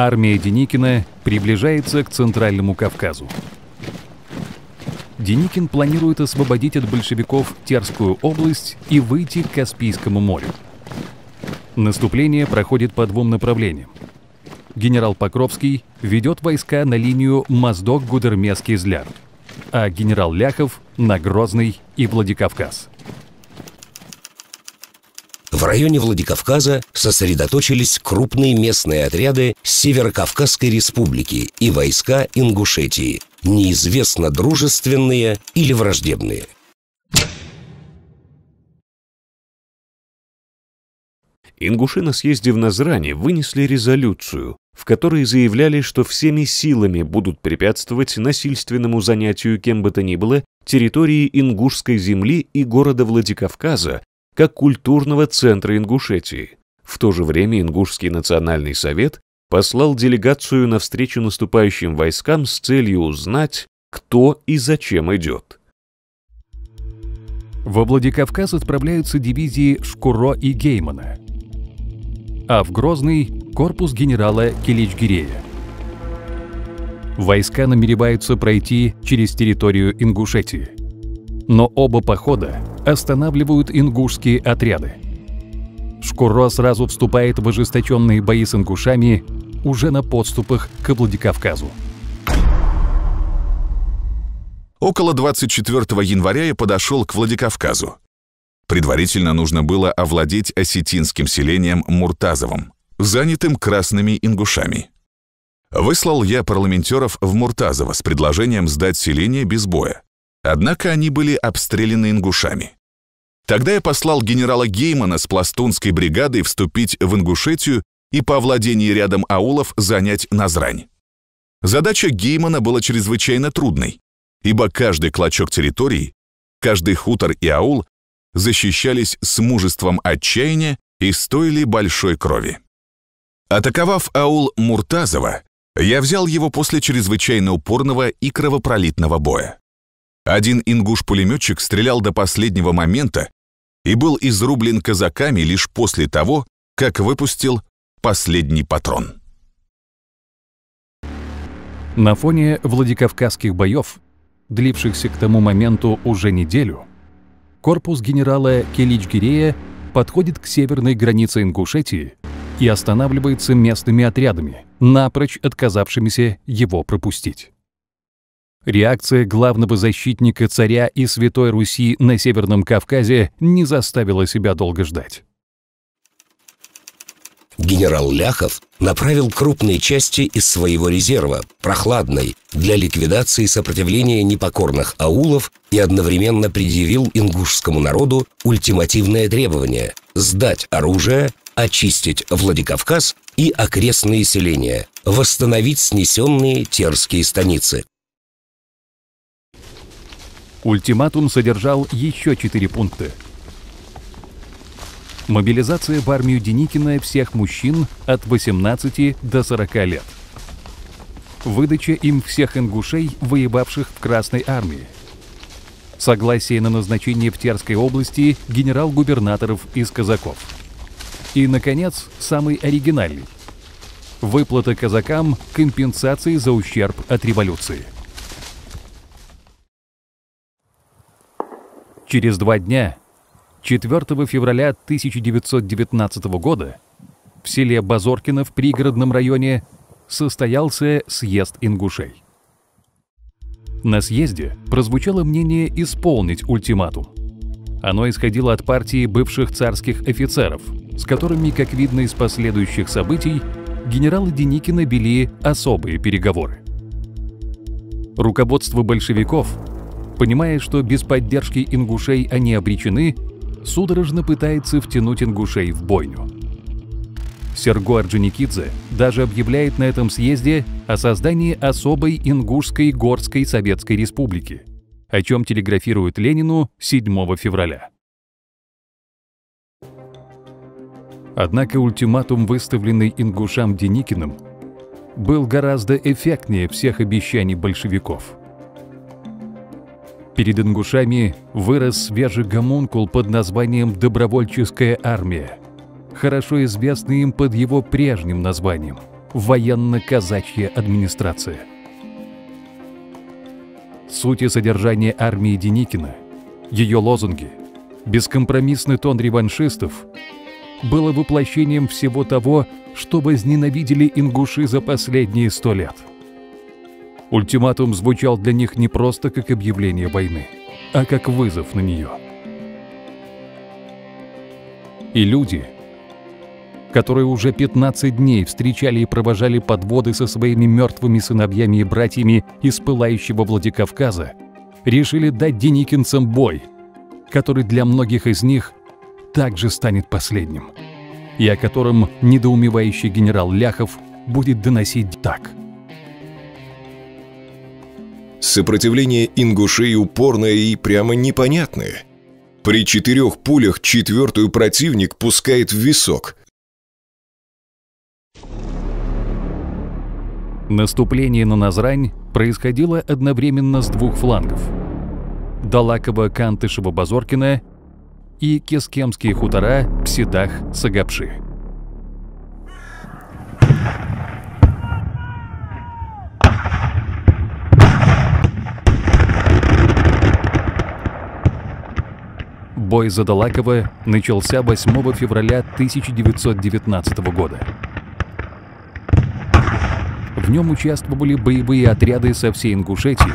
Армия Деникина приближается к Центральному Кавказу. Деникин планирует освободить от большевиков Терскую область и выйти к Каспийскому морю. Наступление проходит по двум направлениям. Генерал Покровский ведет войска на линию Моздок-Гудермес-Кизляр, а генерал Ляхов — на Грозный и Владикавказ. В районе Владикавказа сосредоточились крупные местные отряды Северокавказской республики и войска Ингушетии, неизвестно дружественные или враждебные. Ингуши на съезде в Назрани вынесли резолюцию, в которой заявляли, что всеми силами будут препятствовать насильственному занятию кем бы то ни было территории Ингушской земли и города Владикавказа как культурного центра Ингушетии. В то же время Ингушский национальный совет послал делегацию на встречу наступающим войскам с целью узнать, кто и зачем идет. Во Владикавказ отправляются дивизии Шкуро и Геймана, а в Грозный — корпус генерала Киличгирея. Войска намереваются пройти через территорию Ингушетии. Но оба похода останавливают ингушские отряды. Шкуро сразу вступает в ожесточенные бои с ингушами уже на подступах к Владикавказу. Около 24 января я подошел к Владикавказу. Предварительно нужно было овладеть осетинским селением Муртазовым, занятым красными ингушами. Выслал я парламентеров в Муртазово с предложением сдать селение без боя. Однако они были обстреляны ингушами. Тогда я послал генерала Геймана с пластунской бригадой вступить в Ингушетию и по овладении рядом аулов занять Назрань. Задача Геймана была чрезвычайно трудной, ибо каждый клочок территории, каждый хутор и аул защищались с мужеством отчаяния и стоили большой крови. Атаковав аул Муртазова, я взял его после чрезвычайно упорного и кровопролитного боя. Один ингуш-пулеметчик стрелял до последнего момента и был изрублен казаками лишь после того, как выпустил последний патрон. На фоне владикавказских боев, длившихся к тому моменту уже неделю, корпус генерала Киличгирея подходит к северной границе Ингушетии и останавливается местными отрядами, напрочь отказавшимися его пропустить. Реакция главного защитника царя и Святой Руси на Северном Кавказе не заставила себя долго ждать. генерал Ляхов направил крупные части из своего резерва, Прохладной, для ликвидации сопротивления непокорных аулов и одновременно предъявил ингушскому народу ультимативное требование – сдать оружие, очистить Владикавказ и окрестные селения, восстановить снесенные терские станицы. Ультиматум содержал еще 4 пункта. Мобилизация в армию Деникина всех мужчин от 18 до 40 лет. Выдача им всех ингушей, воевавших в Красной армии. Согласие на назначение в Терской области генерал-губернаторов из казаков. И, наконец, самый оригинальный. Выплата казакам компенсации за ущерб от революции. Через 2 дня, 4 февраля 1919 года, в селе Базоркино в пригородном районе состоялся съезд ингушей. На съезде прозвучало мнение исполнить ультиматум. Оно исходило от партии бывших царских офицеров, с которыми, как видно из последующих событий, генералы Деникина вели особые переговоры. Руководство большевиков, понимая, что без поддержки ингушей они обречены, судорожно пытается втянуть ингушей в бойню. Серго Орджоникидзе даже объявляет на этом съезде о создании особой ингушской горской советской республики, о чем телеграфирует Ленину 7 февраля. Однако ультиматум, выставленный ингушам Деникиным, был гораздо эффектнее всех обещаний большевиков. Перед ингушами вырос свежий гомункул под названием «Добровольческая армия», хорошо известный им под его прежним названием – «Военно-казачья администрация». Суть и содержание армии Деникина, ее лозунги, бескомпромиссный тон реваншистов было воплощением всего того, что возненавидели ингуши за последние 100 лет. Ультиматум звучал для них не просто как объявление войны, а как вызов на нее. И люди, которые уже 15 дней встречали и провожали подводы со своими мертвыми сыновьями и братьями из пылающего Владикавказа, решили дать деникинцам бой, который для многих из них также станет последним, и о котором недоумевающий генерал Ляхов будет доносить так. Сопротивление ингушей упорное и прямо непонятное. При 4 пулях 4-ю противник пускает в висок. Наступление на Назрань происходило одновременно с 2 флангов – Далаково-Кантышево-Базоркино и Кескемские хутора Псидах-Сагапши. Бой за Далаково начался 8 февраля 1919 года. В нем участвовали боевые отряды со всей Ингушетии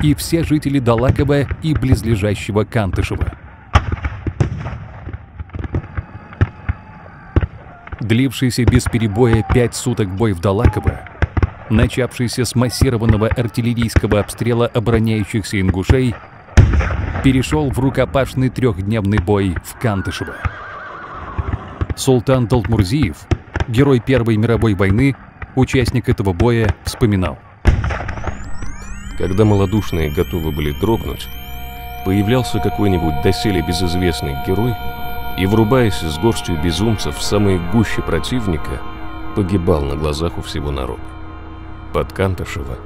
и все жители Далакова и близлежащего Кантышева. Длившийся без перебоя 5 суток бой в Далаково, начавшийся с массированного артиллерийского обстрела обороняющихся ингушей, перешел в рукопашный 3-дневный бой в Кантышево. Султан Талтмурзиев, герой Первой мировой войны, участник этого боя, вспоминал. Когда малодушные готовы были дрогнуть, появлялся какой-нибудь доселе безызвестный герой и, врубаясь с горстью безумцев в самые гуще противника, погибал на глазах у всего народа. Под Кантышево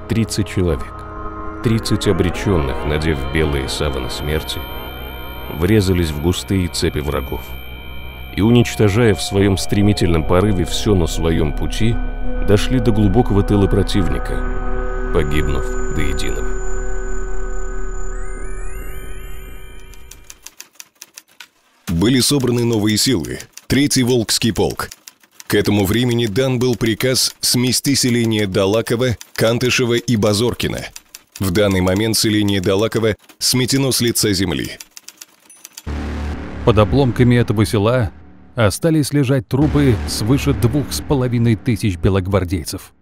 30 человек, 30 обреченных, надев белые саваны смерти, врезались в густые цепи врагов и, уничтожая в своем стремительном порыве все на своем пути, дошли до глубокого тыла противника, погибнув до единого. Были собраны новые силы, 3-й Волжский полк. К этому времени дан был приказ смести селение Далаково, Кантышево и Базоркино. В данный момент селение Далаково сметено с лица земли. Под обломками этого села остались лежать трупы свыше 2500 белогвардейцев.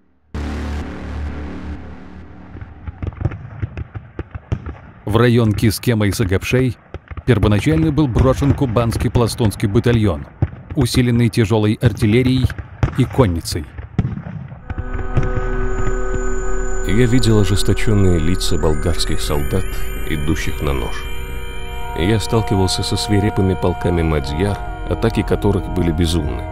В район Кискема и Сагапшей первоначально был брошен кубанский пластунский батальон, усиленный тяжелой артиллерией и конницей. Я видел ожесточенные лица болгарских солдат, идущих на нож. Я сталкивался со свирепыми полками мадьяр, атаки которых были безумны.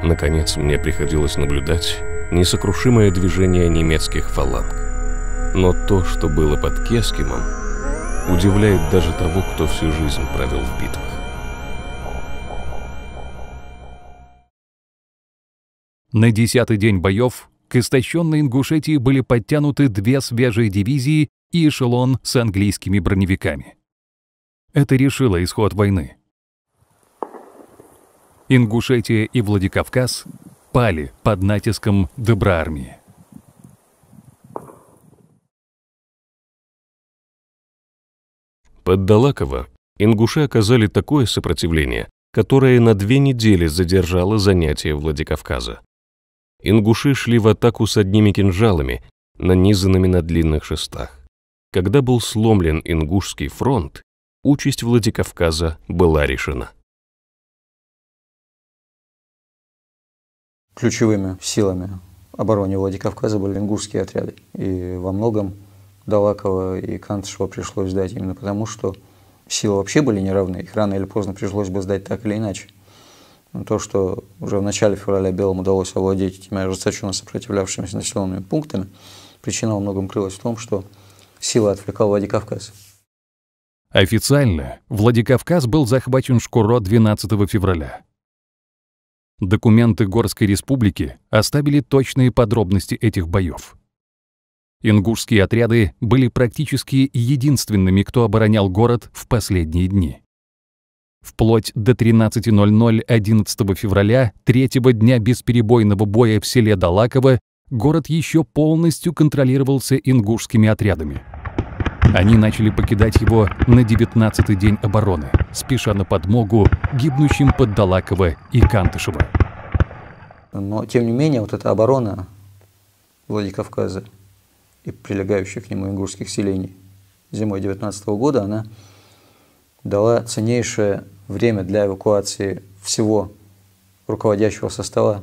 Наконец, мне приходилось наблюдать несокрушимое движение немецких фаланг. Но то, что было под Кескемом, удивляет даже того, кто всю жизнь провел в битвах. На 10-й день боев к истощенной Ингушетии были подтянуты 2 свежие дивизии и эшелон с английскими броневиками. Это решило исход войны. Ингушетия и Владикавказ пали под натиском Доброармии. Под Далаково ингуши оказали такое сопротивление, которое на 2 недели задержало занятие Владикавказа. Ингуши шли в атаку с одними кинжалами, нанизанными на длинных шестах. Когда был сломлен Ингушский фронт, участь Владикавказа была решена. Ключевыми силами обороны Владикавказа были ингушские отряды. И во многом Далаково и Кантышево пришлось сдать именно потому, что силы вообще были неравны. Их рано или поздно пришлось бы сдать так или иначе. Но то, что уже в начале февраля белым удалось овладеть этими ожесточенно сопротивлявшимися населенными пунктами, причина во многом крылась в том, что сила отвлекал Владикавказ. Официально Владикавказ был захвачен Шкуро 12 февраля. Документы Горской республики оставили точные подробности этих боев. Ингушские отряды были практически единственными, кто оборонял город в последние дни. Вплоть до 13:00 11 февраля, 3-го дня бесперебойного боя в селе Далаково, город еще полностью контролировался ингушскими отрядами. Они начали покидать его на 19-й день обороны, спеша на подмогу гибнущим под Далаково и Кантышево. Но, тем не менее, вот эта оборона Владикавказа и прилегающих к нему ингушских селений зимой 19 года, она дала ценнейшее время для эвакуации всего руководящего состава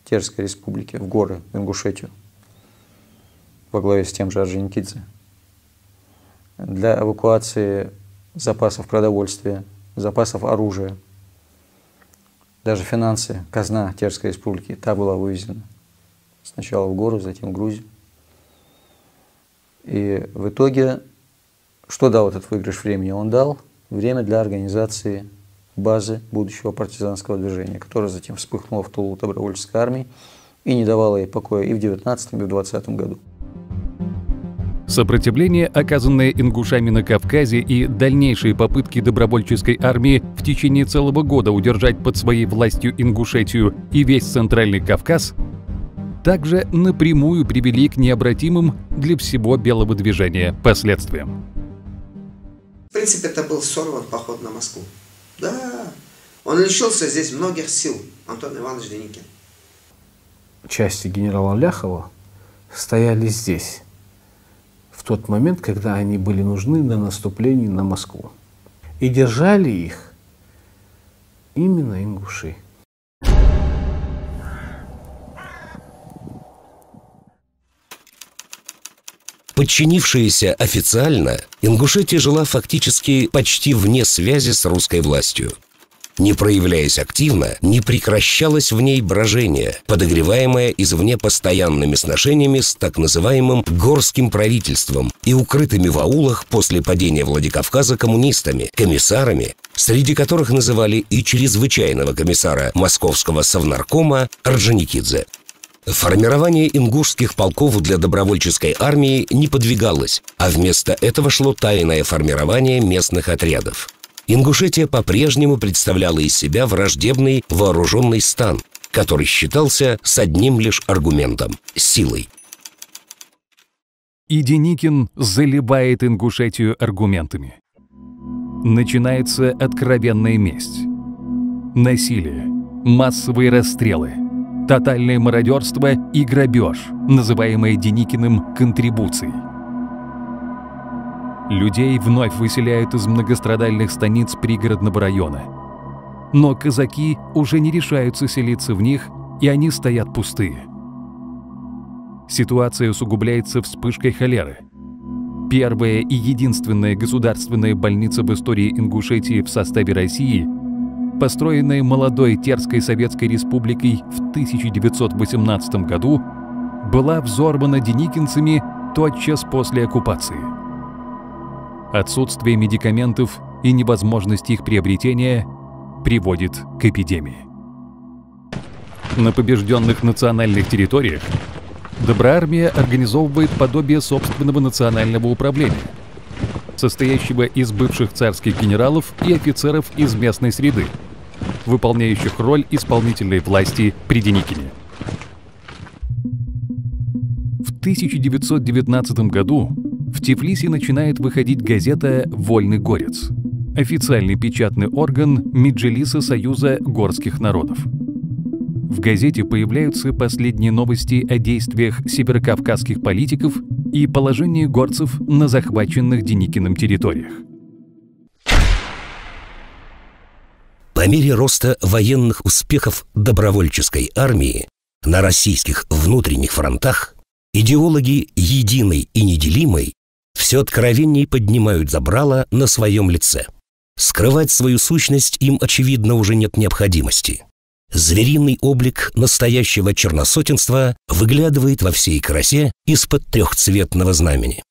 Терской республики в горы, в Ингушетию, во главе с тем же Орджоникидзе. Для эвакуации запасов продовольствия, запасов оружия, даже финансы, казна Терской республики, та была вывезена сначала в гору, затем в Грузию. И в итоге, что дал этот выигрыш времени? Он дал время для организации базы будущего партизанского движения, которое затем вспыхнуло в тылу добровольческой армии и не давало ей покоя и в 19 и в 20 году. Сопротивление, оказанное ингушами на Кавказе, и дальнейшие попытки добровольческой армии в течение целого года удержать под своей властью Ингушетию и весь Центральный Кавказ также напрямую привели к необратимым для всего белого движения последствиям. В принципе, это был сорван поход на Москву. Да, он лишился здесь многих сил, Антон Иванович Деникин. Части генерала Ляхова стояли здесь в тот момент, когда они были нужны на наступлении на Москву. И держали их именно ингуши. Подчинившаяся официально, Ингушетия жила фактически почти вне связи с русской властью. Не проявляясь активно, не прекращалось в ней брожение, подогреваемое извне постоянными сношениями с так называемым горским правительством и укрытыми в аулах после падения Владикавказа коммунистами, комиссарами, среди которых называли и чрезвычайного комиссара Московского совнаркома Орджоникидзе. Формирование ингушских полков для добровольческой армии не подвигалось, а вместо этого шло тайное формирование местных отрядов. Ингушетия по-прежнему представляла из себя враждебный вооруженный стан, который считался с одним лишь аргументом – силой. И Деникин заливает Ингушетию аргументами. Начинается откровенная месть. насилие, массовые расстрелы, тотальное мародерство и грабеж, называемое Деникиным контрибуцией. Людей вновь выселяют из многострадальных станиц пригородного района. Но казаки уже не решаются селиться в них, и они стоят пустые. Ситуация усугубляется вспышкой холеры. Первая и единственная государственная больница в истории Ингушетии в составе России, построенная молодой Терской Советской Республикой в 1918 году, была взорвана деникинцами тотчас после оккупации. Отсутствие медикаментов и невозможность их приобретения приводит к эпидемии. На побежденных национальных территориях Доброармия организовывает подобие собственного национального управления, состоящего из бывших царских генералов и офицеров из местной среды, выполняющих роль исполнительной власти при Деникине. В 1919 году в Тифлисе начинает выходить газета «Вольный горец», официальный печатный орган Меджлиса Союза горских народов. В газете появляются последние новости о действиях северокавказских политиков и положении горцев на захваченных Деникиным территориях. По мере роста военных успехов добровольческой армии на российских внутренних фронтах идеологи единой и неделимой все откровенней поднимают забрало на своем лице. Скрывать свою сущность им, очевидно, уже нет необходимости. Звериный облик настоящего черносотенства выглядывает во всей красе из-под трехцветного знамени.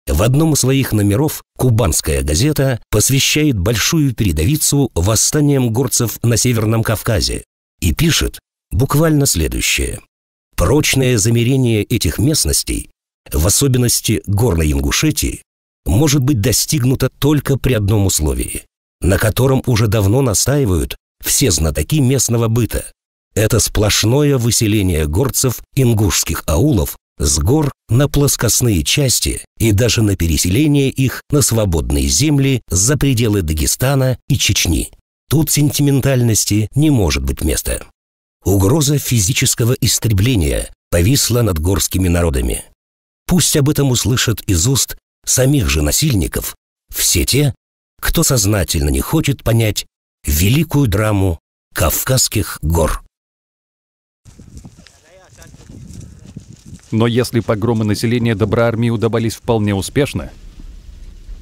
В одном из своих номеров «Кубанская газета» посвящает большую передовицу восстаниям горцев на Северном Кавказе и пишет буквально следующее. Прочное замерение этих местностей, в особенности Горной Ингушетии, может быть достигнуто только при одном условии, на котором уже давно настаивают все знатоки местного быта. Это сплошное выселение горцев ингушских аулов с гор на плоскостные части и даже на переселение их на свободные земли за пределы Дагестана и Чечни. Тут сентиментальности не может быть места. Угроза физического истребления повисла над горскими народами. Пусть об этом услышат из уст самих же насильников все те, кто сознательно не хочет понять великую драму Кавказских гор. Но если погромы населения Доброармии удавались вполне успешно,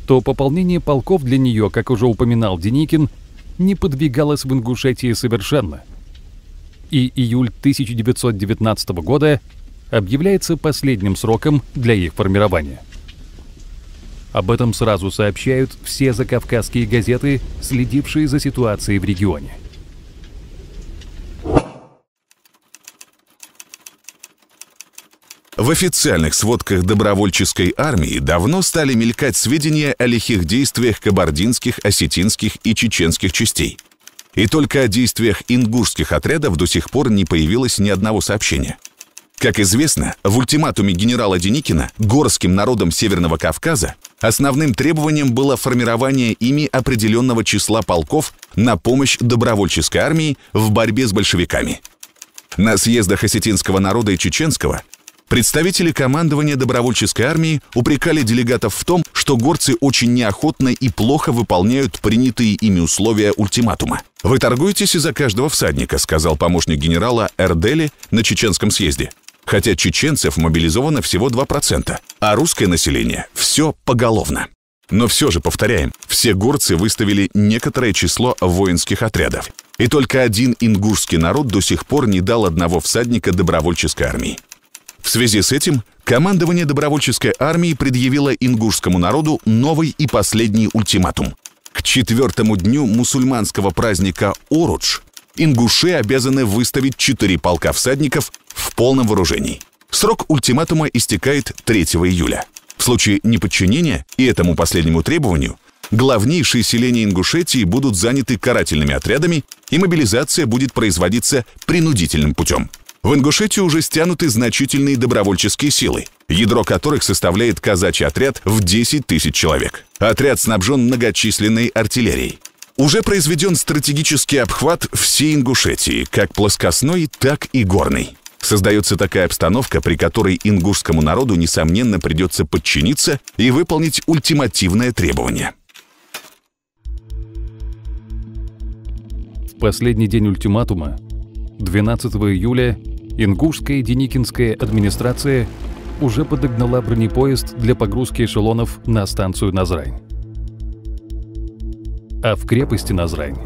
то пополнение полков для нее, как уже упоминал Деникин, не подвигалось в Ингушетии совершенно. И июль 1919 года объявляется последним сроком для их формирования. Об этом сразу сообщают все закавказские газеты, следившие за ситуацией в регионе. В официальных сводках добровольческой армии давно стали мелькать сведения о лихих действиях кабардинских, осетинских и чеченских частей. И только о действиях ингушских отрядов до сих пор не появилось ни одного сообщения. Как известно, в ультиматуме генерала Деникина горским народам Северного Кавказа основным требованием было формирование ими определенного числа полков на помощь добровольческой армии в борьбе с большевиками. На съездах осетинского народа и чеченского представители командования добровольческой армии упрекали делегатов в том, что горцы очень неохотно и плохо выполняют принятые ими условия ультиматума. «Вы торгуетесь из-за каждого всадника», — сказал помощник генерала Эрдели на чеченском съезде. Хотя чеченцев мобилизовано всего 2%, а русское население все поголовно. Но все же, повторяем, все горцы выставили некоторое число воинских отрядов. И только один ингушский народ до сих пор не дал одного всадника добровольческой армии. В связи с этим командование добровольческой армии предъявило ингушскому народу новый и последний ультиматум. К 4-му дню мусульманского праздника Орудж ингуши обязаны выставить 4 полка всадников в полном вооружении. Срок ультиматума истекает 3 июля. В случае неподчинения и этому последнему требованию главнейшие селения Ингушетии будут заняты карательными отрядами, и мобилизация будет производиться принудительным путем. В Ингушетию уже стянуты значительные добровольческие силы, ядро которых составляет казачий отряд в 10 тысяч человек. Отряд снабжен многочисленной артиллерией. уже произведен стратегический обхват всей Ингушетии, как плоскостной, так и горной. Создается такая обстановка, при которой ингушскому народу, несомненно, придется подчиниться и выполнить ультимативное требование. В последний день ультиматума, 12 июля, ингушская деникинская администрация уже подогнала бронепоезд для погрузки эшелонов на станцию Назрань. А в крепости Назрань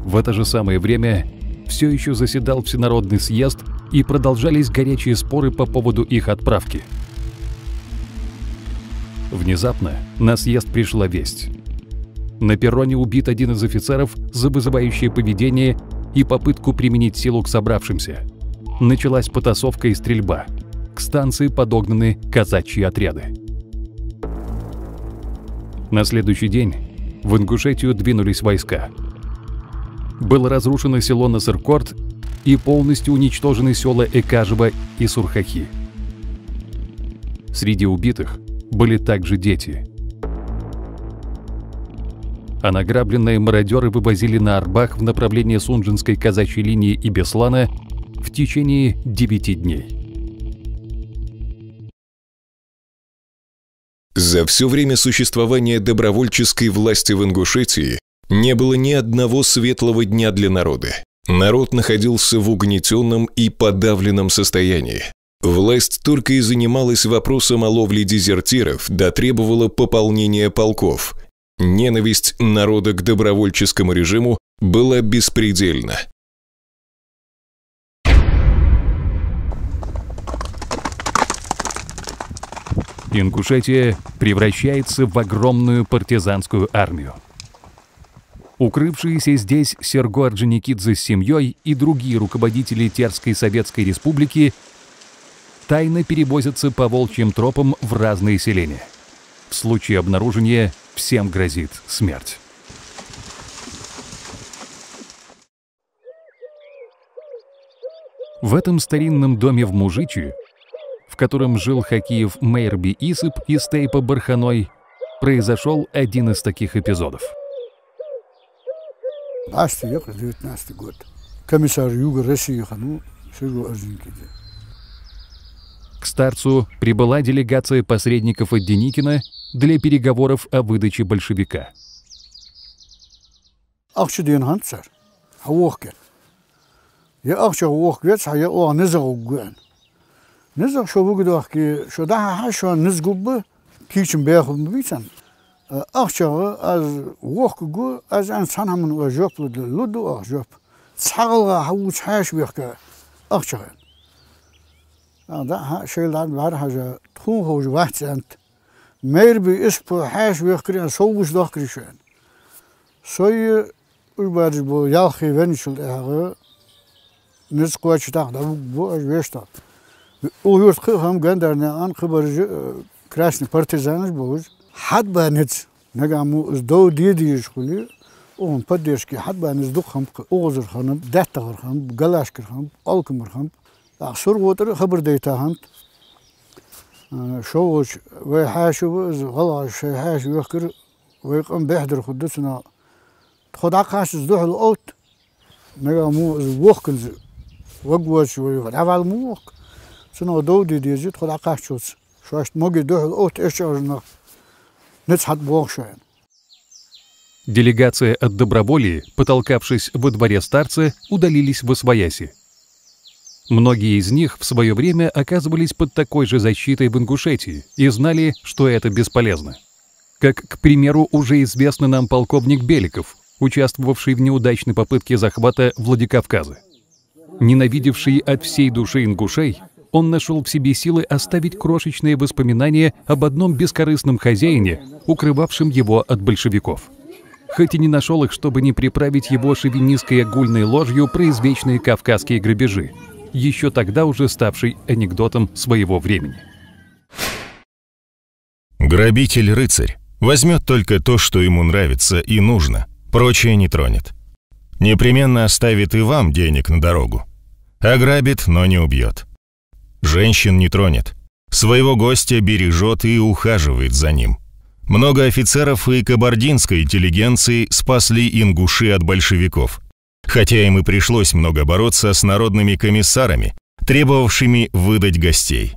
в это же самое время все еще заседал Всенародный съезд и продолжались горячие споры по поводу их отправки. Внезапно на съезд пришла весть. На перроне убит один из офицеров за вызывающее поведение и попытку применить силу к собравшимся. Началась потасовка и стрельба. К станции подогнаны казачьи отряды. На следующий день в Ингушетию двинулись войска. Было разрушено село Насыркорт и полностью уничтожены села Экажево и Сурхахи. Среди убитых были также дети. А награбленные мародеры вывозили на Арбах в направлении Сунжинской казачьей линии и Беслана в течение 9 дней. За все время существования добровольческой власти в Ингушетии не было ни одного светлого дня для народа. Народ находился в угнетенном и подавленном состоянии. Власть только и занималась вопросом о ловле дезертиров, да требовала пополнения полков. Ненависть народа к добровольческому режиму была беспредельна. Ингушетия превращается в огромную партизанскую армию. Укрывшиеся здесь Серго Орджоникидзе с семьей и другие руководители Терской Советской Республики тайно перевозятся по волчьим тропам в разные селения. В случае обнаружения всем грозит смерть. В этом старинном доме в Мужичи, в котором жил Хакиев Мейрби Исып и Стейпа Барханой, произошел один из таких эпизодов. 20 век, 19 год. Комиссар Юга России Серго Орджоникидзе. К старцу прибыла делегация посредников от Деникина для переговоров о выдаче большевика. Низах шо выгодах ки шо да хашо низгубы кичим бехом битан. Ахча аз вохгу аз инсан хамн жоп луду жоп. Цагалга хауч хаш бехка ахча. Да шейлан бар хажа тхун хож вахтант. Мейрби испо хаш бехкрин соуш дохкришен. Сой убадж бо ялхи венчул ага низкоч да бо вешта. Уюрт хам гандерне ан хабар красный партизан буз хад банец нагаму сдо диди шкули он поддержки хад банец духам озер ханам даттагар хам галашкар хам алкмар хам ахсур вотер хабар дейта хам шоуч вай хашу غلاش حاش يذكر ويقوم بيحضر خدتنا خدا قاش زدوح الاوت نغامو ووخكن وقوش ويفعل موك سنو دودي ديزيت خدا قاشوس شواشت موجي دوحل اوت اشارنا نتحط بوخشين. Делегация от Доброволии, потолкавшись во дворе старца, удалились в Освояси. Многие из них в свое время оказывались под такой же защитой в Ингушетии и знали, что это бесполезно. Как, к примеру, уже известный нам полковник Беликов, участвовавший в неудачной попытке захвата Владикавказа. Ненавидевший от всей души ингушей, он нашел в себе силы оставить крошечные воспоминания об одном бескорыстном хозяине, укрывавшем его от большевиков. Хоть и не нашел их, чтобы не приправить его шовинистской огульной ложью про извечные кавказские грабежи, еще тогда уже ставший анекдотом своего времени. Грабитель-рыцарь возьмет только то, что ему нравится и нужно, прочее не тронет. Непременно оставит и вам денег на дорогу. Ограбит, но не убьет. Женщин не тронет. Своего гостя бережет и ухаживает за ним. Много офицеров и кабардинской интеллигенции спасли ингуши от большевиков. Хотя им и пришлось много бороться с народными комиссарами, требовавшими выдать гостей.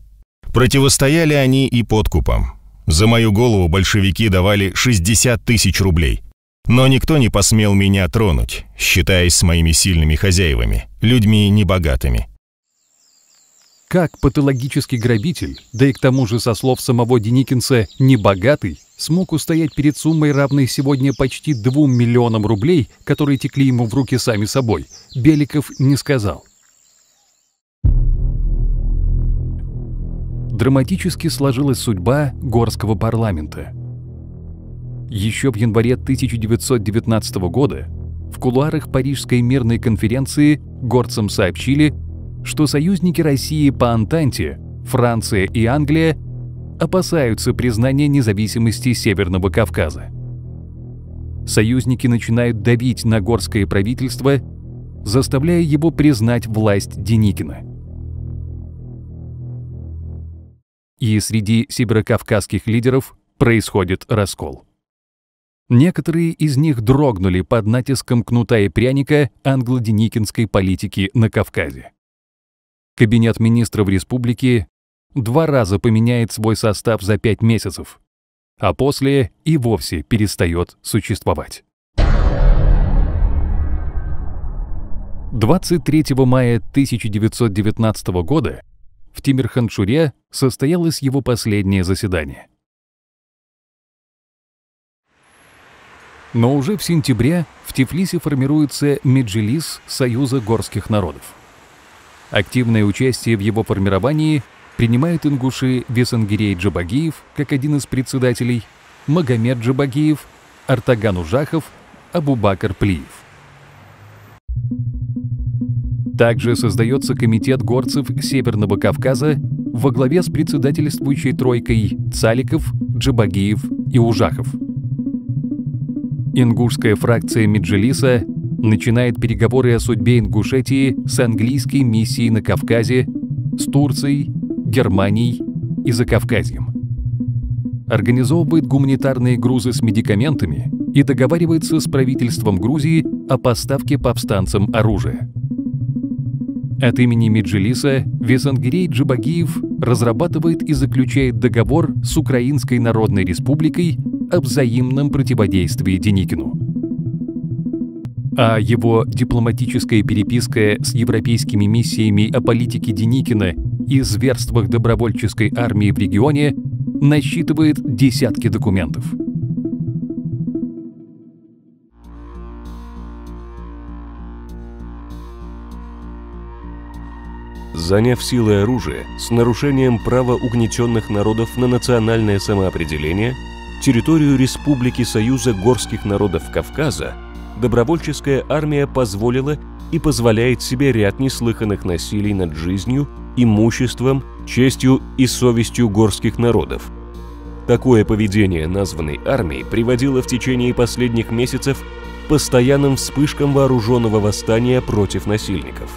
Противостояли они и подкупам. За мою голову большевики давали 60 тысяч рублей. Но никто не посмел меня тронуть, считаясь с моими сильными хозяевами, людьми небогатыми. Как патологический грабитель, да и к тому же, со слов самого Деникинца, небогатый, смог устоять перед суммой, равной сегодня почти 2 миллионам рублей, которые текли ему в руки сами собой, Беликов не сказал. Драматически сложилась судьба горского парламента. Еще в январе 1919 года в кулуарах Парижской мирной конференции горцам сообщили, что союзники России по Антанте, Франция и Англия, опасаются признания независимости Северного Кавказа. Союзники начинают давить на горское правительство, заставляя его признать власть Деникина. И среди северокавказских лидеров происходит раскол. Некоторые из них дрогнули под натиском кнута и пряника англо-деникинской политики на Кавказе. Кабинет министров республики 2 раза поменяет свой состав за 5 месяцев, а после и вовсе перестает существовать. 23 мая 1919 года в Тимирхан-Шуре состоялось его последнее заседание. Но уже в сентябре в Тифлисе формируется Меджлис Союза горских народов. Активное участие в его формировании принимают ингуши Весангирей Джабагиев как один из председателей, Магомед Джабагиев, Артаган Ужахов, Абубакар Плиев. Также создается комитет горцев Северного Кавказа во главе с председательствующей тройкой Цаликов, Джабагиев и Ужахов. Ингушская фракция Меджлиса начинает переговоры о судьбе Ингушетии с английской миссией на Кавказе, с Турцией, Германией и Закавказьем. Организовывает гуманитарные грузы с медикаментами и договаривается с правительством Грузии о поставке повстанцам оружия. От имени Меджлиса Весангирей Джабагиев разрабатывает и заключает договор с Украинской Народной Республикой о взаимном противодействии Деникину. А его дипломатическая переписка с европейскими миссиями о политике Деникина и зверствах добровольческой армии в регионе насчитывает десятки документов. Заняв силой оружие с нарушением права угнетенных народов на национальное самоопределение, территорию Республики Союза горских народов Кавказа, добровольческая армия позволила и позволяет себе ряд неслыханных насилий над жизнью, имуществом, честью и совестью горских народов. Такое поведение названной армии приводило в течение последних месяцев к постоянным вспышкам вооруженного восстания против насильников.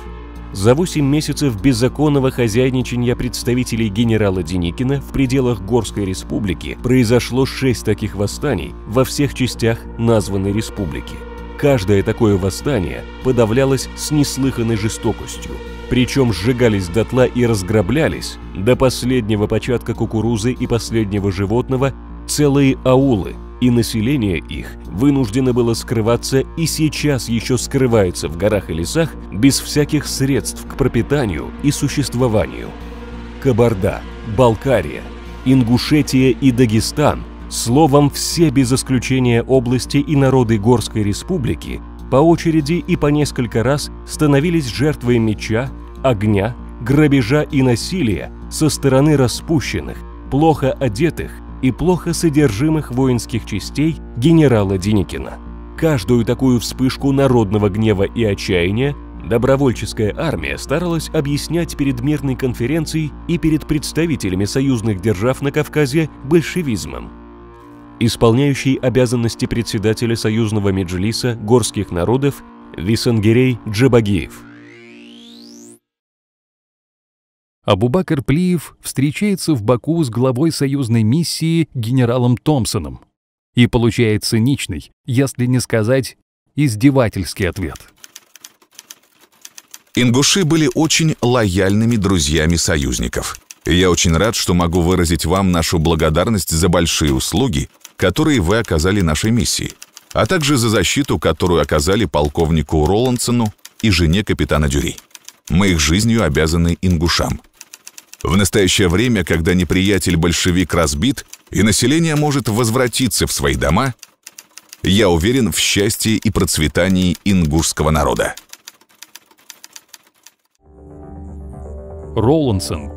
За 8 месяцев беззаконного хозяйничания представителей генерала Деникина в пределах Горской республики произошло 6 таких восстаний во всех частях названной республики. Каждое такое восстание подавлялось с неслыханной жестокостью, причем сжигались дотла и разграблялись до последнего початка кукурузы и последнего животного целые аулы, и население их вынуждено было скрываться и сейчас еще скрывается в горах и лесах без всяких средств к пропитанию и существованию. Кабарда, Балкария, Ингушетия и Дагестан, словом, все без исключения области и народы Горской республики по очереди и по несколько раз становились жертвой меча, огня, грабежа и насилия со стороны распущенных, плохо одетых и плохо содержимых воинских частей генерала Деникина. Каждую такую вспышку народного гнева и отчаяния добровольческая армия старалась объяснять перед мирной конференцией и перед представителями союзных держав на Кавказе большевизмом. Исполняющий обязанности председателя союзного меджлиса горских народов Весангирей Джабагиев. Абубакр Плиев встречается в Баку с главой союзной миссии генералом Томпсоном и получает циничный, если не сказать издевательский ответ. Ингуши были очень лояльными друзьями союзников. И я очень рад, что могу выразить вам нашу благодарность за большие услуги, которые вы оказали нашей миссии, а также за защиту, которую оказали полковнику Роландсону и жене капитана Дюри. Мы их жизнью обязаны ингушам. В настоящее время, когда неприятель-большевик разбит и население может возвратиться в свои дома, я уверен в счастье и процветании ингушского народа. Роландсон,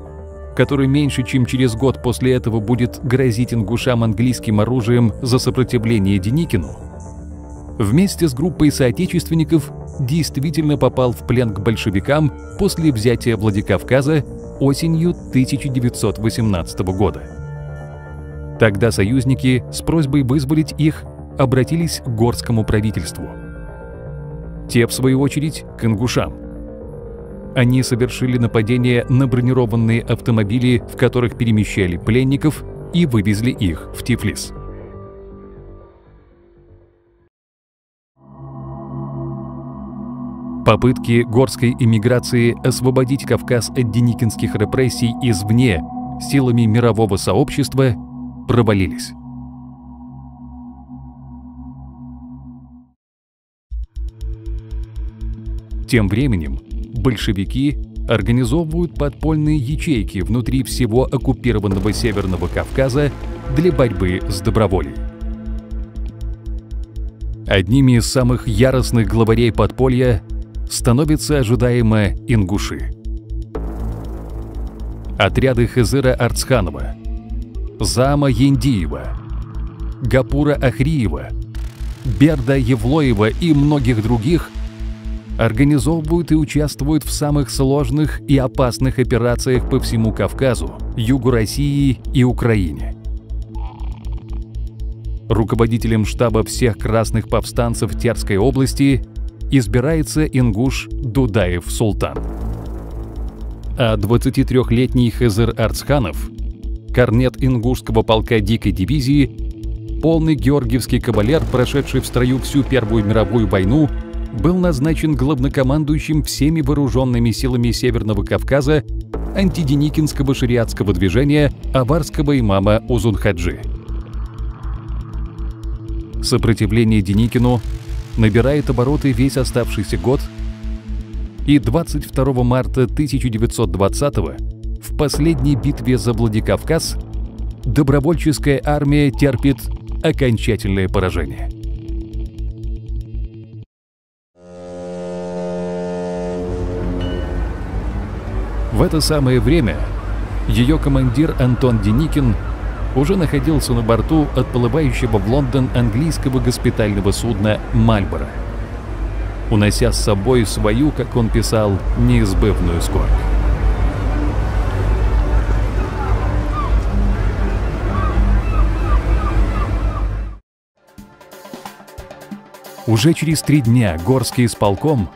который меньше чем через год после этого будет грозить ингушам английским оружием за сопротивление Деникину, вместе с группой соотечественников действительно попал в плен к большевикам после взятия Владикавказа осенью 1918 года. Тогда союзники с просьбой вызволить их обратились к горскому правительству. Те, в свою очередь, к ингушам. Они совершили нападение на бронированные автомобили, в которых перемещали пленников, и вывезли их в Тифлис. Попытки горской эмиграции освободить Кавказ от деникинских репрессий извне силами мирового сообщества провалились. Тем временем большевики организовывают подпольные ячейки внутри всего оккупированного Северного Кавказа для борьбы с доброволей. Одними из самых яростных главарей подполья становятся ожидаемо ингуши. Отряды Хызыра Арцханова, Зама Ендиева, Гапура Ахриева, Берда Евлоева и многих других организовывают и участвуют в самых сложных и опасных операциях по всему Кавказу, Югу России и Украине. Руководителем штаба всех красных повстанцев Терской области избирается ингуш Дудаев Султан. А 23-летний Хызыр Арцханов, корнет ингушского полка дикой дивизии, полный георгиевский кавалер, прошедший в строю всю Первую мировую войну, был назначен главнокомандующим всеми вооруженными силами Северного Кавказа антиденикинского шариатского движения аварского имама Узун-Хаджи. Сопротивление Деникину набирает обороты весь оставшийся год, и 22 марта 1920-го, в последней битве за Владикавказ, добровольческая армия терпит окончательное поражение. В это самое время ее командир Антон Деникин уже находился на борту отплывающего в Лондон английского госпитального судна «Мальборо», унося с собой свою, как он писал, неизбывную скорбь. Уже через 3 дня Горский исполком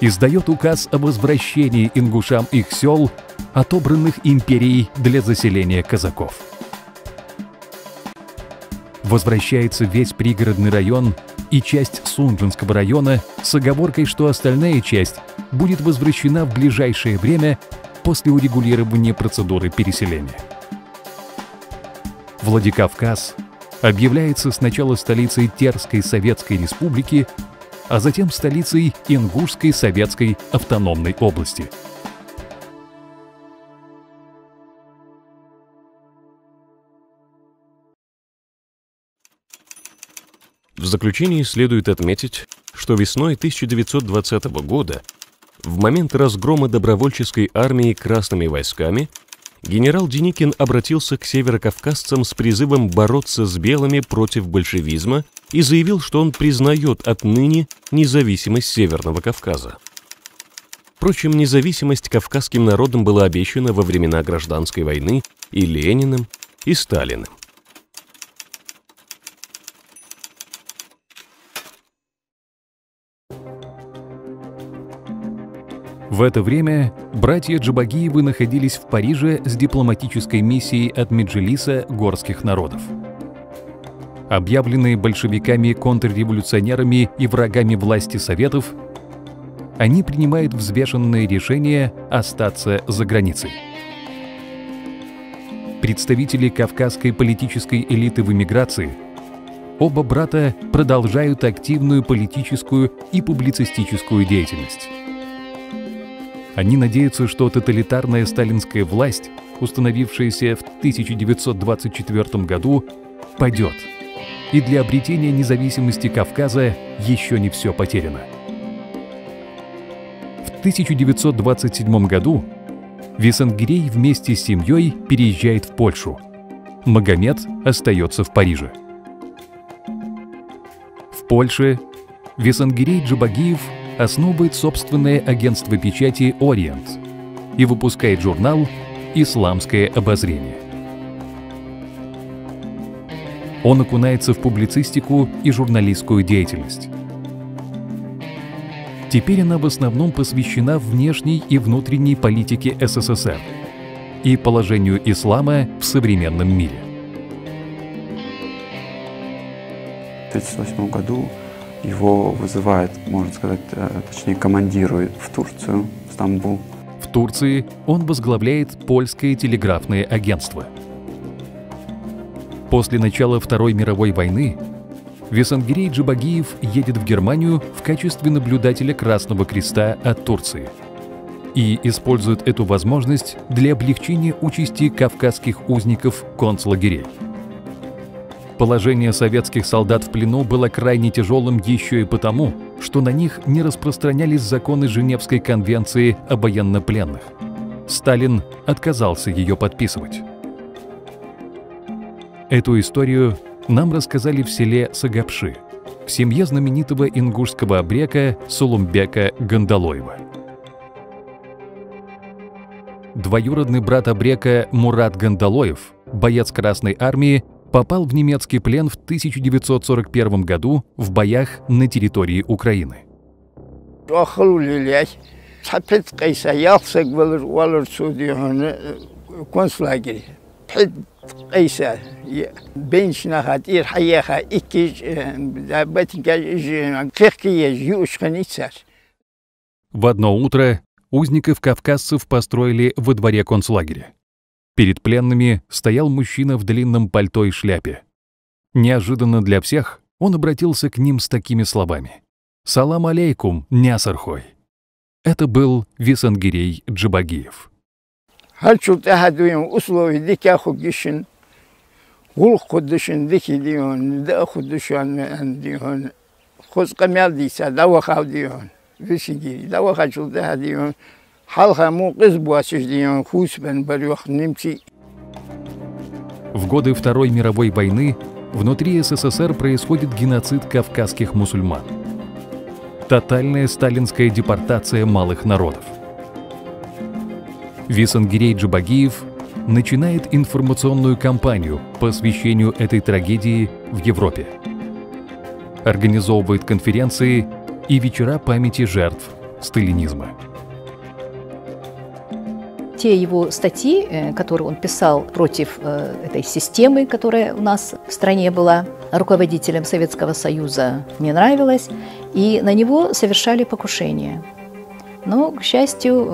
издает указ о возвращении ингушам их сел, отобранных империей для заселения казаков. Возвращается весь пригородный район и часть Сунжинского района с оговоркой, что остальная часть будет возвращена в ближайшее время после урегулирования процедуры переселения. Владикавказ объявляется сначала столицей Терской Советской Республики, а затем столицей Ингушской Советской автономной области. В заключении следует отметить, что весной 1920 года, в момент разгрома добровольческой армии красными войсками, генерал Деникин обратился к северокавказцам с призывом бороться с белыми против большевизма и заявил, что он признает отныне независимость Северного Кавказа. Впрочем, независимость кавказским народам была обещана во времена Гражданской войны и Лениным, и Сталиным. В это время братья Джабагиевы находились в Париже с дипломатической миссией от Меджлиса горских народов. Объявленные большевиками, контрреволюционерами и врагами власти Советов, они принимают взвешенное решение остаться за границей. Представители кавказской политической элиты в эмиграции, оба брата продолжают активную политическую и публицистическую деятельность. Они надеются, что тоталитарная сталинская власть, установившаяся в 1924 году, падет, и для обретения независимости Кавказа еще не все потеряно. В 1927 году Висангирей вместе с семьей переезжает в Польшу. Магомед остается в Париже. В Польше Висангирей Джабагиев основывает собственное агентство печати «Ориент» и выпускает журнал «Исламское обозрение». Он окунается в публицистику и журналистскую деятельность. Теперь она в основном посвящена внешней и внутренней политике СССР и положению ислама в современном мире. В 1938 году его вызывают, можно сказать, точнее командируют в Турцию, в Стамбул. В Турции он возглавляет польское телеграфное агентство. После начала Второй мировой войны Висангирей Джабагиев едет в Германию в качестве наблюдателя Красного Креста от Турции и использует эту возможность для облегчения участи кавказских узников концлагерей. Положение советских солдат в плену было крайне тяжелым еще и потому, что на них не распространялись законы Женевской конвенции о военнопленных. Сталин отказался ее подписывать. Эту историю нам рассказали в селе Сагапши, в семье знаменитого ингушского абрека Сулумбека Гандалоева. Двоюродный брат абрека Мурат Гандалоев, боец Красной армии, попал в немецкий плен в 1941 году в боях на территории Украины. В одно утро узников-кавказцев построили во дворе концлагеря. Перед пленными стоял мужчина в длинном пальто и шляпе. Неожиданно для всех он обратился к ним с такими словами: «Салам алейкум, нясархой». Это был Висангирей Джабагиев. В годы Второй мировой войны внутри СССР происходит геноцид кавказских мусульман. Тотальная сталинская депортация малых народов. Висангирей Джабагиев начинает информационную кампанию по освещению этой трагедии в Европе. Организовывает конференции и вечера памяти жертв сталинизма. Те его статьи, которые он писал против этой системы, которая у нас в стране была, руководителем Советского Союза, не нравилось, и на него совершали покушения. Но, к счастью,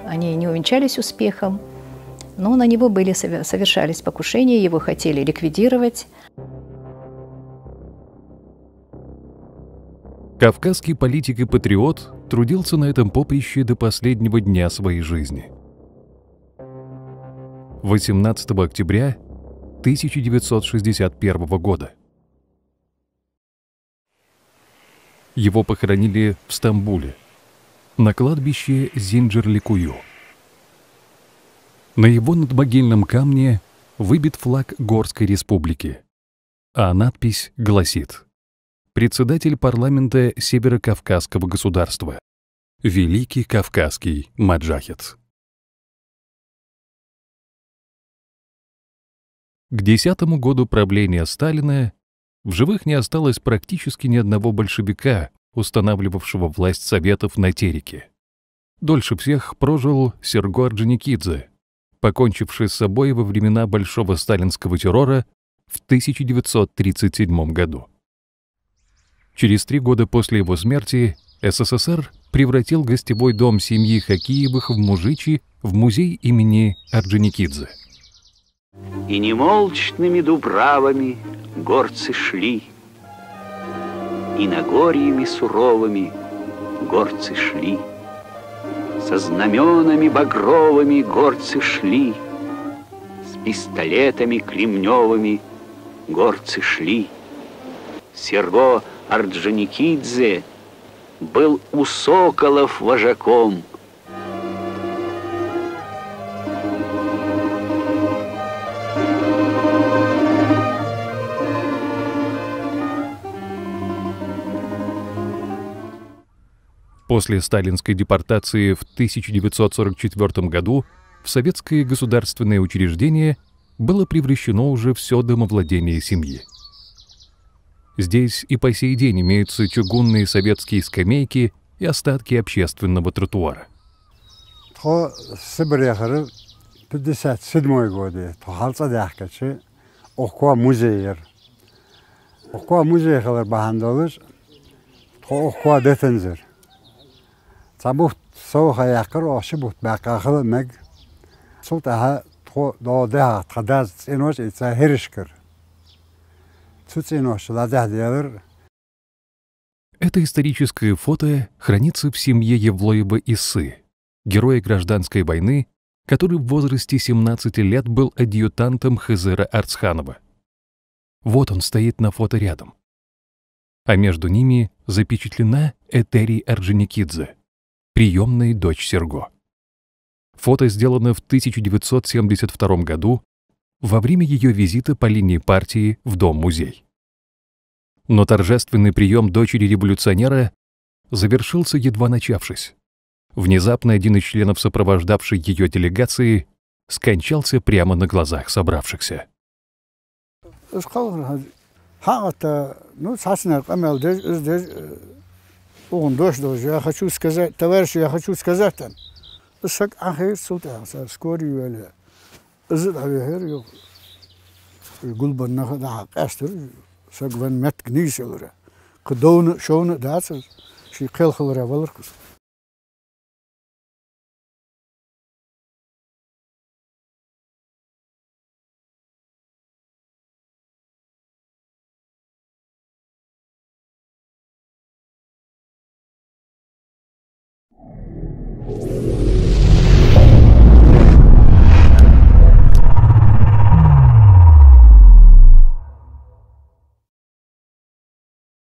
они не увенчались успехом, но на него совершались покушения, его хотели ликвидировать. Кавказский политик и патриот трудился на этом поприще до последнего дня своей жизни. 18 октября 1961 года. Его похоронили в Стамбуле, на кладбище Зинджирликую. На его надмогильном камне выбит флаг Горской республики, а надпись гласит: «Председатель парламента Северокавказского государства, Великий Кавказский маджахед». К 10-му году правления Сталина в живых не осталось практически ни одного большевика, устанавливавшего власть Советов на Тереке. Дольше всех прожил Серго Орджоникидзе, покончивший с собой во времена Большого сталинского террора в 1937 году. Через 3 года после его смерти СССР превратил гостевой дом семьи Хакиевых в Мужичи в музей имени Орджоникидзе. И немолчными дубравами горцы шли, и нагорьями суровыми горцы шли, со знаменами багровыми горцы шли, с пистолетами кремневыми горцы шли. Серго Орджоникидзе был у соколов вожаком. После сталинской депортации в 1944 году в советское государственное учреждение было превращено уже все домовладение семьи. Здесь и по сей день имеются чугунные советские скамейки и остатки общественного тротуара. В 1957 году Забут соха якор ашибут бакахл мэг сутаха тхо додеха тхадаз цинос ица херишкер цуцинос ладахдер. Это историческое фото хранится в семье Евлоева Исы, героя гражданской войны, который в возрасте 17 лет был адъютантом Хызыра Арцханова. Вот он стоит на фото рядом. А между ними запечатлена Этери Орджоникидзе, приемная дочь Серго. Фото сделано в 1972 году во время ее визита по линии партии в Дом-музей. Но торжественный прием дочери революционера завершился, едва начавшись. Внезапно один из членов сопровождавшей ее делегации скончался прямо на глазах собравшихся. Я хочу сказать, товарищи, я хочу сказать, скорее Сагван мет гнисэлэр. Кдоун шоун дац ши хэлхэлэр валэркус.